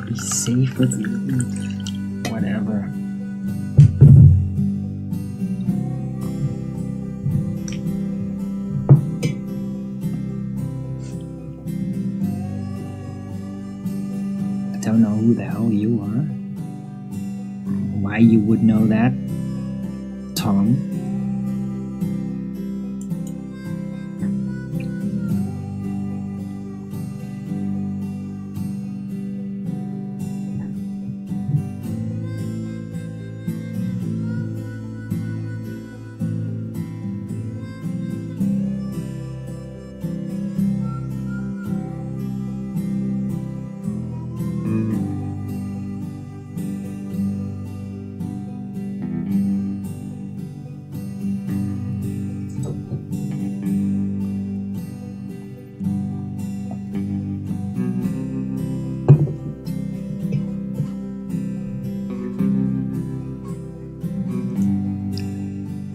Be safe with whatever. I don't know who the hell you are. Why you would know that, Tom.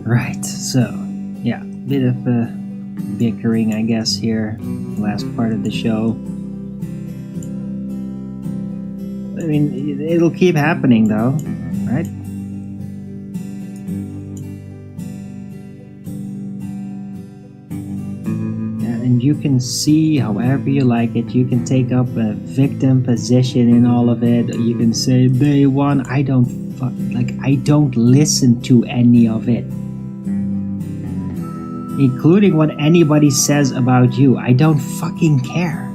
Right, so, yeah, bit of bickering, I guess, here, last part of the show. I mean, it'll keep happening, though, right? Yeah, and you can see however you like it. You can take up a victim position in all of it. You can say, they won. I don't listen to any of it. Including what anybody says about you. I don't fucking care.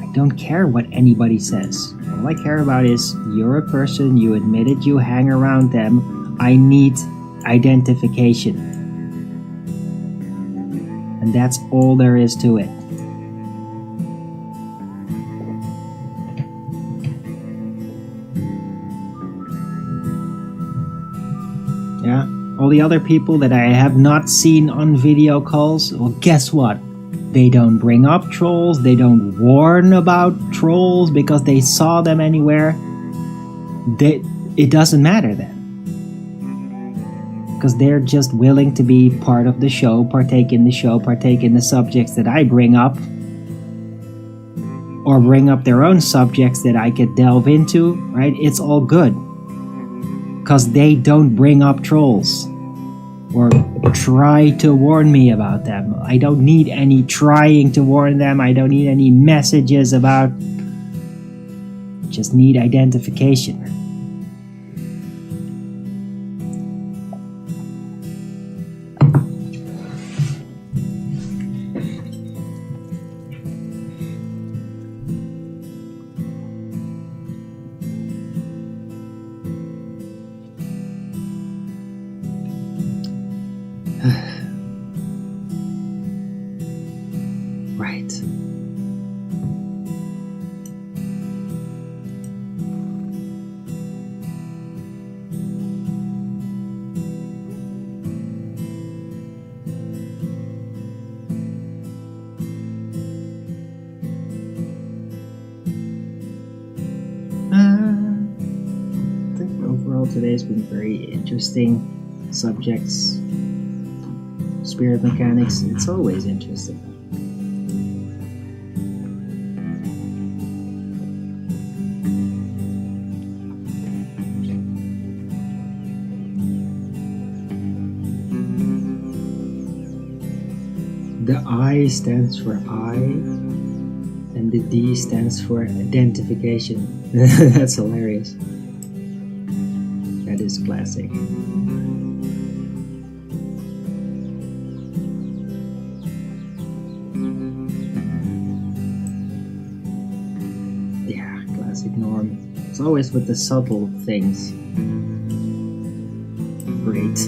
I don't care what anybody says. All I care about is you're a person, you admitted you hang around them. I need identification. And that's all there is to it. Yeah? All the other people that I have not seen on video calls, well, guess what? They don't bring up trolls, they don't warn about trolls because they saw them anywhere. It doesn't matter then. Because they're just willing to be part of the show, partake in the subjects that I bring up. Or bring up their own subjects that I could delve into, right? It's all good. Because they don't bring up trolls. or try to warn me about them. I don't need any trying to warn them. I don't need any messages about. Just need identification. Right. I think overall today's been very interesting. Subjects, spirit mechanics, it's always interesting. The I stands for I, and the D stands for identification. That's hilarious. That is classic. Yeah, classic Norm. It's always with the subtle things. Great.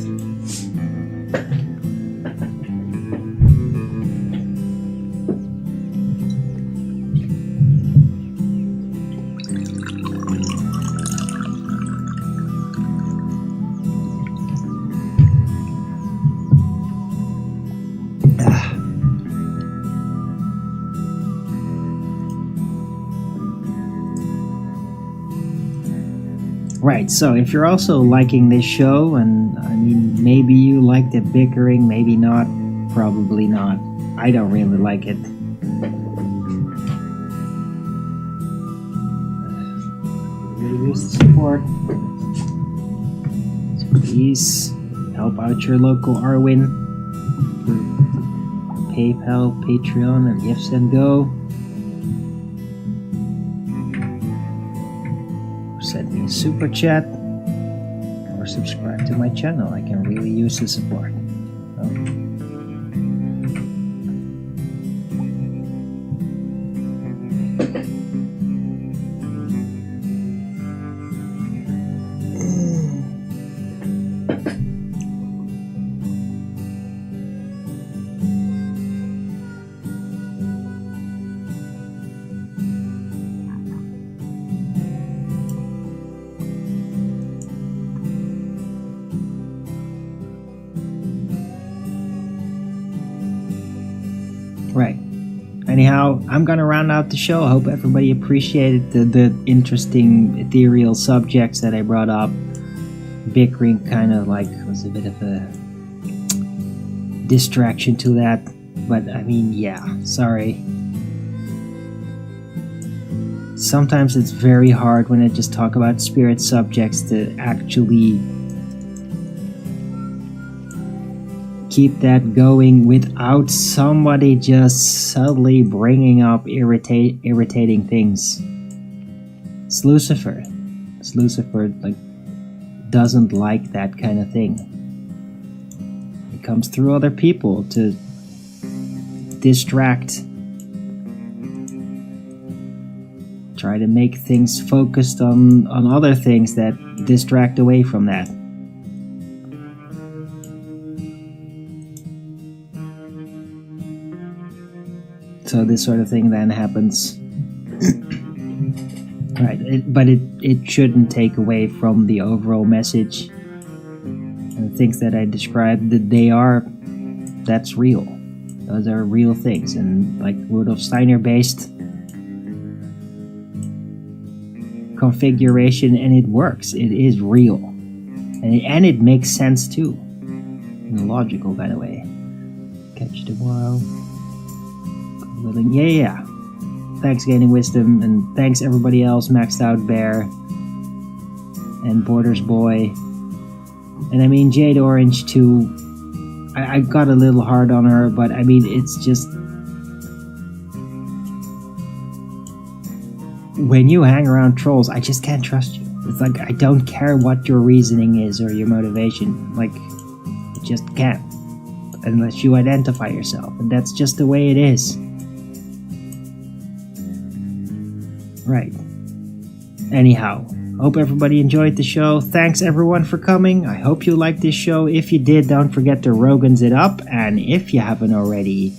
Right, so if you're also liking this show, and I mean, maybe you like the bickering, maybe not, probably not. I don't really like it. Really use the support. So please help out your local Arwin through PayPal, Patreon, and Gifts and Go. Send me a super chat or subscribe to my channel. I can really use the support. Right. Anyhow, I'm gonna round out the show. I hope everybody appreciated the interesting ethereal subjects that I brought up. Bickering kind of like was a bit of a distraction to that. But I mean, yeah, sorry. Sometimes it's very hard when I just talk about spirit subjects to actually keep that going without somebody just subtly bringing up irritating things. It's Lucifer. It's Lucifer, like, doesn't like that kind of thing. It comes through other people to distract, try to make things focused on other things that distract away from that. So this sort of thing then happens. Right, but it shouldn't take away from the overall message and the things that I described. That that's real. Those are real things, and like Rudolf Steiner based configuration, and it works. It is real, and it makes sense too, in a logical kind of way. Catch the wild. Willing. Yeah. Thanks, Gaining Wisdom, and thanks everybody else, Maxed Out Bear, and Borders Boy, and I mean Jade Orange too. I got a little hard on her, but I mean, it's just when you hang around trolls, I just can't trust you. It's like, I don't care what your reasoning is or your motivation. Like, you just can't. Unless you identify yourself. And that's just the way it is. Right. Anyhow, hope everybody enjoyed the show. Thanks everyone for coming. I hope you liked this show. If you did, don't forget to Rogan's it up. And if you haven't already,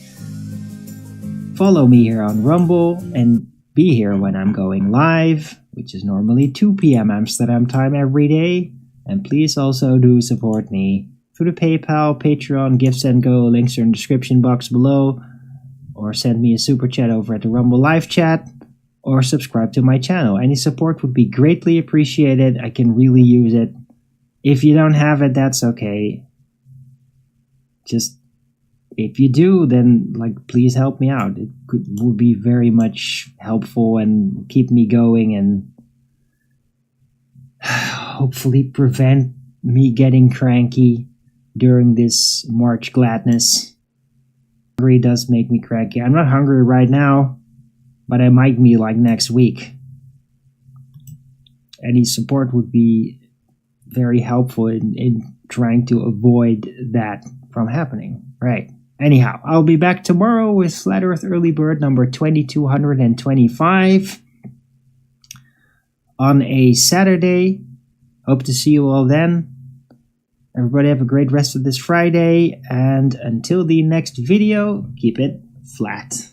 follow me here on Rumble and be here when I'm going live, which is normally 2 p.m. Amsterdam time every day. And please also do support me through the PayPal, Patreon, Gifts and Go. Links are in the description box below. Or send me a super chat over at the Rumble live chat. Or subscribe to my channel. Any support would be greatly appreciated. I can really use it. If you don't have it, that's okay. Just, if you do, then please help me out. It would be very much helpful and keep me going and hopefully prevent me getting cranky during this March gladness. Hungry does make me cranky. I'm not hungry right now, but I might be next week. Any support would be very helpful in trying to avoid that from happening. Right. Anyhow, I'll be back tomorrow with Flat Earth Early Bird number 2225 on a Saturday. Hope to see you all then. Everybody have a great rest of this Friday, and until the next video, keep it flat.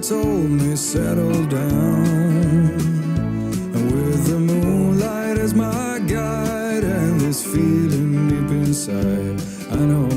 Told me settle down, and with the moonlight as my guide and this feeling deep inside, I know